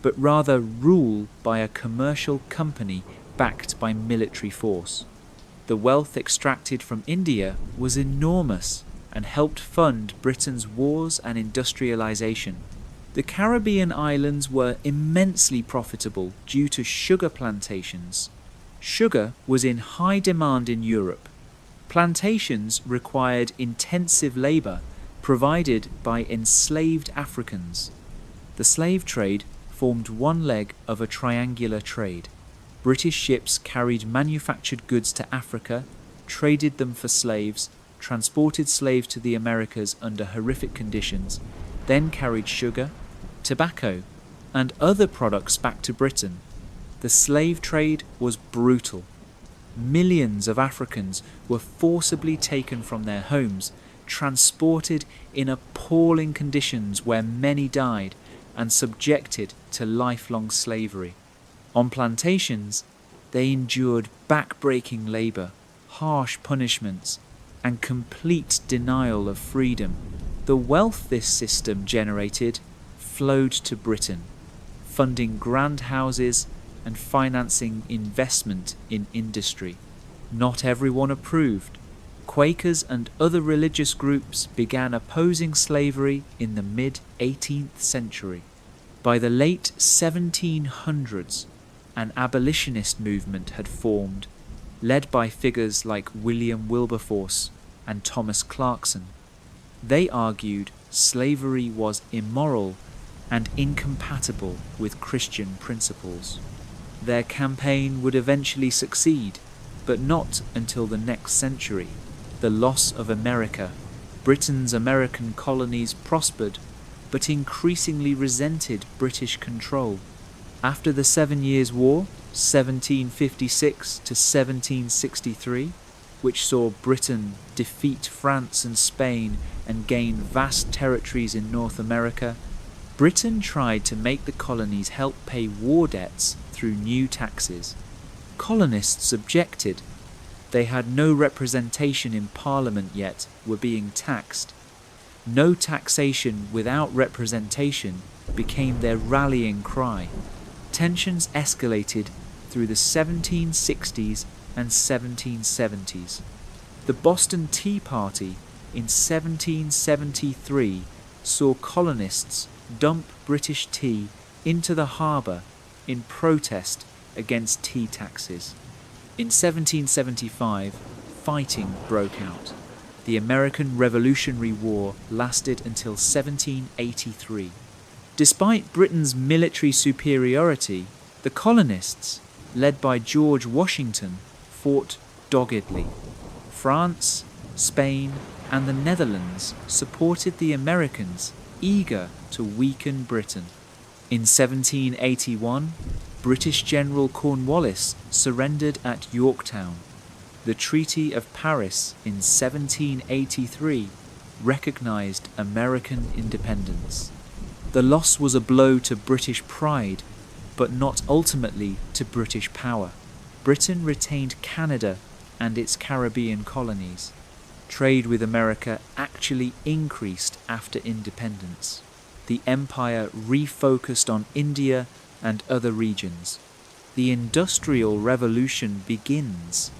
but rather rule by a commercial company backed by military force. The wealth extracted from India was enormous and helped fund Britain's wars and industrialization. The Caribbean islands were immensely profitable due to sugar plantations. Sugar was in high demand in Europe. Plantations required intensive labor provided by enslaved Africans. The slave trade formed one leg of a triangular trade. British ships carried manufactured goods to Africa, traded them for slaves, transported slaves to the Americas under horrific conditions, then carried sugar, tobacco, and other products back to Britain. The slave trade was brutal. Millions of Africans were forcibly taken from their homes, transported in appalling conditions where many died, and subjected to lifelong slavery. On plantations, they endured back-breaking labor, harsh punishments, and complete denial of freedom. The wealth this system generated flowed to Britain, funding grand houses and financing investment in industry. Not everyone approved. Quakers and other religious groups began opposing slavery in the mid-18th century. By the late 1700s, an abolitionist movement had formed, led by figures like William Wilberforce and Thomas Clarkson. They argued slavery was immoral and incompatible with Christian principles. Their campaign would eventually succeed, but not until the next century. The loss of America. Britain's American colonies prospered, but increasingly resented British control. After the 7 Years' War, 1756 to 1763, which saw Britain defeat France and Spain and gain vast territories in North America, Britain tried to make the colonies help pay war debts through new taxes. Colonists objected. They had no representation in Parliament yet, were being taxed. No taxation without representation became their rallying cry. Tensions escalated through the 1760s and 1770s. The Boston Tea Party in 1773 saw colonists dump British tea into the harbour in protest against tea taxes. In 1775, fighting broke out. The American Revolutionary War lasted until 1783. Despite Britain's military superiority, the colonists, led by George Washington, fought doggedly. France, Spain, and the Netherlands supported the Americans, eager to weaken Britain. In 1781, British General Cornwallis surrendered at Yorktown. The Treaty of Paris in 1783 recognized American independence. The loss was a blow to British pride, but not ultimately to British power. Britain retained Canada and its Caribbean colonies. Trade with America actually increased after independence. The empire refocused on India and other regions. The Industrial Revolution begins.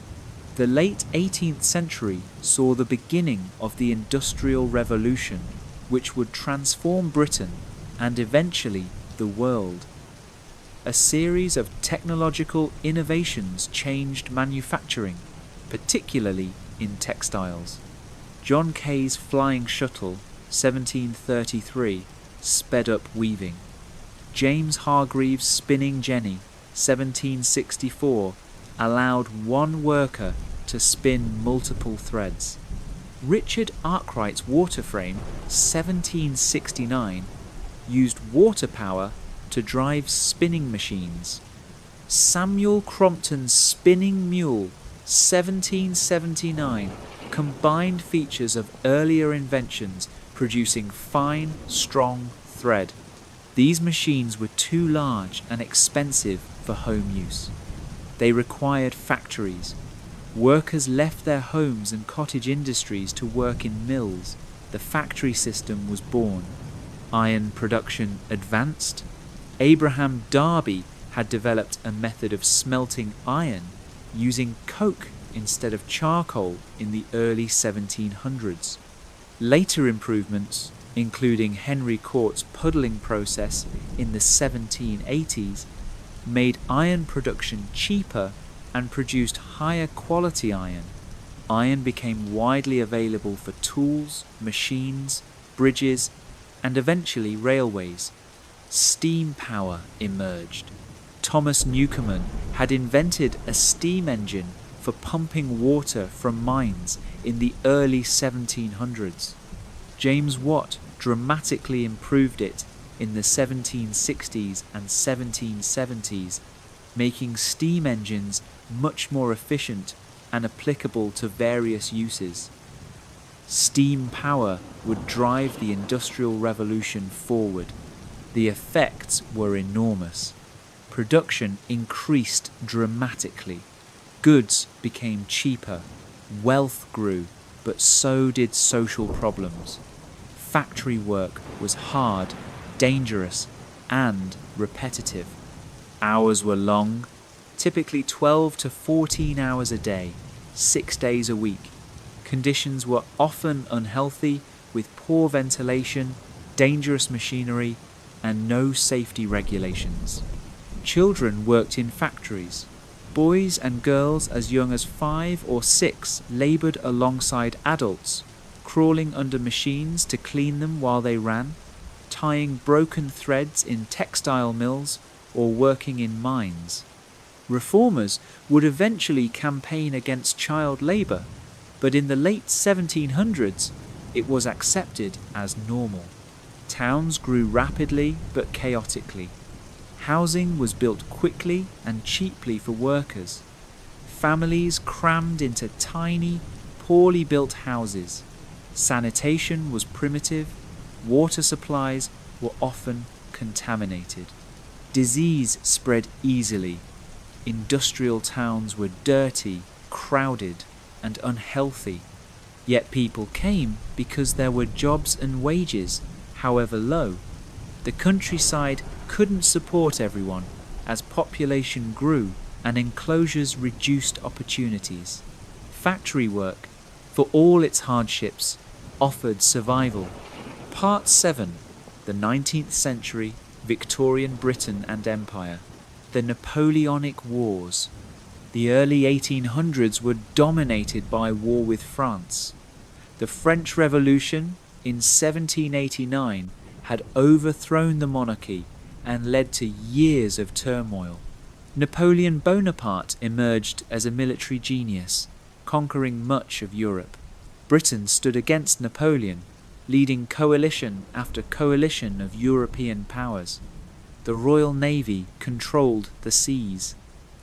The late 18th century saw the beginning of the Industrial Revolution, which would transform Britain and eventually the world. A series of technological innovations changed manufacturing, particularly in textiles. John Kay's flying shuttle, 1733, sped up weaving. James Hargreaves' spinning jenny, 1764, allowed one worker to spin multiple threads. Richard Arkwright's water frame, 1769, used water power to drive spinning machines. Samuel Crompton's spinning mule, 1779, combined features of earlier inventions, producing fine, strong thread. These machines were too large and expensive for home use. They required factories. Workers left their homes and cottage industries to work in mills. The factory system was born. Iron production advanced. Abraham Darby had developed a method of smelting iron using coke instead of charcoal in the early 1700s. Later improvements, including Henry Court's puddling process in the 1780s, made iron production cheaper and produced higher quality iron. Iron became widely available for tools, machines, bridges, and eventually railways. Steam power emerged. Thomas Newcomen had invented a steam engine for pumping water from mines in the early 1700s. James Watt dramatically improved it in the 1760s and 1770s, making steam engines much more efficient and applicable to various uses. Steam power would drive the Industrial Revolution forward. The effects were enormous. Production increased dramatically. Goods became cheaper. Wealth grew, but so did social problems. Factory work was hard, dangerous, and repetitive. Hours were long, typically 12 to 14 hours a day, 6 days a week. Conditions were often unhealthy, with poor ventilation, dangerous machinery, and no safety regulations. Children worked in factories. Boys and girls as young as 5 or 6 laboured alongside adults, crawling under machines to clean them while they ran, tying broken threads in textile mills, or working in mines. Reformers would eventually campaign against child labour, but in the late 1700s it was accepted as normal. Towns grew rapidly but chaotically. Housing was built quickly and cheaply for workers. Families crammed into tiny, poorly built houses. Sanitation was primitive. Water supplies were often contaminated. Disease spread easily. Industrial towns were dirty, crowded, and unhealthy. Yet people came because there were jobs and wages, however low. The countryside couldn't support everyone as population grew and enclosures reduced opportunities. Factory work, for all its hardships, offered survival. Part 7. The 19th Century, Victorian Britain and Empire. The Napoleonic Wars. The early 1800s were dominated by war with France. The French Revolution in 1789 had overthrown the monarchy and led to years of turmoil. Napoleon Bonaparte emerged as a military genius, conquering much of Europe. Britain stood against Napoleon, leading coalition after coalition of European powers. The Royal Navy controlled the seas.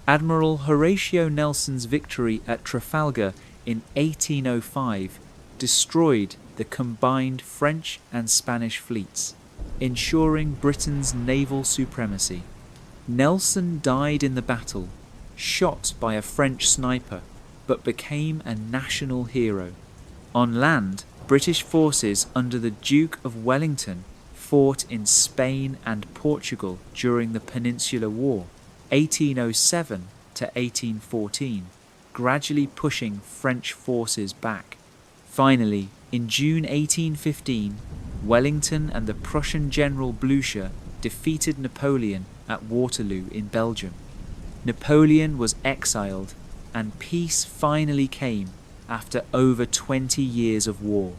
Admiral Horatio Nelson's victory at Trafalgar in 1805 destroyed the combined French and Spanish fleets, ensuring Britain's naval supremacy. Nelson died in the battle, shot by a French sniper, but became a national hero. On land, British forces under the Duke of Wellington fought in Spain and Portugal during the Peninsular War, 1807 to 1814, gradually pushing French forces back. Finally, in June 1815, Wellington and the Prussian general Blucher defeated Napoleon at Waterloo in Belgium. Napoleon was exiled, and peace finally came after over 20 years of war.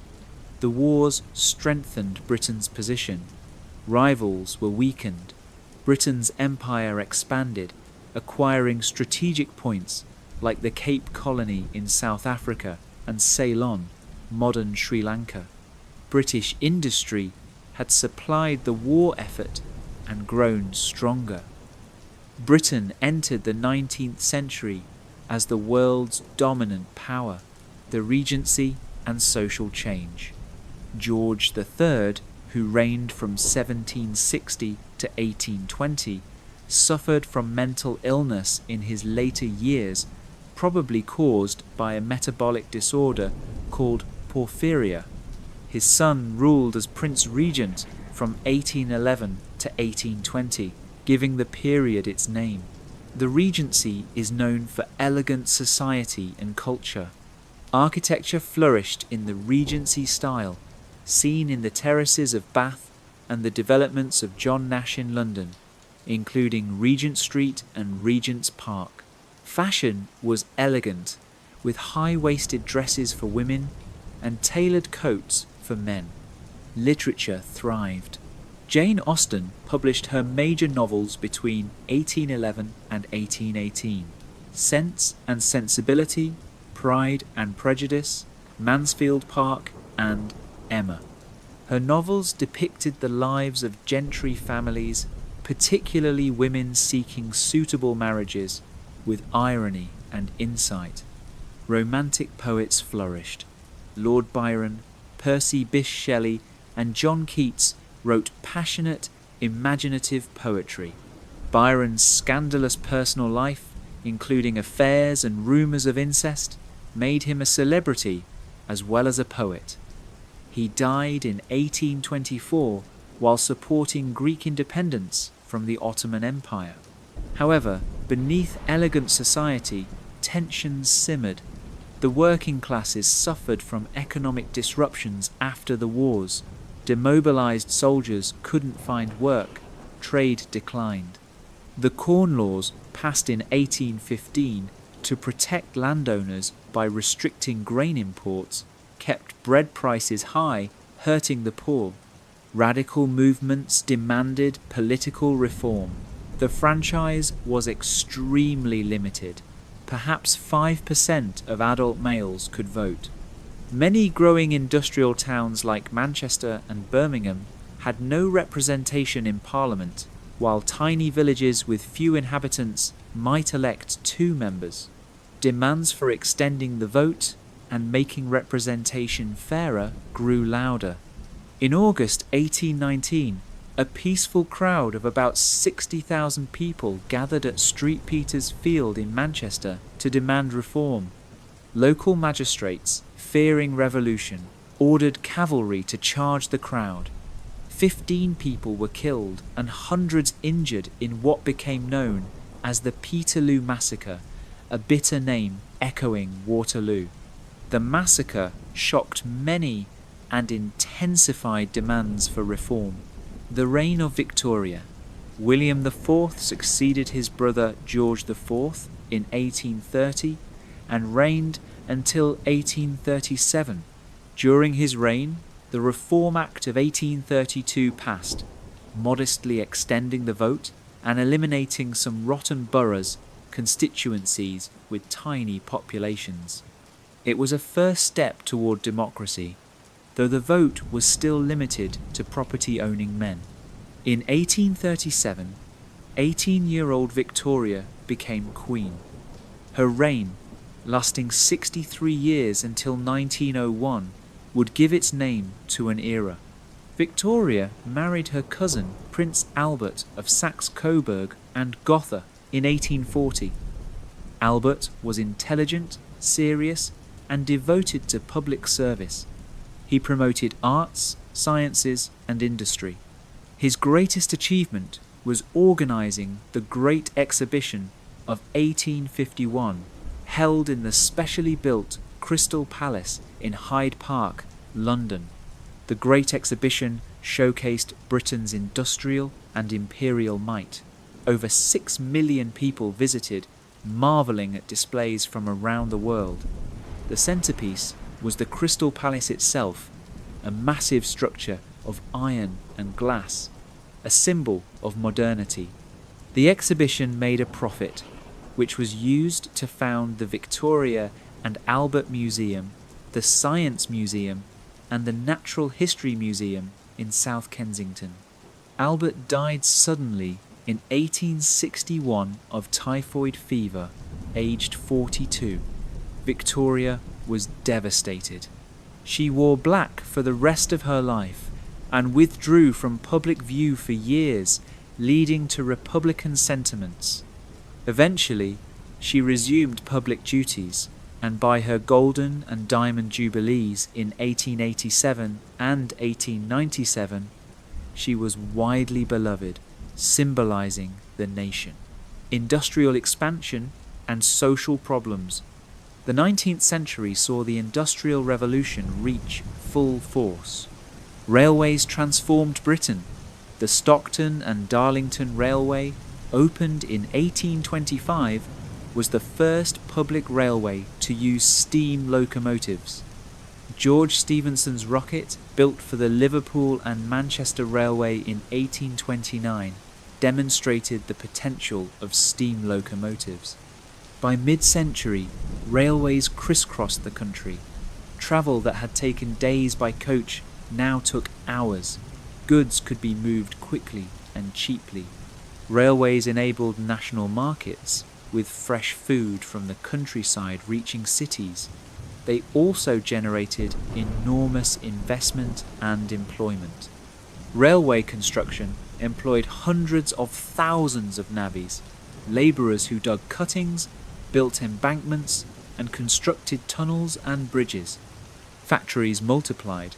The wars strengthened Britain's position. Rivals were weakened. Britain's empire expanded, acquiring strategic points like the Cape Colony in South Africa and Ceylon, modern Sri Lanka. British industry had supplied the war effort and grown stronger. Britain entered the 19th century as the world's dominant power, the Regency and social change. George III, who reigned from 1760 to 1820, suffered from mental illness in his later years, probably caused by a metabolic disorder called porphyria. His son ruled as Prince Regent from 1811 to 1820, giving the period its name. The Regency is known for elegant society and culture. Architecture flourished in the Regency style, seen in the terraces of Bath and the developments of John Nash in London, including Regent Street and Regent's Park. Fashion was elegant, with high-waisted dresses for women and tailored coats for men. Literature thrived. Jane Austen published her major novels between 1811 and 1818, Sense and Sensibility, Pride and Prejudice, Mansfield Park, and Emma. Her novels depicted the lives of gentry families, particularly women seeking suitable marriages, with irony and insight. Romantic poets flourished. Lord Byron, Percy Bysshe Shelley, and John Keats wrote passionate, imaginative poetry. Byron's scandalous personal life, including affairs and rumours of incest, made him a celebrity as well as a poet. He died in 1824 while supporting Greek independence from the Ottoman Empire. However, beneath elegant society, tensions simmered. The working classes suffered from economic disruptions after the wars. Demobilized soldiers couldn't find work. Trade declined. The Corn Laws, passed in 1815 to protect landowners by restricting grain imports, kept bread prices high, hurting the poor. Radical movements demanded political reform. The franchise was extremely limited. Perhaps 5% of adult males could vote. Many growing industrial towns like Manchester and Birmingham had no representation in Parliament, while tiny villages with few inhabitants might elect 2 members. Demands for extending the vote and making representation fairer grew louder. In August 1819, a peaceful crowd of about 60,000 people gathered at St. Peter's Field in Manchester to demand reform. Local magistrates, fearing revolution, ordered cavalry to charge the crowd. 15 people were killed and hundreds injured in what became known as the Peterloo Massacre, a bitter name echoing Waterloo. The massacre shocked many and intensified demands for reform. The reign of Victoria. William IV succeeded his brother George IV in 1830 and reigned until 1837. During his reign, the Reform Act of 1832 passed, modestly extending the vote and eliminating some rotten boroughs, constituencies with tiny populations. It was a first step toward democracy, though the vote was still limited to property-owning men. In 1837, 18-year-old Victoria became queen. Her reign, lasting 63 years until 1901, would give its name to an era. Victoria married her cousin, Prince Albert of Saxe-Coburg and Gotha, in 1840. Albert was intelligent, serious, and devoted to public service. He promoted arts, sciences, and industry. His greatest achievement was organizing the Great Exhibition of 1851, held in the specially built Crystal Palace in Hyde Park, London. The Great Exhibition showcased Britain's industrial and imperial might. Over 6 million people visited, marvelling at displays from around the world. The centrepiece was the Crystal Palace itself, a massive structure of iron and glass, a symbol of modernity. The exhibition made a profit, which was used to found the Victoria and Albert Museum, the Science Museum, and the Natural History Museum in South Kensington. Albert died suddenly in 1861 of typhoid fever, aged 42. Victoria was devastated. She wore black for the rest of her life and withdrew from public view for years, leading to Republican sentiments. Eventually, she resumed public duties, and by her Golden and Diamond Jubilees in 1887 and 1897, she was widely beloved, symbolizing the nation. Industrial expansion and social problems. The 19th century saw the Industrial Revolution reach full force. Railways transformed Britain. The Stockton and Darlington Railway, opened in 1825, was the first public railway to use steam locomotives. George Stephenson's rocket, built for the Liverpool and Manchester Railway in 1829, demonstrated the potential of steam locomotives. By mid-century, railways crisscrossed the country. Travel that had taken days by coach now took hours. Goods could be moved quickly and cheaply. Railways enabled national markets, with fresh food from the countryside reaching cities. They also generated enormous investment and employment. Railway construction employed hundreds of thousands of navvies, labourers who dug cuttings, built embankments, and constructed tunnels and bridges. Factories multiplied.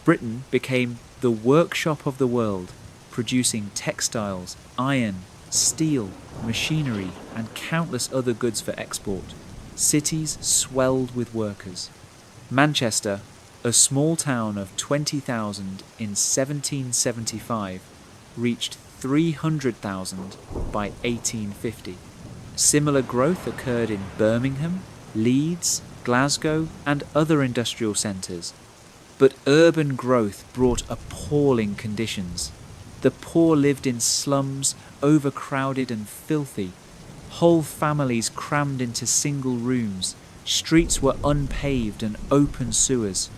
Britain became the workshop of the world, producing textiles, iron, steel, machinery, and countless other goods for export. Cities swelled with workers. Manchester, a small town of 20,000 in 1775, reached 300,000 by 1850. Similar growth occurred in Birmingham, Leeds, Glasgow, and other industrial centres. But urban growth brought appalling conditions. The poor lived in slums, overcrowded and filthy. Whole families crammed into single rooms. Streets were unpaved and open sewers.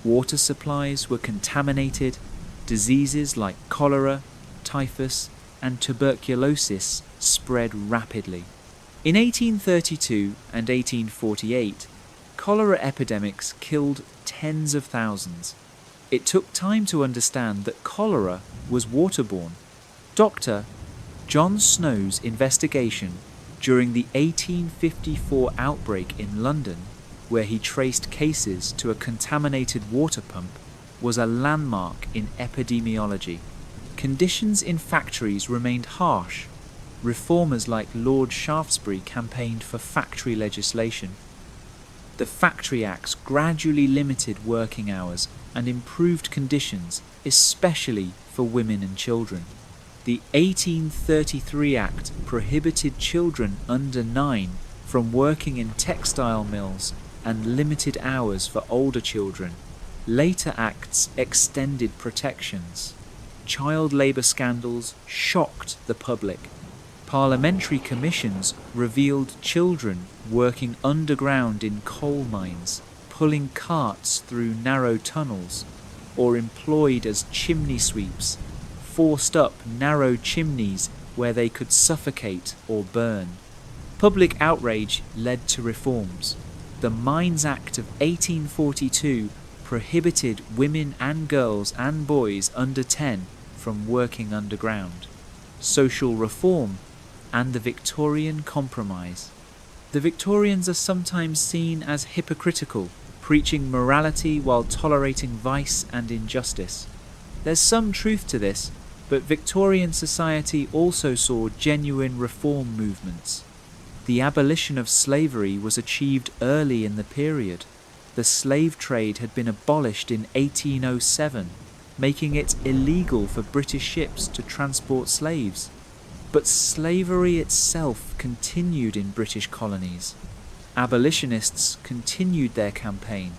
Water supplies were contaminated. Diseases like cholera, typhus, and tuberculosis spread rapidly. In 1832 and 1848, cholera epidemics killed tens of thousands. It took time to understand that cholera was waterborne. Dr. John Snow's investigation during the 1854 outbreak in London, where he traced cases to a contaminated water pump, was a landmark in epidemiology. Conditions in factories remained harsh. Reformers like Lord Shaftesbury campaigned for factory legislation. The Factory Acts gradually limited working hours and improved conditions, especially for women and children. The 1833 Act prohibited children under 9 from working in textile mills and limited hours for older children. Later acts extended protections. Child labour scandals shocked the public. Parliamentary commissions revealed children working underground in coal mines, pulling carts through narrow tunnels, or employed as chimney sweeps, forced up narrow chimneys where they could suffocate or burn. Public outrage led to reforms. The Mines Act of 1842 prohibited women and girls and boys under 10 from working underground, social reform, and the Victorian Compromise. The Victorians are sometimes seen as hypocritical, preaching morality while tolerating vice and injustice. There's some truth to this, but Victorian society also saw genuine reform movements. The abolition of slavery was achieved early in the period. The slave trade had been abolished in 1807, making it illegal for British ships to transport slaves. But slavery itself continued in British colonies. Abolitionists continued their campaign.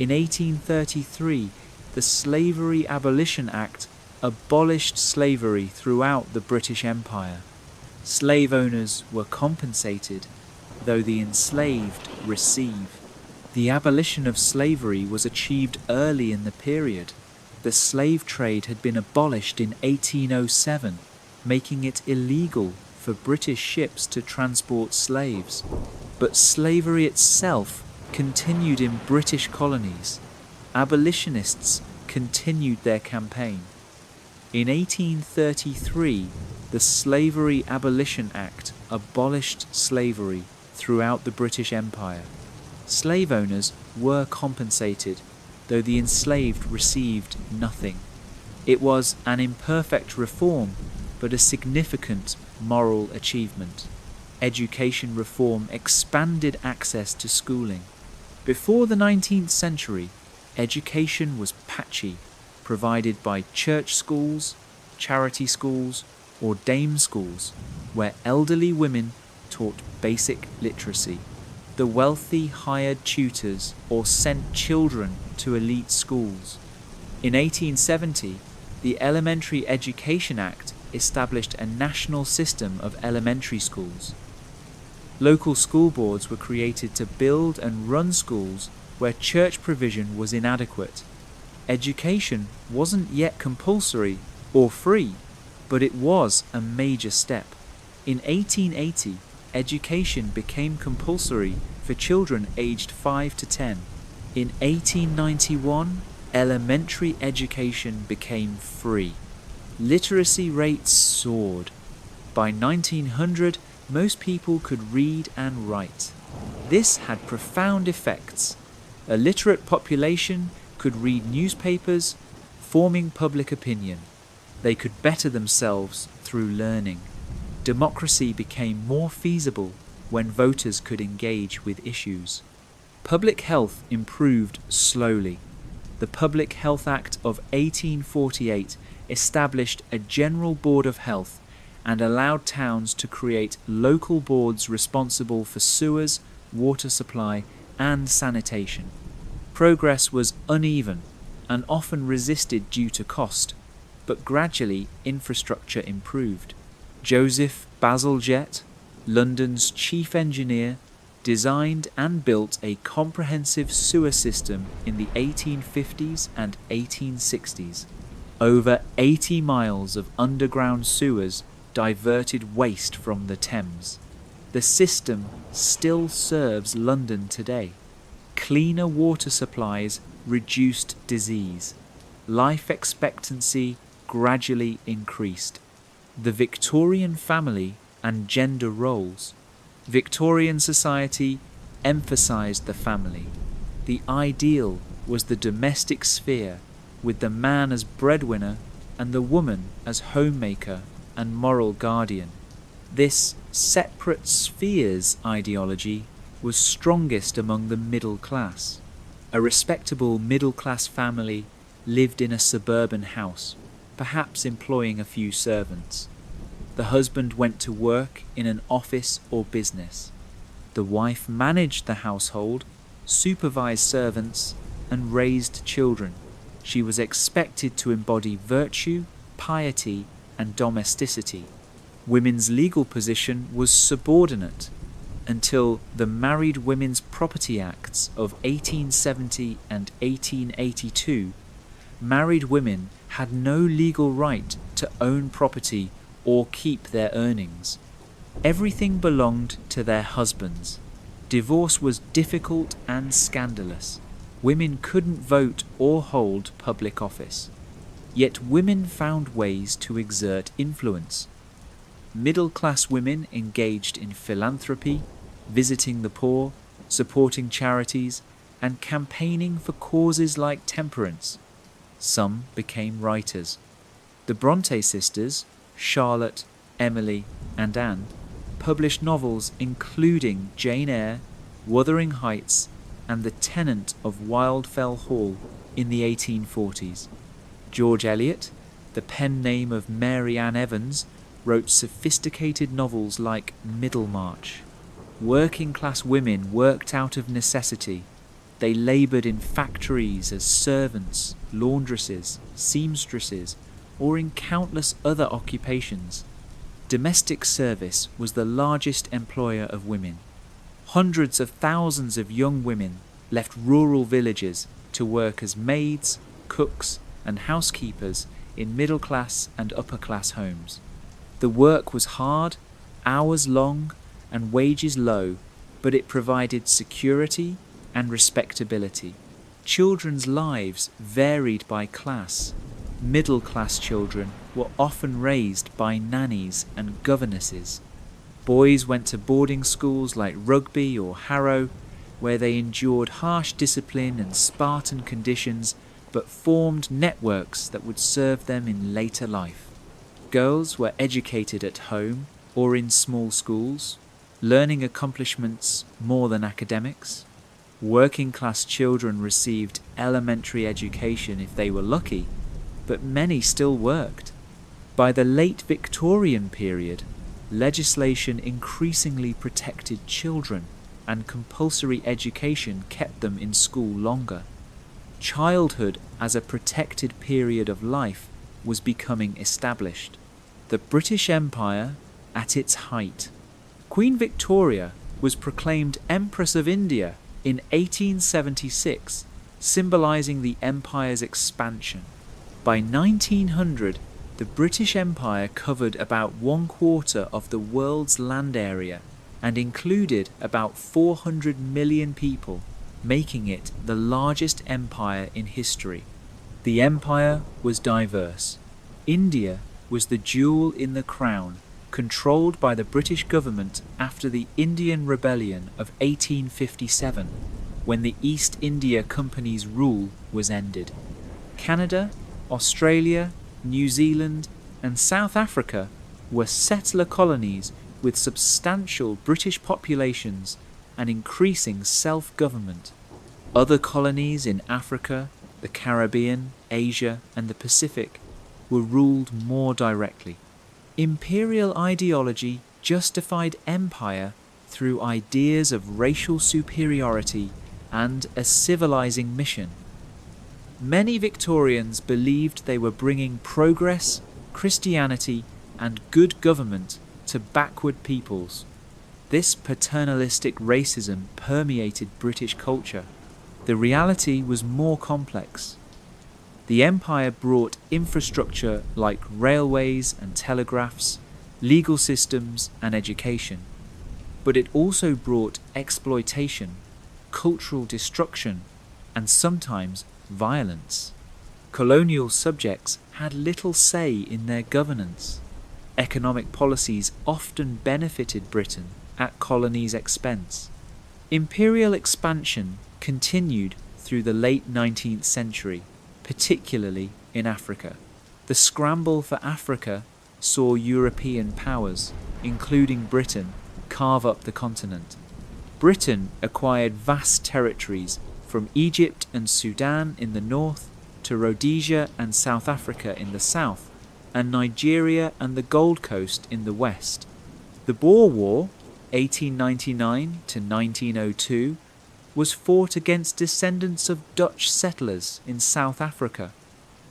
In 1833, the Slavery Abolition Act abolished slavery throughout the British Empire. Slave owners were compensated, though the enslaved receive. The abolition of slavery was achieved early in the period. The slave trade had been abolished in 1807, making it illegal for British ships to transport slaves. But slavery itself continued in British colonies. Abolitionists continued their campaign. In 1833, the Slavery Abolition Act abolished slavery throughout the British Empire. Slave owners were compensated, though the enslaved received nothing. It was an imperfect reform, but a significant moral achievement. Education reform expanded access to schooling. Before the 19th century, education was patchy, provided by church schools, charity schools, or dame schools, where elderly women taught basic literacy. The wealthy hired tutors or sent children to elite schools. In 1870, the Elementary Education Act established a national system of elementary schools. Local school boards were created to build and run schools where church provision was inadequate. Education wasn't yet compulsory or free, but it was a major step. In 1880, education became compulsory for children aged 5 to 10. In 1891, elementary education became free. Literacy rates soared. By 1900, most people could read and write. This had profound effects. A literate population could read newspapers, forming public opinion. They could better themselves through learning. Democracy became more feasible when voters could engage with issues. Public health improved slowly. The Public Health Act of 1848 established a General Board of Health and allowed towns to create local boards responsible for sewers, water supply, and sanitation. Progress was uneven and often resisted due to cost, but gradually infrastructure improved. Joseph Bazalgette, London's chief engineer, designed and built a comprehensive sewer system in the 1850s and 1860s. Over 80 miles of underground sewers diverted waste from the Thames. The system still serves London today. Cleaner water supplies reduced disease. Life expectancy gradually increased. The Victorian family and gender roles. Victorian society emphasized the family. The ideal was the domestic sphere, with the man as breadwinner and the woman as homemaker and moral guardian. This separate spheres ideology was strongest among the middle class. A respectable middle-class family lived in a suburban house, perhaps employing a few servants. The husband went to work in an office or business. The wife managed the household, supervised servants, and raised children. She was expected to embody virtue, piety, and domesticity. Women's legal position was subordinate until the Married Women's Property Acts of 1870 and 1882. Married women had no legal right to own property or keep their earnings. Everything belonged to their husbands. Divorce was difficult and scandalous. women couldn't vote or hold public office. Yet women found ways to exert influence. Middle-class women engaged in philanthropy, visiting the poor, supporting charities, and campaigning for causes like temperance. Some became writers. The Bronte sisters, Charlotte, Emily, and Anne, published novels including Jane Eyre, Wuthering Heights, and The Tenant of Wildfell Hall in the 1840s. George Eliot, the pen name of Mary Ann Evans, wrote sophisticated novels like Middlemarch. Working-class women worked out of necessity. They laboured in factories as servants, laundresses, seamstresses, or in countless other occupations. Domestic service was the largest employer of women. Hundreds of thousands of young women left rural villages to work as maids, cooks, and housekeepers in middle-class and upper-class homes. The work was hard, hours long, and wages low, but it provided security and respectability. Children's lives varied by class. Middle-class children were often raised by nannies and governesses. Boys went to boarding schools like Rugby or Harrow, where they endured harsh discipline and Spartan conditions, but formed networks that would serve them in later life. Girls were educated at home or in small schools, learning accomplishments more than academics. Working-class children received elementary education if they were lucky, but many still worked. By the late Victorian period, legislation increasingly protected children, and compulsory education kept them in school longer. Childhood as a protected period of life was becoming established. The British Empire at its height. Queen Victoria was proclaimed Empress of India in 1876, symbolising the empire's expansion. By 1900, the British Empire covered about 1/4 of the world's land area and included about 400 million people, making it the largest empire in history. The empire was diverse. India was the jewel in the crown, controlled by the British government after the Indian Rebellion of 1857, when the East India Company's rule was ended. Canada, Australia, New Zealand, and South Africa were settler colonies with substantial British populations and increasing self-government. Other colonies in Africa, the Caribbean, Asia, and the Pacific were ruled more directly. Imperial ideology justified empire through ideas of racial superiority and a civilizing mission. Many Victorians believed they were bringing progress, Christianity, and good government to backward peoples. This paternalistic racism permeated British culture. The reality was more complex. The empire brought infrastructure like railways and telegraphs, legal systems and education. But it also brought exploitation, cultural destruction, and sometimes violence. Colonial subjects had little say in their governance. Economic policies often benefited Britain at colonies' expense. Imperial expansion continued through the late 19th century, particularly in Africa. The scramble for Africa saw European powers, including Britain, carve up the continent. Britain acquired vast territories from Egypt and Sudan in the north to Rhodesia and South Africa in the south, and Nigeria and the Gold Coast in the west. The Boer War, 1899 to 1902, was fought against descendants of Dutch settlers in South Africa.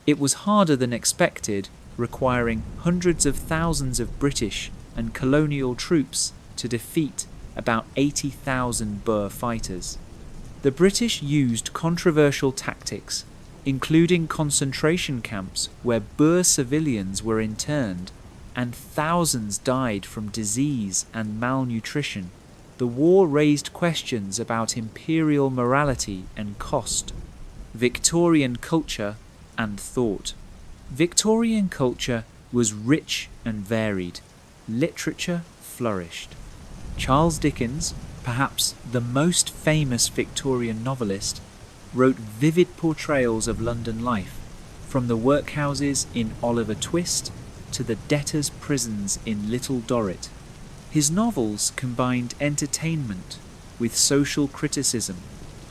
It was harder than expected, requiring hundreds of thousands of British and colonial troops to defeat about 80,000 Boer fighters. The British used controversial tactics, including concentration camps where Boer civilians were interned, and thousands died from disease and malnutrition. The war raised questions about imperial morality and cost. Victorian culture and thought. Victorian culture was rich and varied. Literature flourished. Charles Dickens, perhaps the most famous Victorian novelist, wrote vivid portrayals of London life, from the workhouses in Oliver Twist to the debtors' prisons in Little Dorrit. His novels combined entertainment with social criticism,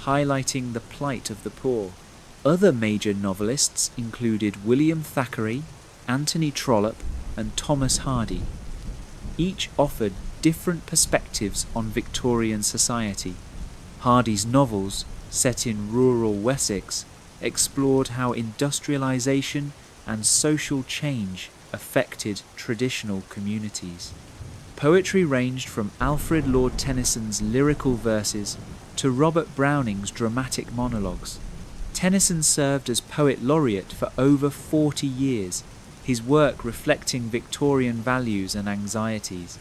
highlighting the plight of the poor. Other major novelists included William Thackeray, Anthony Trollope, and Thomas Hardy. Each offered different perspectives on Victorian society. Hardy's novels, set in rural Wessex, explored how industrialization and social change affected traditional communities. Poetry ranged from Alfred Lord Tennyson's lyrical verses to Robert Browning's dramatic monologues. Tennyson served as poet laureate for over 40 years, his work reflecting Victorian values and anxieties.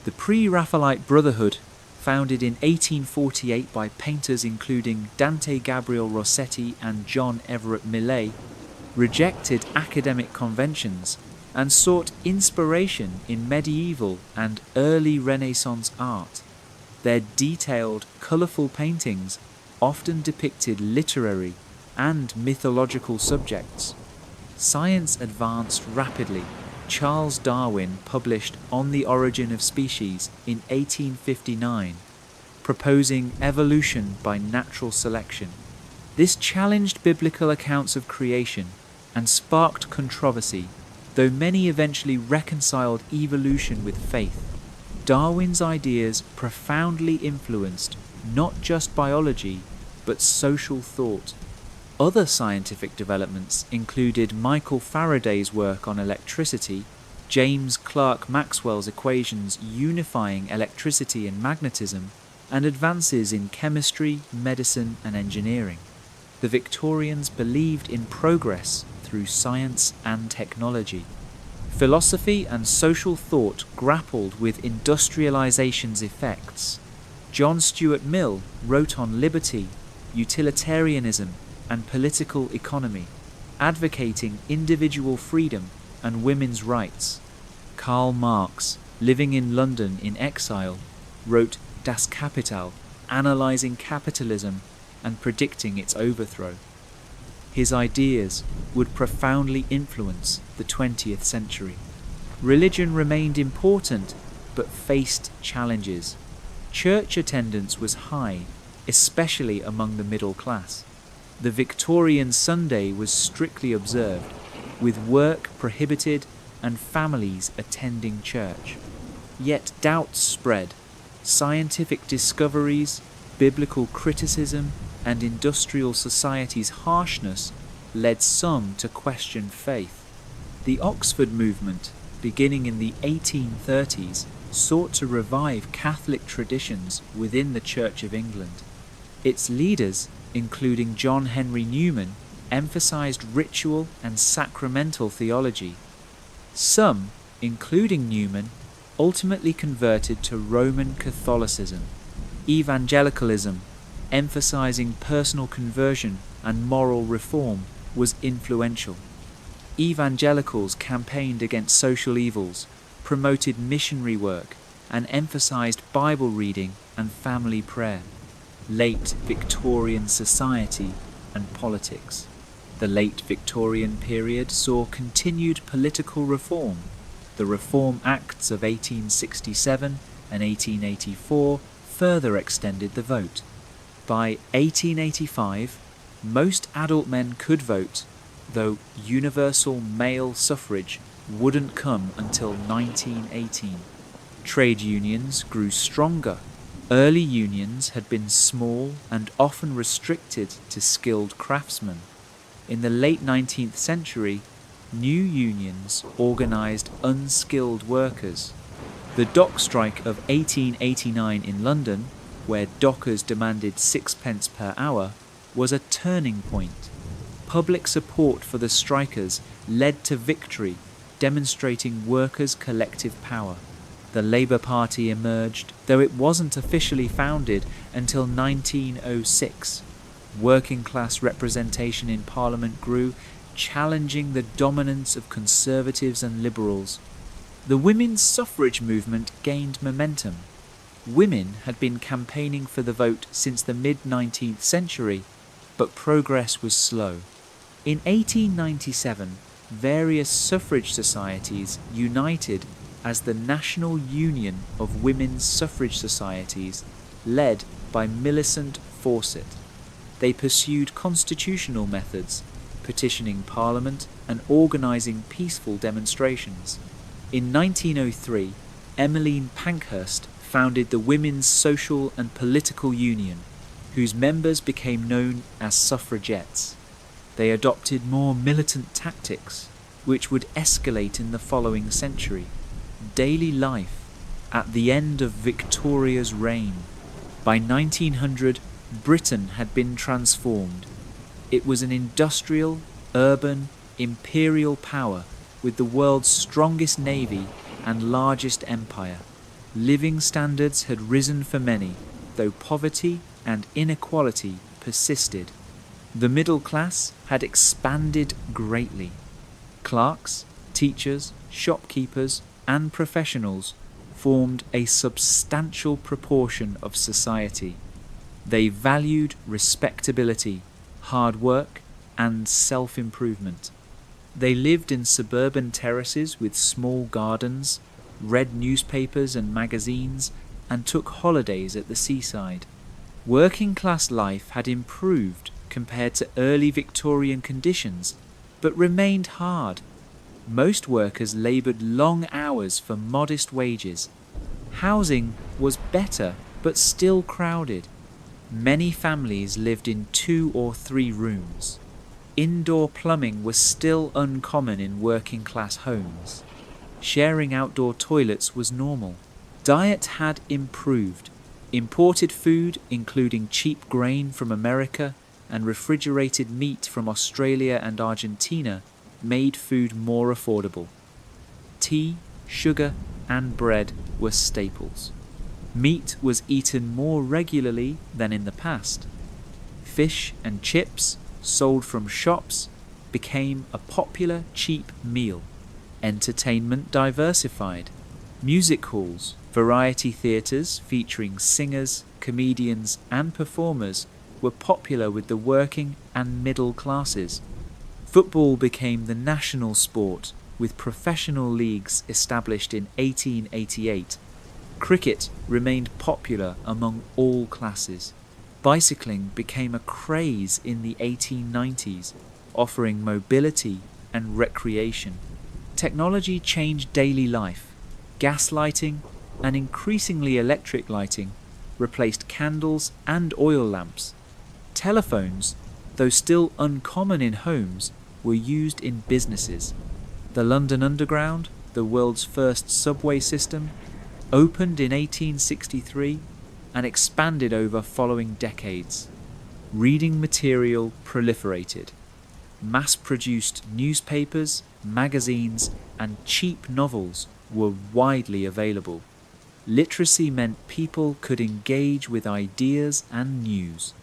The Pre-Raphaelite Brotherhood, founded in 1848 by painters including Dante Gabriel Rossetti and John Everett Millais, rejected academic conventions and sought inspiration in medieval and early Renaissance art. Their detailed, colourful paintings often depicted literary and mythological subjects. Science advanced rapidly. Charles Darwin published On the Origin of Species in 1859, proposing evolution by natural selection. This challenged biblical accounts of creation and sparked controversy, though many eventually reconciled evolution with faith. Darwin's ideas profoundly influenced not just biology, but social thought. Other scientific developments included Michael Faraday's work on electricity, James Clerk Maxwell's equations unifying electricity and magnetism, and advances in chemistry, medicine, and engineering. The Victorians believed in progress through science and technology. Philosophy and social thought grappled with industrialization's effects. John Stuart Mill wrote on liberty, utilitarianism, and political economy, advocating individual freedom and women's rights. Karl Marx, living in London in exile, wrote Das Kapital, analysing capitalism and predicting its overthrow. His ideas would profoundly influence the 20th century. Religion remained important, but faced challenges. Church attendance was high, especially among the middle class. The Victorian Sunday was strictly observed, with work prohibited and families attending church. Yet doubts spread. Scientific discoveries, biblical criticism, and industrial society's harshness led some to question faith. The Oxford movement, beginning in the 1830s, sought to revive Catholic traditions within the Church of England. Its leaders, including John Henry Newman, emphasized ritual and sacramental theology. Some, including Newman, ultimately converted to Roman Catholicism. Evangelicalism, emphasizing personal conversion and moral reform, was influential. Evangelicals campaigned against social evils, promoted missionary work, and emphasized Bible reading and family prayer. Late Victorian society and politics. The late Victorian period saw continued political reform. The Reform Acts of 1867 and 1884 further extended the vote. By 1885, most adult men could vote, though universal male suffrage wouldn't come until 1918. Trade unions grew stronger. Early unions had been small and often restricted to skilled craftsmen. In the late 19th century, new unions organised unskilled workers. The dock strike of 1889 in London, where dockers demanded 6 pence per hour, was a turning point. Public support for the strikers led to victory, demonstrating workers' collective power. The Labour Party emerged, though it wasn't officially founded until 1906. Working class representation in Parliament grew, challenging the dominance of conservatives and liberals. The women's suffrage movement gained momentum. Women had been campaigning for the vote since the mid-19th century, but progress was slow. In 1897, various suffrage societies united as the National Union of Women's Suffrage Societies, led by Millicent Fawcett. They pursued constitutional methods, petitioning Parliament and organising peaceful demonstrations. In 1903, Emmeline Pankhurst founded the Women's Social and Political Union, whose members became known as suffragettes. They adopted more militant tactics, which would escalate in the following century. Daily life at the end of Victoria's reign. By 1900, Britain had been transformed. It was an industrial, urban, imperial power with the world's strongest navy and largest empire. Living standards had risen for many, though poverty and inequality persisted. The middle class had expanded greatly. Clerks, teachers, shopkeepers, and professionals formed a substantial proportion of society. They valued respectability, hard work, and self-improvement. They lived in suburban terraces with small gardens, read newspapers and magazines, and took holidays at the seaside. Working-class life had improved compared to early Victorian conditions, but remained hard. Most workers laboured long hours for modest wages. Housing was better, but still crowded. Many families lived in 2 or 3 rooms. Indoor plumbing was still uncommon in working-class homes. Sharing outdoor toilets was normal. Diet had improved. Imported food, including cheap grain from America and refrigerated meat from Australia and Argentina, made food more affordable. Tea, sugar, and bread were staples. Meat was eaten more regularly than in the past. Fish and chips, sold from shops, became a popular cheap meal. Entertainment diversified. Music halls, variety theatres featuring singers, comedians, and performers were popular with the working and middle classes. Football became the national sport, with professional leagues established in 1888. Cricket remained popular among all classes. Bicycling became a craze in the 1890s, offering mobility and recreation. Technology changed daily life. Gas lighting and increasingly electric lighting replaced candles and oil lamps. Telephones, though still uncommon in homes, were used in businesses. The London Underground, the world's first subway system, opened in 1863 and expanded over following decades. Reading material proliferated. Mass-produced newspapers, magazines, and cheap novels were widely available. Literacy meant people could engage with ideas and news.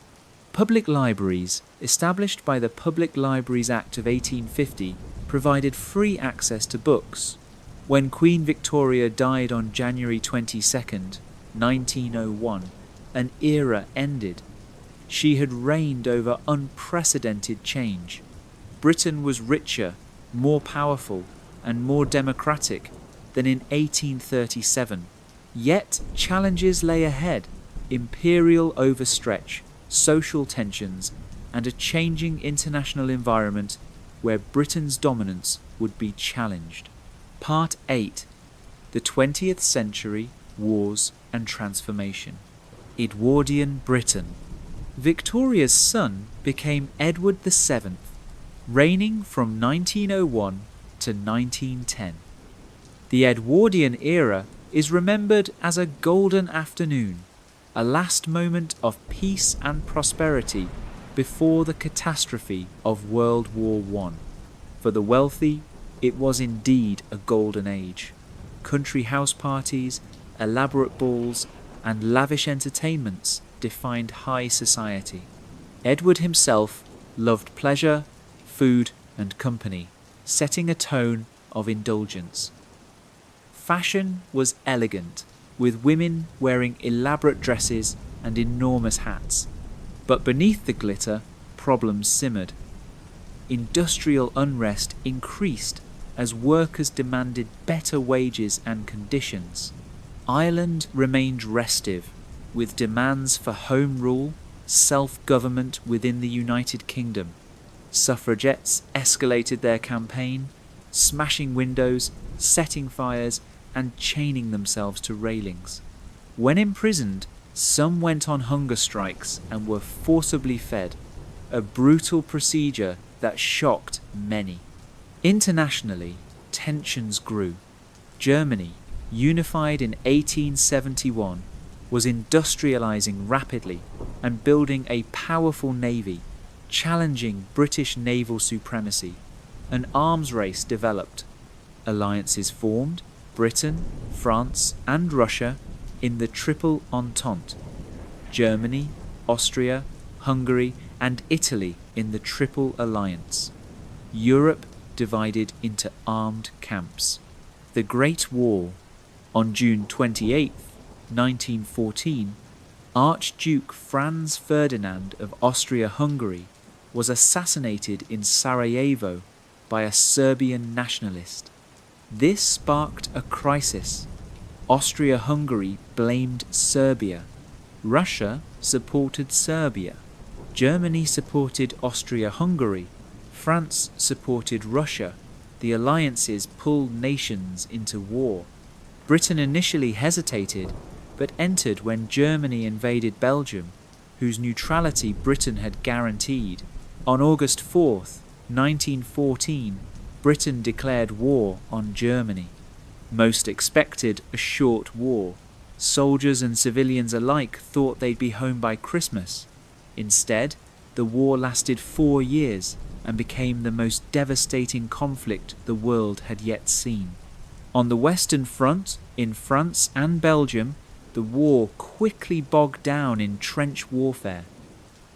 Public libraries, established by the Public Libraries Act of 1850, provided free access to books. When Queen Victoria died on January 22, 1901, an era ended. She had reigned over unprecedented change. Britain was richer, more powerful, and more democratic than in 1837. Yet challenges lay ahead: imperial overstretch, social tensions, and a changing international environment where Britain's dominance would be challenged. Part 8. The 20th Century, Wars and Transformation. Edwardian Britain. Victoria's son became Edward VII, reigning from 1901 to 1910. The Edwardian era is remembered as a golden afternoon, a last moment of peace and prosperity before the catastrophe of World War I. For the wealthy, it was indeed a golden age. Country house parties, elaborate balls, and lavish entertainments defined high society. Edward himself loved pleasure, food, and company, setting a tone of indulgence. Fashion was elegant, with women wearing elaborate dresses and enormous hats. But beneath the glitter, problems simmered. Industrial unrest increased as workers demanded better wages and conditions. Ireland remained restive, with demands for home rule, self-government within the United Kingdom. Suffragettes escalated their campaign, smashing windows, setting fires, and chaining themselves to railings. When imprisoned, some went on hunger strikes and were forcibly fed, a brutal procedure that shocked many. Internationally, tensions grew. Germany, unified in 1871, was industrializing rapidly and building a powerful navy, challenging British naval supremacy. An arms race developed. Alliances formed, Britain, France, and Russia in the Triple Entente. Germany, Austria, Hungary, and Italy in the Triple Alliance. Europe divided into armed camps. The Great War. On June 28, 1914, Archduke Franz Ferdinand of Austria-Hungary was assassinated in Sarajevo by a Serbian nationalist. This sparked a crisis. Austria-Hungary blamed Serbia. Russia supported Serbia. Germany supported Austria-Hungary. France supported Russia. The alliances pulled nations into war. Britain initially hesitated, but entered when Germany invaded Belgium, whose neutrality Britain had guaranteed. On August 4, 1914, Britain declared war on Germany. Most expected a short war. Soldiers and civilians alike thought they'd be home by Christmas. Instead, the war lasted 4 years and became the most devastating conflict the world had yet seen. On the Western Front, in France and Belgium, the war quickly bogged down in trench warfare.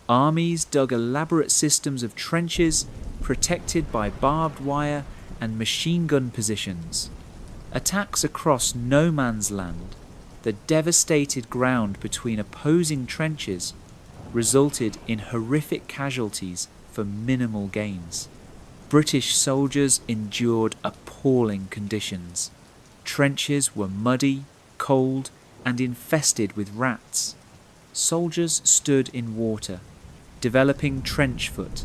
Armies dug elaborate systems of trenches protected by barbed wire and machine gun positions. Attacks across no man's land, the devastated ground between opposing trenches, resulted in horrific casualties for minimal gains. British soldiers endured appalling conditions. Trenches were muddy, cold, and infested with rats. Soldiers stood in water, developing trench foot,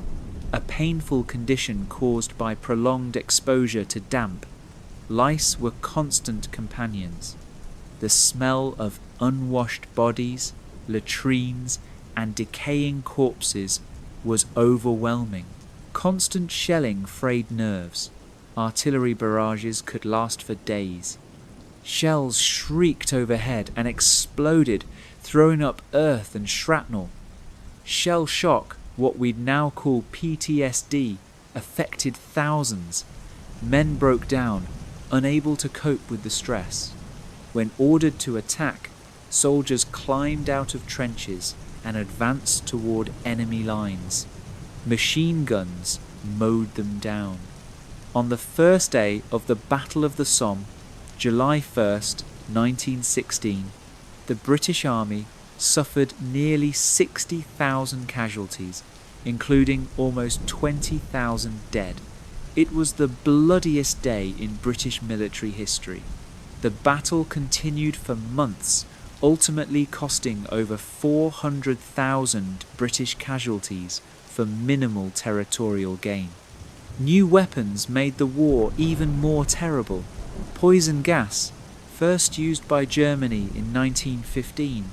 a painful condition caused by prolonged exposure to damp. Lice were constant companions. The smell of unwashed bodies, latrines, and decaying corpses was overwhelming. Constant shelling frayed nerves. Artillery barrages could last for days. Shells shrieked overhead and exploded, throwing up earth and shrapnel. Shell shock, what we'd now call PTSD, affected thousands. Men broke down, unable to cope with the stress. When ordered to attack, soldiers climbed out of trenches and advanced toward enemy lines. Machine guns mowed them down. On the first day of the Battle of the Somme, July 1st, 1916, the British Army suffered nearly 60,000 casualties, including almost 20,000 dead. It was the bloodiest day in British military history. The battle continued for months, ultimately costing over 400,000 British casualties for minimal territorial gain. New weapons made the war even more terrible. Poison gas, first used by Germany in 1915,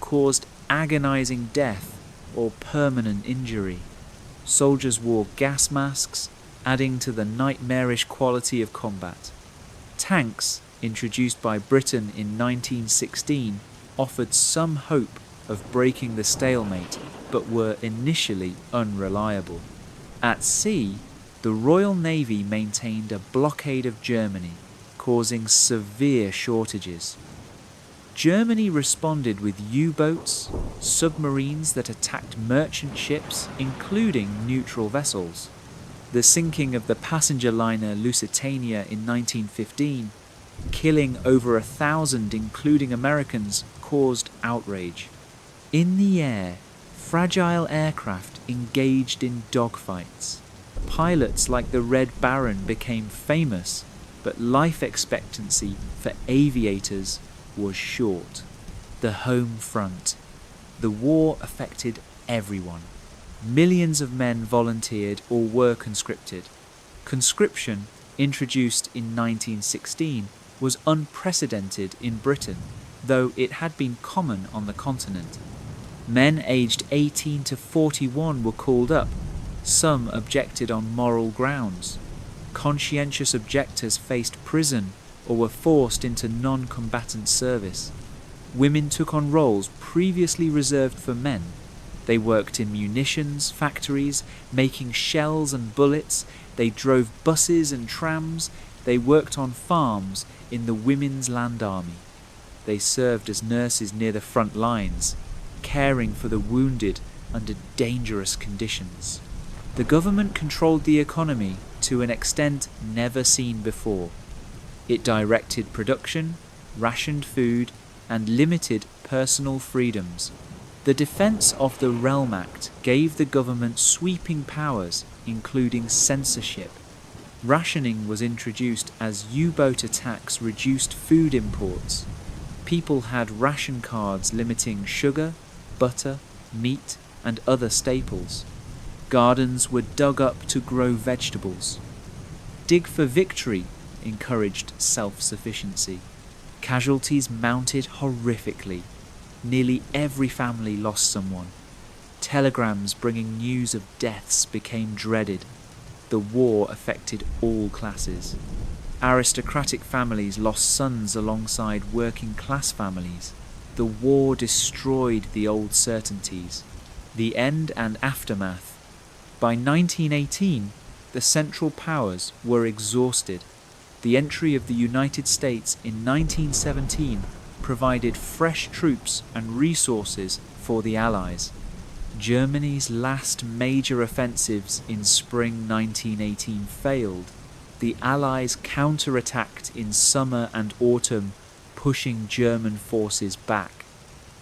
caused agonizing death or permanent injury. Soldiers wore gas masks, adding to the nightmarish quality of combat. Tanks, introduced by Britain in 1916, offered some hope of breaking the stalemate, but were initially unreliable. At sea, the Royal Navy maintained a blockade of Germany, causing severe shortages. Germany responded with U-boats, submarines that attacked merchant ships, including neutral vessels. The sinking of the passenger liner Lusitania in 1915, killing over 1,000 including Americans, caused outrage. In the air, fragile aircraft engaged in dogfights. Pilots like the Red Baron became famous, but life expectancy for aviators was short. The home front. The war affected everyone. Millions of men volunteered or were conscripted. Conscription, introduced in 1916, was unprecedented in Britain, though it had been common on the continent. Men aged 18 to 41 were called up. Some objected on moral grounds. Conscientious objectors faced prison or were forced into non-combatant service. Women took on roles previously reserved for men. They worked in munitions factories, making shells and bullets. They drove buses and trams. They worked on farms in the Women's Land Army. They served as nurses near the front lines, caring for the wounded under dangerous conditions. The government controlled the economy to an extent never seen before. It directed production, rationed food, and limited personal freedoms. The Defence of the Realm Act gave the government sweeping powers, including censorship. Rationing was introduced as U-boat attacks reduced food imports. People had ration cards limiting sugar, butter, meat, and other staples. Gardens were dug up to grow vegetables. Dig for victory encouraged self-sufficiency. Casualties mounted horrifically. Nearly every family lost someone. Telegrams bringing news of deaths became dreaded. The war affected all classes. Aristocratic families lost sons alongside working-class families. The war destroyed the old certainties. The end and aftermath. By 1918, the Central Powers were exhausted. The entry of the United States in 1917 provided fresh troops and resources for the Allies. Germany's last major offensives in spring 1918 failed. The Allies counterattacked in summer and autumn, pushing German forces back.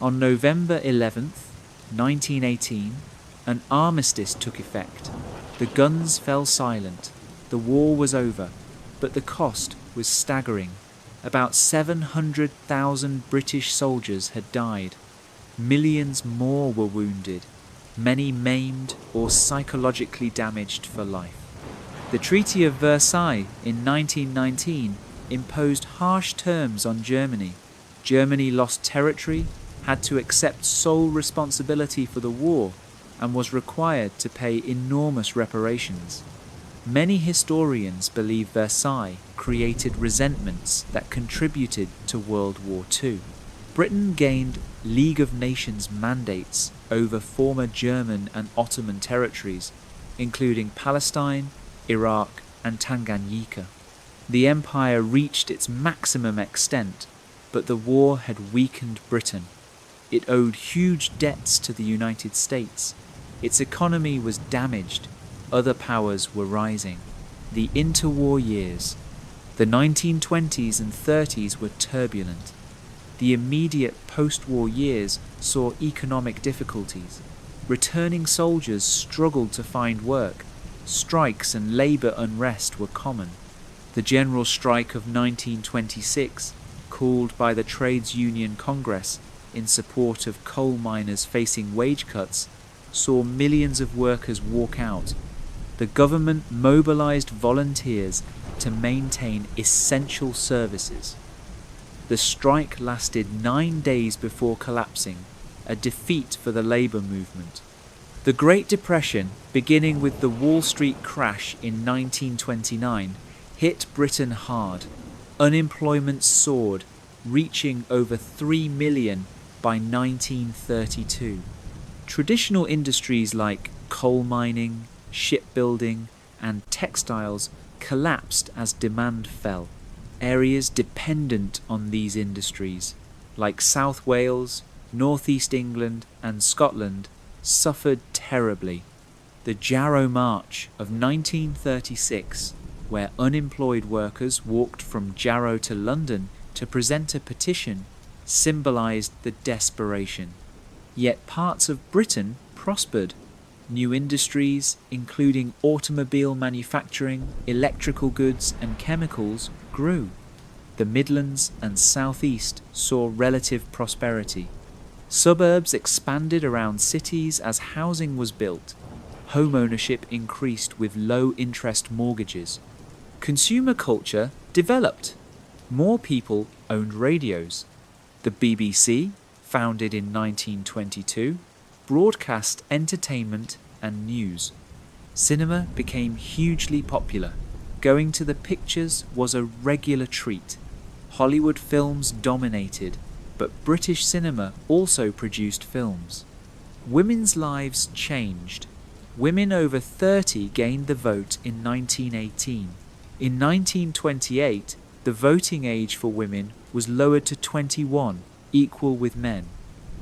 On November 11th, 1918, an armistice took effect. The guns fell silent. The war was over, but the cost was staggering. About 700,000 British soldiers had died. Millions more were wounded, many maimed or psychologically damaged for life. The Treaty of Versailles in 1919 imposed harsh terms on Germany. Germany lost territory, had to accept sole responsibility for the war, and was required to pay enormous reparations. Many historians believe Versailles created resentments that contributed to World War II. Britain gained League of Nations mandates over former German and Ottoman territories, including Palestine, Iraq, and Tanganyika. The empire reached its maximum extent, but the war had weakened Britain. It owed huge debts to the United States. Its economy was damaged. Other powers were rising. The interwar years. The 1920s and 30s were turbulent. The immediate post-war years saw economic difficulties. Returning soldiers struggled to find work. Strikes and labour unrest were common. The general strike of 1926, called by the Trades Union Congress in support of coal miners facing wage cuts, saw millions of workers walk out. The government mobilized volunteers to maintain essential services. The strike lasted 9 days before collapsing, a defeat for the labor movement. The Great Depression, beginning with the Wall Street crash in 1929, hit Britain hard. Unemployment soared, reaching over 3 million by 1932. Traditional industries like coal mining, shipbuilding, and textiles collapsed as demand fell. Areas dependent on these industries, like South Wales, Northeast England and Scotland, suffered terribly. The Jarrow March of 1936, where unemployed workers walked from Jarrow to London to present a petition, symbolised the desperation. Yet parts of Britain prospered. New industries, including automobile manufacturing, electrical goods and chemicals, grew. The Midlands and South East saw relative prosperity. Suburbs expanded around cities as housing was built. Home ownership increased with low-interest mortgages. Consumer culture developed. More people owned radios. The BBC, founded in 1922, broadcast entertainment and news. Cinema became hugely popular. Going to the pictures was a regular treat. Hollywood films dominated, but British cinema also produced films. Women's lives changed. Women over 30 gained the vote in 1918. In 1928, the voting age for women was lowered to 21, equal with men.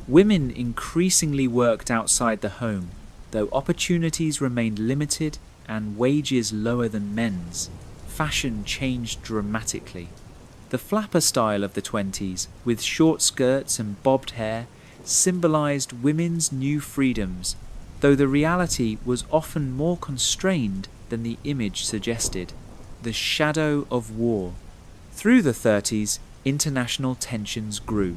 Women increasingly worked outside the home, though opportunities remained limited and wages lower than men's. Fashion changed dramatically. The flapper style of the 20s, with short skirts and bobbed hair, symbolised women's new freedoms, though the reality was often more constrained than the image suggested. The shadow of war. Through the 30s, international tensions grew.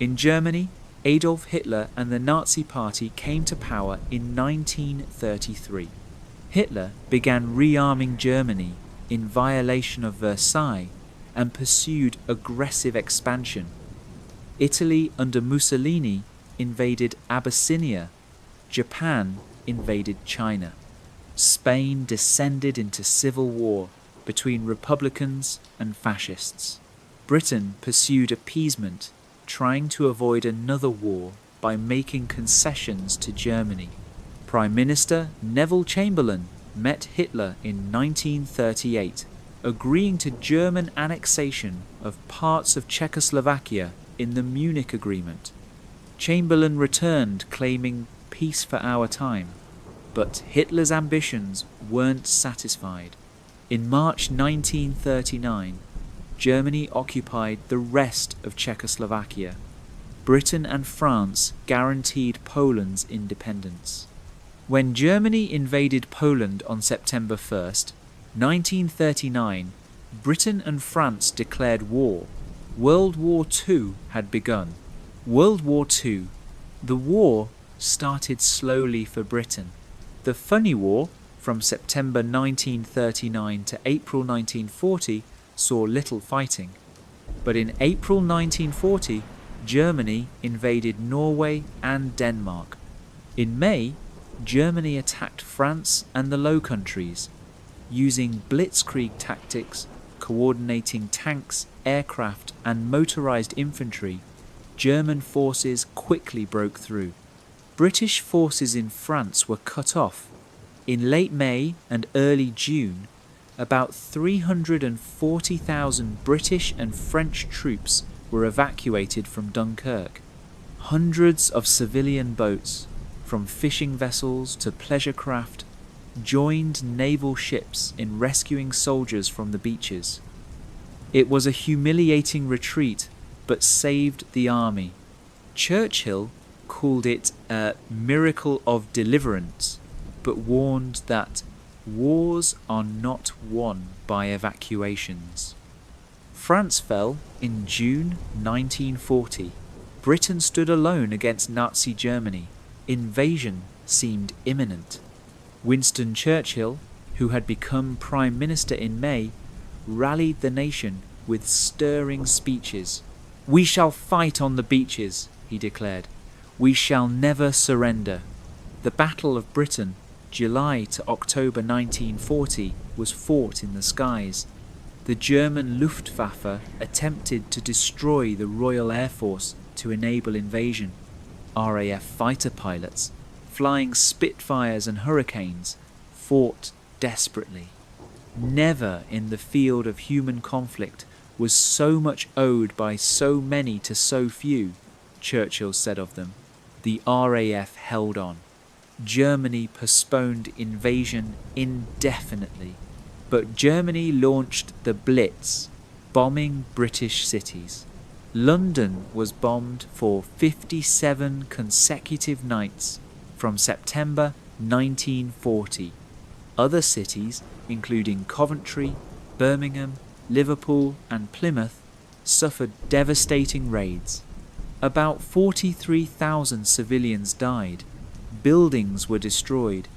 In Germany, Adolf Hitler and the Nazi Party came to power in 1933. Hitler began rearming Germany in violation of Versailles and pursued aggressive expansion. Italy under Mussolini invaded Abyssinia. Japan invaded China. Spain descended into civil war between republicans and fascists. Britain pursued appeasement, trying to avoid another war by making concessions to Germany. Prime Minister Neville Chamberlain met Hitler in 1938, agreeing to German annexation of parts of Czechoslovakia in the Munich Agreement. Chamberlain returned claiming peace for our time, but Hitler's ambitions weren't satisfied. In March 1939, Germany occupied the rest of Czechoslovakia. Britain and France guaranteed Poland's independence. When Germany invaded Poland on September 1st, 1939, Britain and France declared war. World War II had begun. World War II. The war started slowly for Britain. The Funny War, from September 1939 to April 1940, saw little fighting. But in April 1940, Germany invaded Norway and Denmark. In May, Germany attacked France and the Low Countries. Using blitzkrieg tactics, coordinating tanks, aircraft and motorised infantry, German forces quickly broke through. British forces in France were cut off. In late May and early June, about 340,000 British and French troops were evacuated from Dunkirk. Hundreds of civilian boats, from fishing vessels to pleasure craft, joined naval ships in rescuing soldiers from the beaches. It was a humiliating retreat, but saved the army. Churchill called it a miracle of deliverance, but warned that wars are not won by evacuations. France fell in June 1940. Britain stood alone against Nazi Germany. Invasion seemed imminent. Winston Churchill, who had become Prime Minister in May, rallied the nation with stirring speeches. "We shall fight on the beaches," he declared. "We shall never surrender." The Battle of Britain, July to October 1940, was fought in the skies. The German Luftwaffe attempted to destroy the Royal Air Force to enable invasion. RAF fighter pilots, flying Spitfires and Hurricanes, fought desperately. Never in the field of human conflict was so much owed by so many to so few, Churchill said of them. The RAF held on. Germany postponed invasion indefinitely, but Germany launched the Blitz, bombing British cities. London was bombed for 57 consecutive nights from September 1940. Other cities, including Coventry, Birmingham, Liverpool and Plymouth, suffered devastating raids. About 43,000 civilians died. Buildings were destroyed.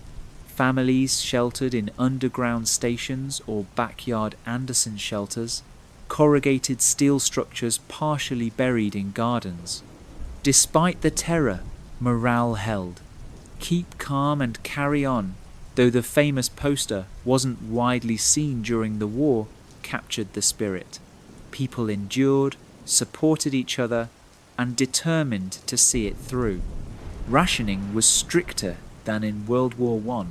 Families sheltered in underground stations or backyard Anderson shelters, corrugated steel structures partially buried in gardens. Despite the terror, morale held. Keep calm and carry on, though the famous poster wasn't widely seen during the war, captured the spirit. People endured, supported each other, and determined to see it through. Rationing was stricter than in World War I.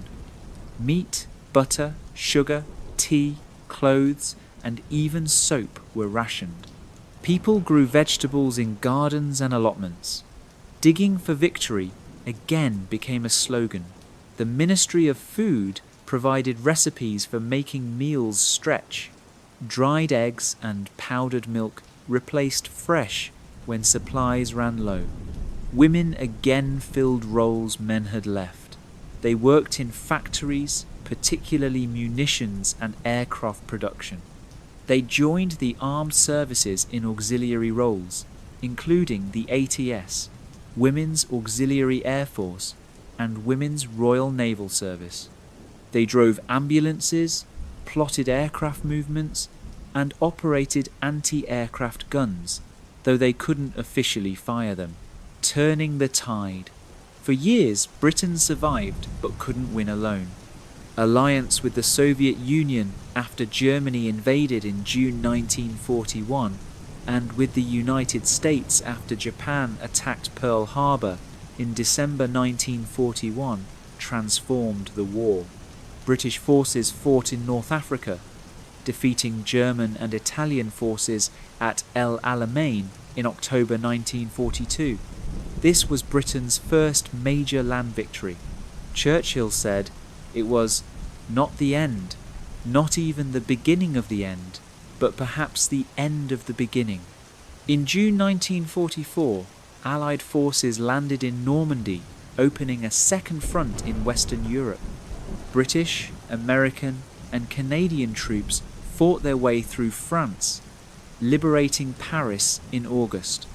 Meat, butter, sugar, tea, clothes, and even soap were rationed. People grew vegetables in gardens and allotments. Digging for victory again became a slogan. The Ministry of Food provided recipes for making meals stretch. Dried eggs and powdered milk replaced fresh when supplies ran low. Women again filled roles men had left. They worked in factories, particularly munitions and aircraft production. They joined the armed services in auxiliary roles, including the ATS, Women's Auxiliary Air Force, and Women's Royal Naval Service. They drove ambulances, plotted aircraft movements, and operated anti-aircraft guns, though they couldn't officially fire them. Turning the tide. For years, Britain survived but couldn't win alone. Alliance with the Soviet Union after Germany invaded in June 1941, and with the United States after Japan attacked Pearl Harbor in December 1941, transformed the war. British forces fought in North Africa, defeating German and Italian forces at El Alamein in October 1942. This was Britain's first major land victory. Churchill said it was not the end, not even the beginning of the end, but perhaps the end of the beginning. In June 1944, Allied forces landed in Normandy, opening a second front in Western Europe. British, American, and Canadian troops fought their way through France, liberating Paris in August.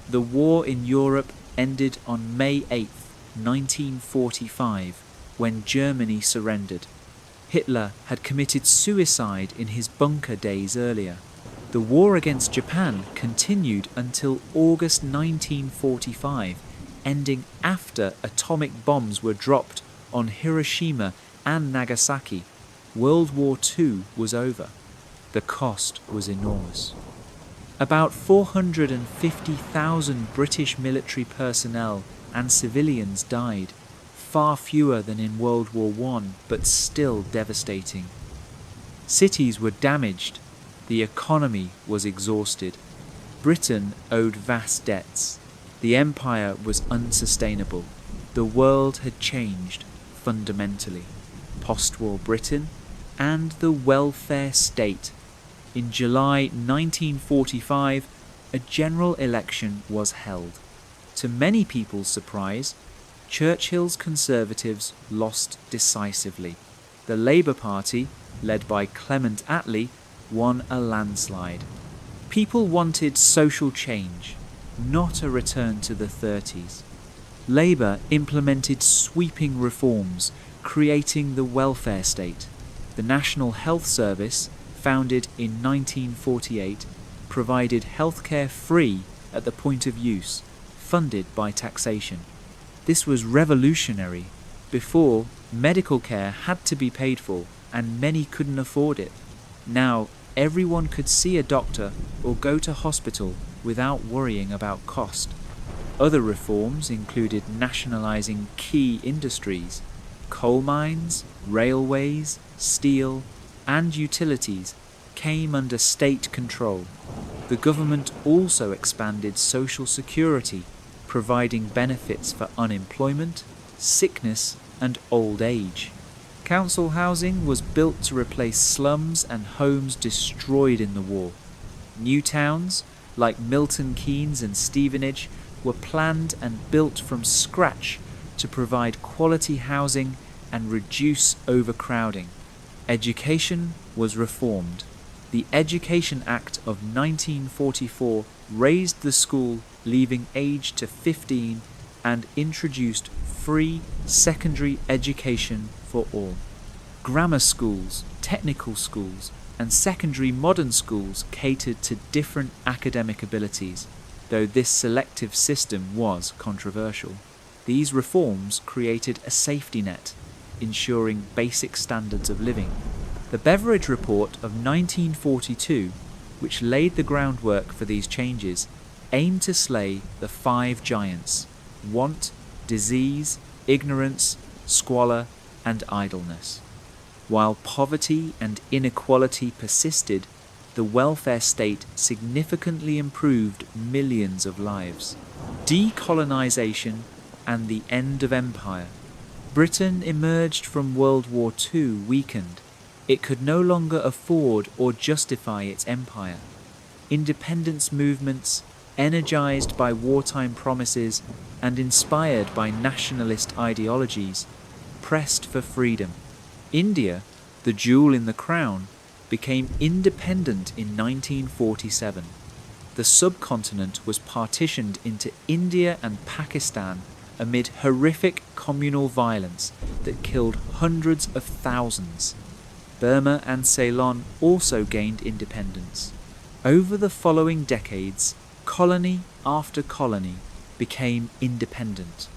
The war in Europe ended on May 8, 1945, when Germany surrendered. Hitler had committed suicide in his bunker days earlier. The war against Japan continued until August 1945, ending after atomic bombs were dropped on Hiroshima and Nagasaki. World War II was over. The cost was enormous. About 450,000 British military personnel and civilians died, far fewer than in World War I, but still devastating. Cities were damaged. The economy was exhausted. Britain owed vast debts. The empire was unsustainable. The world had changed fundamentally. Post-war Britain and the welfare state. In July 1945, a general election was held. To many people's surprise, Churchill's Conservatives lost decisively. The Labour Party, led by Clement Attlee, won a landslide. People wanted social change, not a return to the 30s. Labour implemented sweeping reforms, creating the welfare state. The National Health Service, founded in 1948, provided healthcare free at the point of use, funded by taxation. This was revolutionary. Before, medical care had to be paid for, and many couldn't afford it. Now, everyone could see a doctor or go to hospital without worrying about cost. Other reforms included nationalising key industries. Coal mines, railways, steel, and utilities came under state control. The government also expanded social security, providing benefits for unemployment, sickness, and old age. Council housing was built to replace slums and homes destroyed in the war. New towns, like Milton Keynes and Stevenage, were planned and built from scratch to provide quality housing and reduce overcrowding. Education was reformed. The Education Act of 1944 raised the school leaving age to 15 and introduced free secondary education for all. Grammar schools, technical schools, and secondary modern schools catered to different academic abilities, though this selective system was controversial. These reforms created a safety net, ensuring basic standards of living. The Beveridge Report of 1942, which laid the groundwork for these changes, aimed to slay the 5 giants: want, disease, ignorance, squalor, and idleness. While poverty and inequality persisted, the welfare state significantly improved millions of lives. Decolonization and the end of empire. Britain emerged from World War II weakened. It could no longer afford or justify its empire. Independence movements, energized by wartime promises and inspired by nationalist ideologies, pressed for freedom. India, the jewel in the crown, became independent in 1947. The subcontinent was partitioned into India and Pakistan amid horrific communal violence that killed hundreds of thousands. Burma and Ceylon also gained independence. Over the following decades, colony after colony became independent.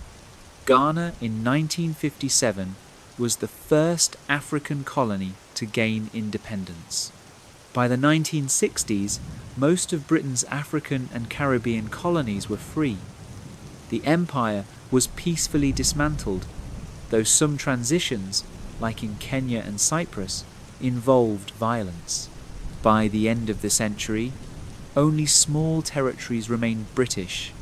Ghana in 1957 was the first African colony to gain independence. By the 1960s, most of Britain's African and Caribbean colonies were free. The empire was peacefully dismantled, though some transitions, like in Kenya and Cyprus, involved violence. By the end of the century, only small territories remained British.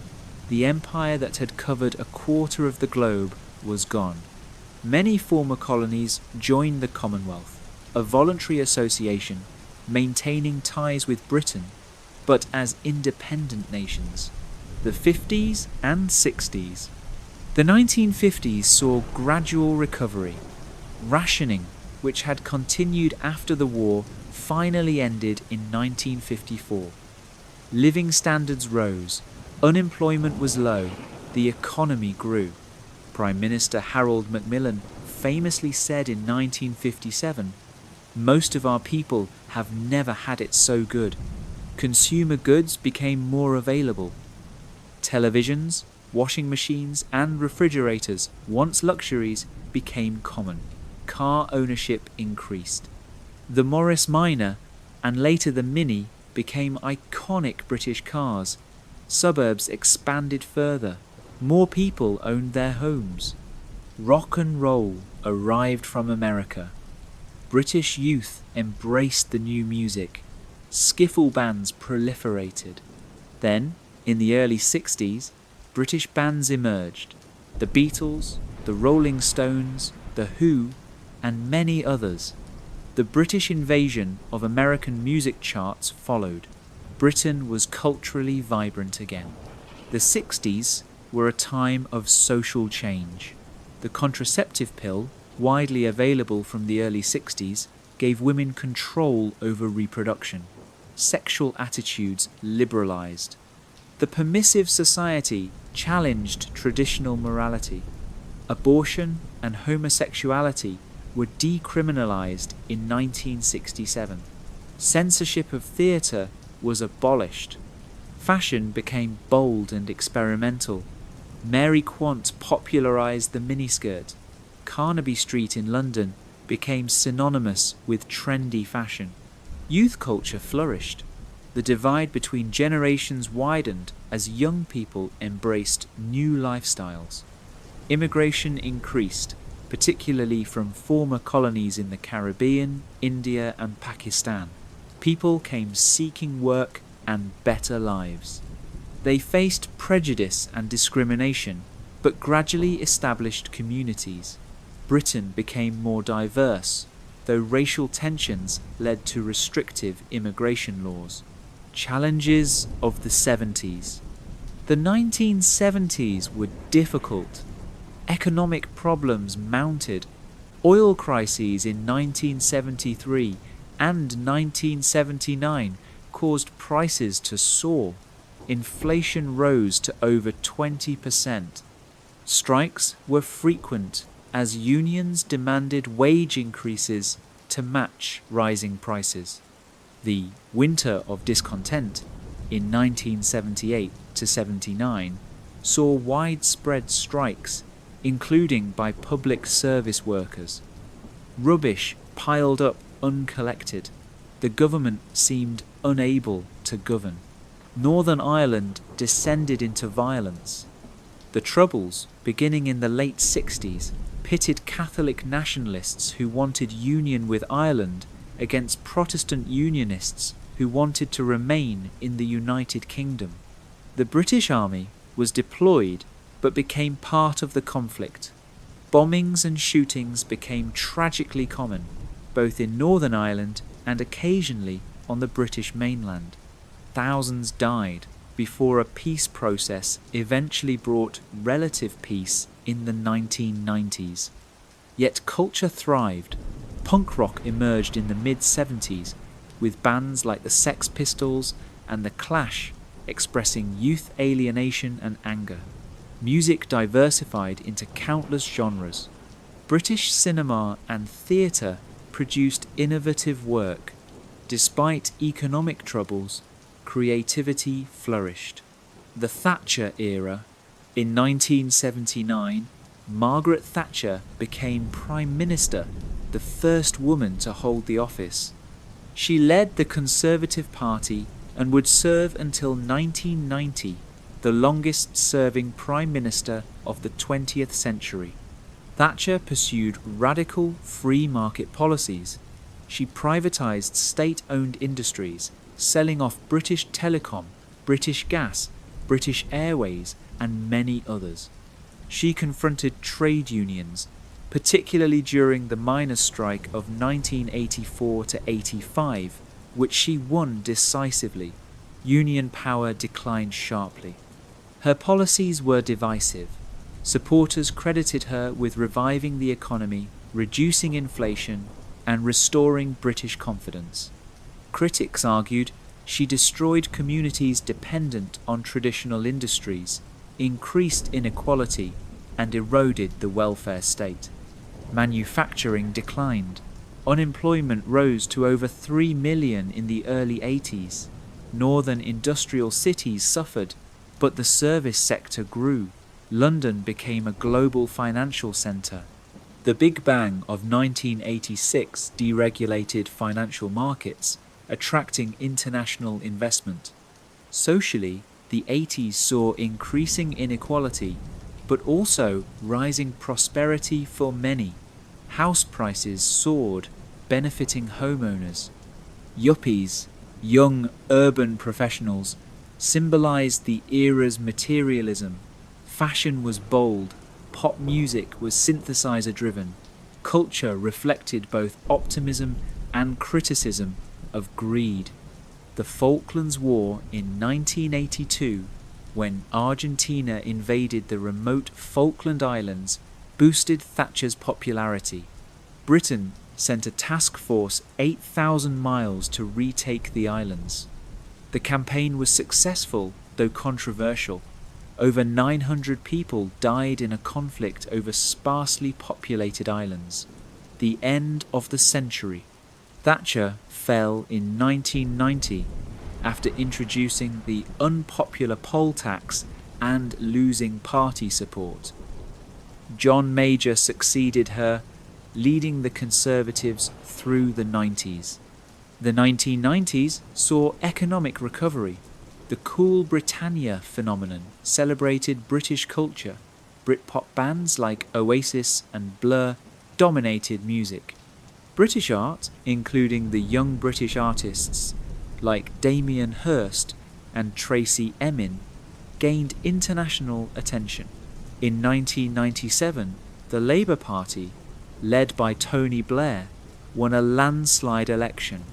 The empire that had covered a quarter of the globe was gone. Many former colonies joined the Commonwealth, a voluntary association maintaining ties with Britain, but as independent nations. The 50s and 60s. The 1950s saw gradual recovery. Rationing, which had continued after the war, finally ended in 1954. Living standards rose, unemployment was low, the economy grew. Prime Minister Harold Macmillan famously said in 1957, "Most of our people have never had it so good." Consumer goods became more available. Televisions, washing machines, and refrigerators, once luxuries, became common. Car ownership increased. The Morris Minor, and later the Mini, became iconic British cars. Suburbs expanded further. More people owned their homes. Rock and roll arrived from America. British youth embraced the new music. Skiffle bands proliferated. Then, in the early 60s, British bands emerged. The Beatles, the Rolling Stones, the Who, and many others. The British invasion of American music charts followed. Britain was culturally vibrant again. The 60s were a time of social change. The contraceptive pill, widely available from the early 60s, gave women control over reproduction. Sexual attitudes liberalized. The permissive society challenged traditional morality. Abortion and homosexuality were decriminalized in 1967. Censorship of theatre was abolished. Fashion became bold and experimental. Mary Quant popularized the miniskirt. Carnaby Street in London became synonymous with trendy fashion. Youth culture flourished. The divide between generations widened as young people embraced new lifestyles. Immigration increased, particularly from former colonies in the Caribbean, India, and Pakistan. People came seeking work and better lives. They faced prejudice and discrimination, but gradually established communities. Britain became more diverse, though racial tensions led to restrictive immigration laws. Challenges of the 70s. The 1970s were difficult. Economic problems mounted. Oil crises in 1973 and 1979 caused prices to soar. Inflation rose to over 20%. Strikes were frequent as unions demanded wage increases to match rising prices. The Winter of Discontent in 1978 to 79 saw widespread strikes, including by public service workers. Rubbish piled up uncollected. The government seemed unable to govern. Northern Ireland descended into violence. The Troubles, beginning in the late 60s, pitted Catholic nationalists who wanted union with Ireland against Protestant Unionists who wanted to remain in the United Kingdom. The British Army was deployed but became part of the conflict. Bombings and shootings became tragically common, both in Northern Ireland and occasionally on the British mainland. Thousands died before a peace process eventually brought relative peace in the 1990s. Yet culture thrived. Punk rock emerged in the mid-70s, with bands like the Sex Pistols and the Clash expressing youth alienation and anger. Music diversified into countless genres. British cinema and theatre produced innovative work. Despite economic troubles, creativity flourished. The Thatcher era. In 1979, Margaret Thatcher became Prime Minister, the first woman to hold the office. She led the Conservative Party and would serve until 1990, the longest-serving Prime Minister of the 20th century. Thatcher pursued radical free market policies. She privatised state-owned industries, selling off British Telecom, British Gas, British Airways, and many others. She confronted trade unions, particularly during the miners' strike of 1984 to 85, which she won decisively. Union power declined sharply. Her policies were divisive. Supporters credited her with reviving the economy, reducing inflation, and restoring British confidence. Critics argued she destroyed communities dependent on traditional industries, increased inequality, and eroded the welfare state. Manufacturing declined. Unemployment rose to over 3 million in the early 80s. Northern industrial cities suffered, but the service sector grew. London became a global financial centre. The Big Bang of 1986 deregulated financial markets, attracting international investment. Socially, the 80s saw increasing inequality, but also rising prosperity for many. House prices soared, benefiting homeowners. Yuppies, young urban professionals, symbolized the era's materialism. Fashion was bold, pop music was synthesizer-driven. Culture reflected both optimism and criticism of greed. The Falklands War in 1982, when Argentina invaded the remote Falkland Islands, boosted Thatcher's popularity. Britain sent a task force 8,000 miles to retake the islands. The campaign was successful, though controversial. Over 900 people died in a conflict over sparsely populated islands. The end of the century. Thatcher fell in 1990 after introducing the unpopular poll tax and losing party support. John Major succeeded her, leading the Conservatives through the 90s. The 1990s saw economic recovery. The Cool Britannia phenomenon celebrated British culture. Britpop bands like Oasis and Blur dominated music. British art, including the young British artists like Damien Hirst and Tracy Emin, gained international attention. In 1997, the Labour Party, led by Tony Blair, won a landslide election.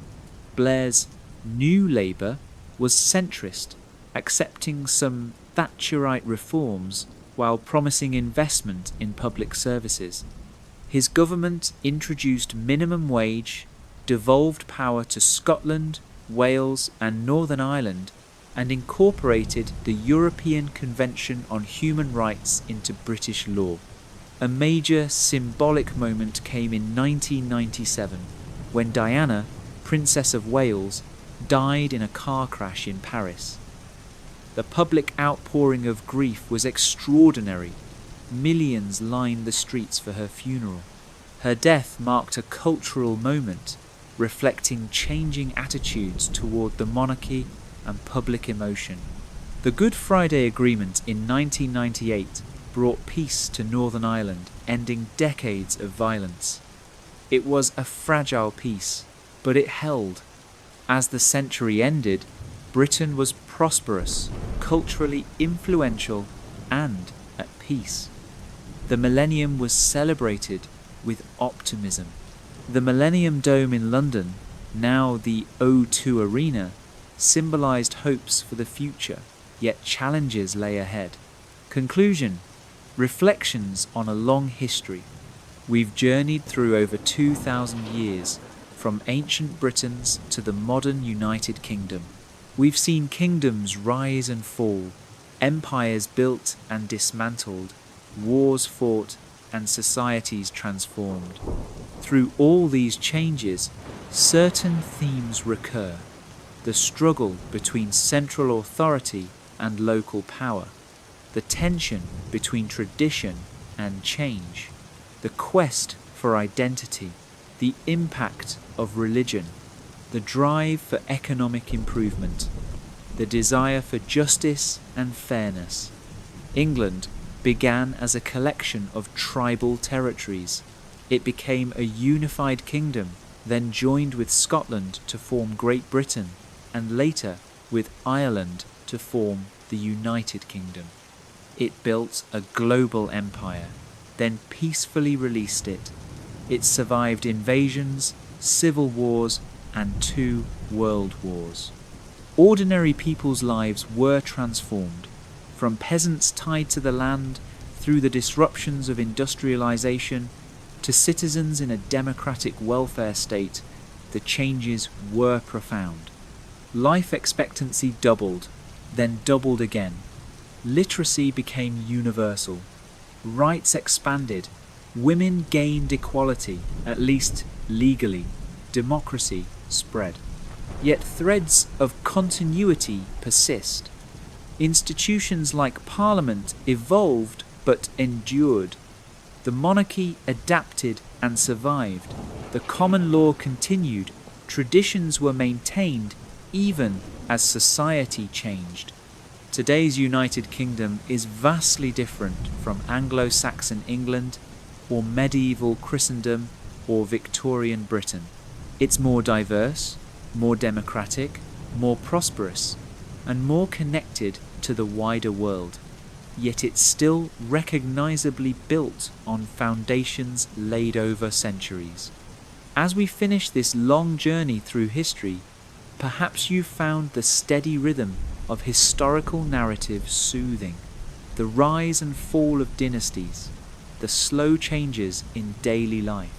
Blair's New Labour was centrist, accepting some Thatcherite reforms while promising investment in public services. His government introduced minimum wage, devolved power to Scotland, Wales and Northern Ireland, and incorporated the European Convention on Human Rights into British law. A major symbolic moment came in 1997, when Diana, Princess of Wales, died in a car crash in Paris. The public outpouring of grief was extraordinary. Millions lined the streets for her funeral. Her death marked a cultural moment, reflecting changing attitudes toward the monarchy and public emotion. The Good Friday Agreement in 1998 brought peace to Northern Ireland, ending decades of violence. It was a fragile peace, but it held. As the century ended, Britain was prosperous, culturally influential, and at peace. The millennium was celebrated with optimism. The Millennium Dome in London, now the O2 Arena, symbolised hopes for the future, yet challenges lay ahead. Conclusion: reflections on a long history. We've journeyed through over 2,000 years, from ancient Britons to the modern United Kingdom. We've seen kingdoms rise and fall, empires built and dismantled, wars fought, and societies transformed. Through all these changes, certain themes recur: the struggle between central authority and local power, the tension between tradition and change, the quest for identity, the impact of religion, the drive for economic improvement, the desire for justice and fairness. England began as a collection of tribal territories. It became a unified kingdom, then joined with Scotland to form Great Britain, and later with Ireland to form the United Kingdom. It built a global empire, then peacefully released it. It survived invasions, civil wars, and 2 world wars. Ordinary people's lives were transformed, from peasants tied to the land through the disruptions of industrialization to citizens in a democratic welfare state. The changes were profound. Life expectancy doubled, then doubled again. Literacy became universal. Rights expanded. Women gained equality, at least legally. Democracy spread. Yet threads of continuity persist. Institutions like Parliament evolved but endured. The monarchy adapted and survived. The common law continued. Traditions were maintained even as society changed. Today's United Kingdom is vastly different from Anglo-Saxon England or medieval Christendom or Victorian Britain. It's more diverse, more democratic, more prosperous, and more connected to the wider world. Yet it's still recognisably built on foundations laid over centuries. As we finish this long journey through history, perhaps you've found the steady rhythm of historical narrative soothing, the rise and fall of dynasties, the slow changes in daily life,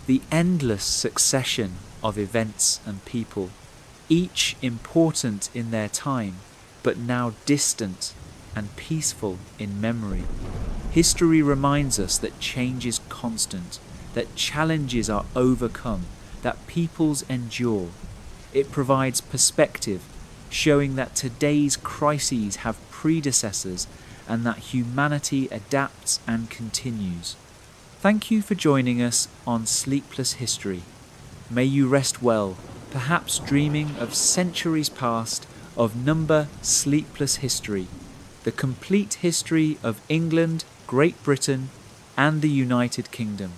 the endless succession of events and people, each important in their time, but now distant and peaceful in memory. History reminds us that change is constant, that challenges are overcome, that peoples endure. It provides perspective, showing that today's crises have predecessors and that humanity adapts and continues. Thank you for joining us on Sleepless History. May you rest well, perhaps dreaming of centuries past, of number Sleepless History, the complete history of England, Great Britain, and the United Kingdom.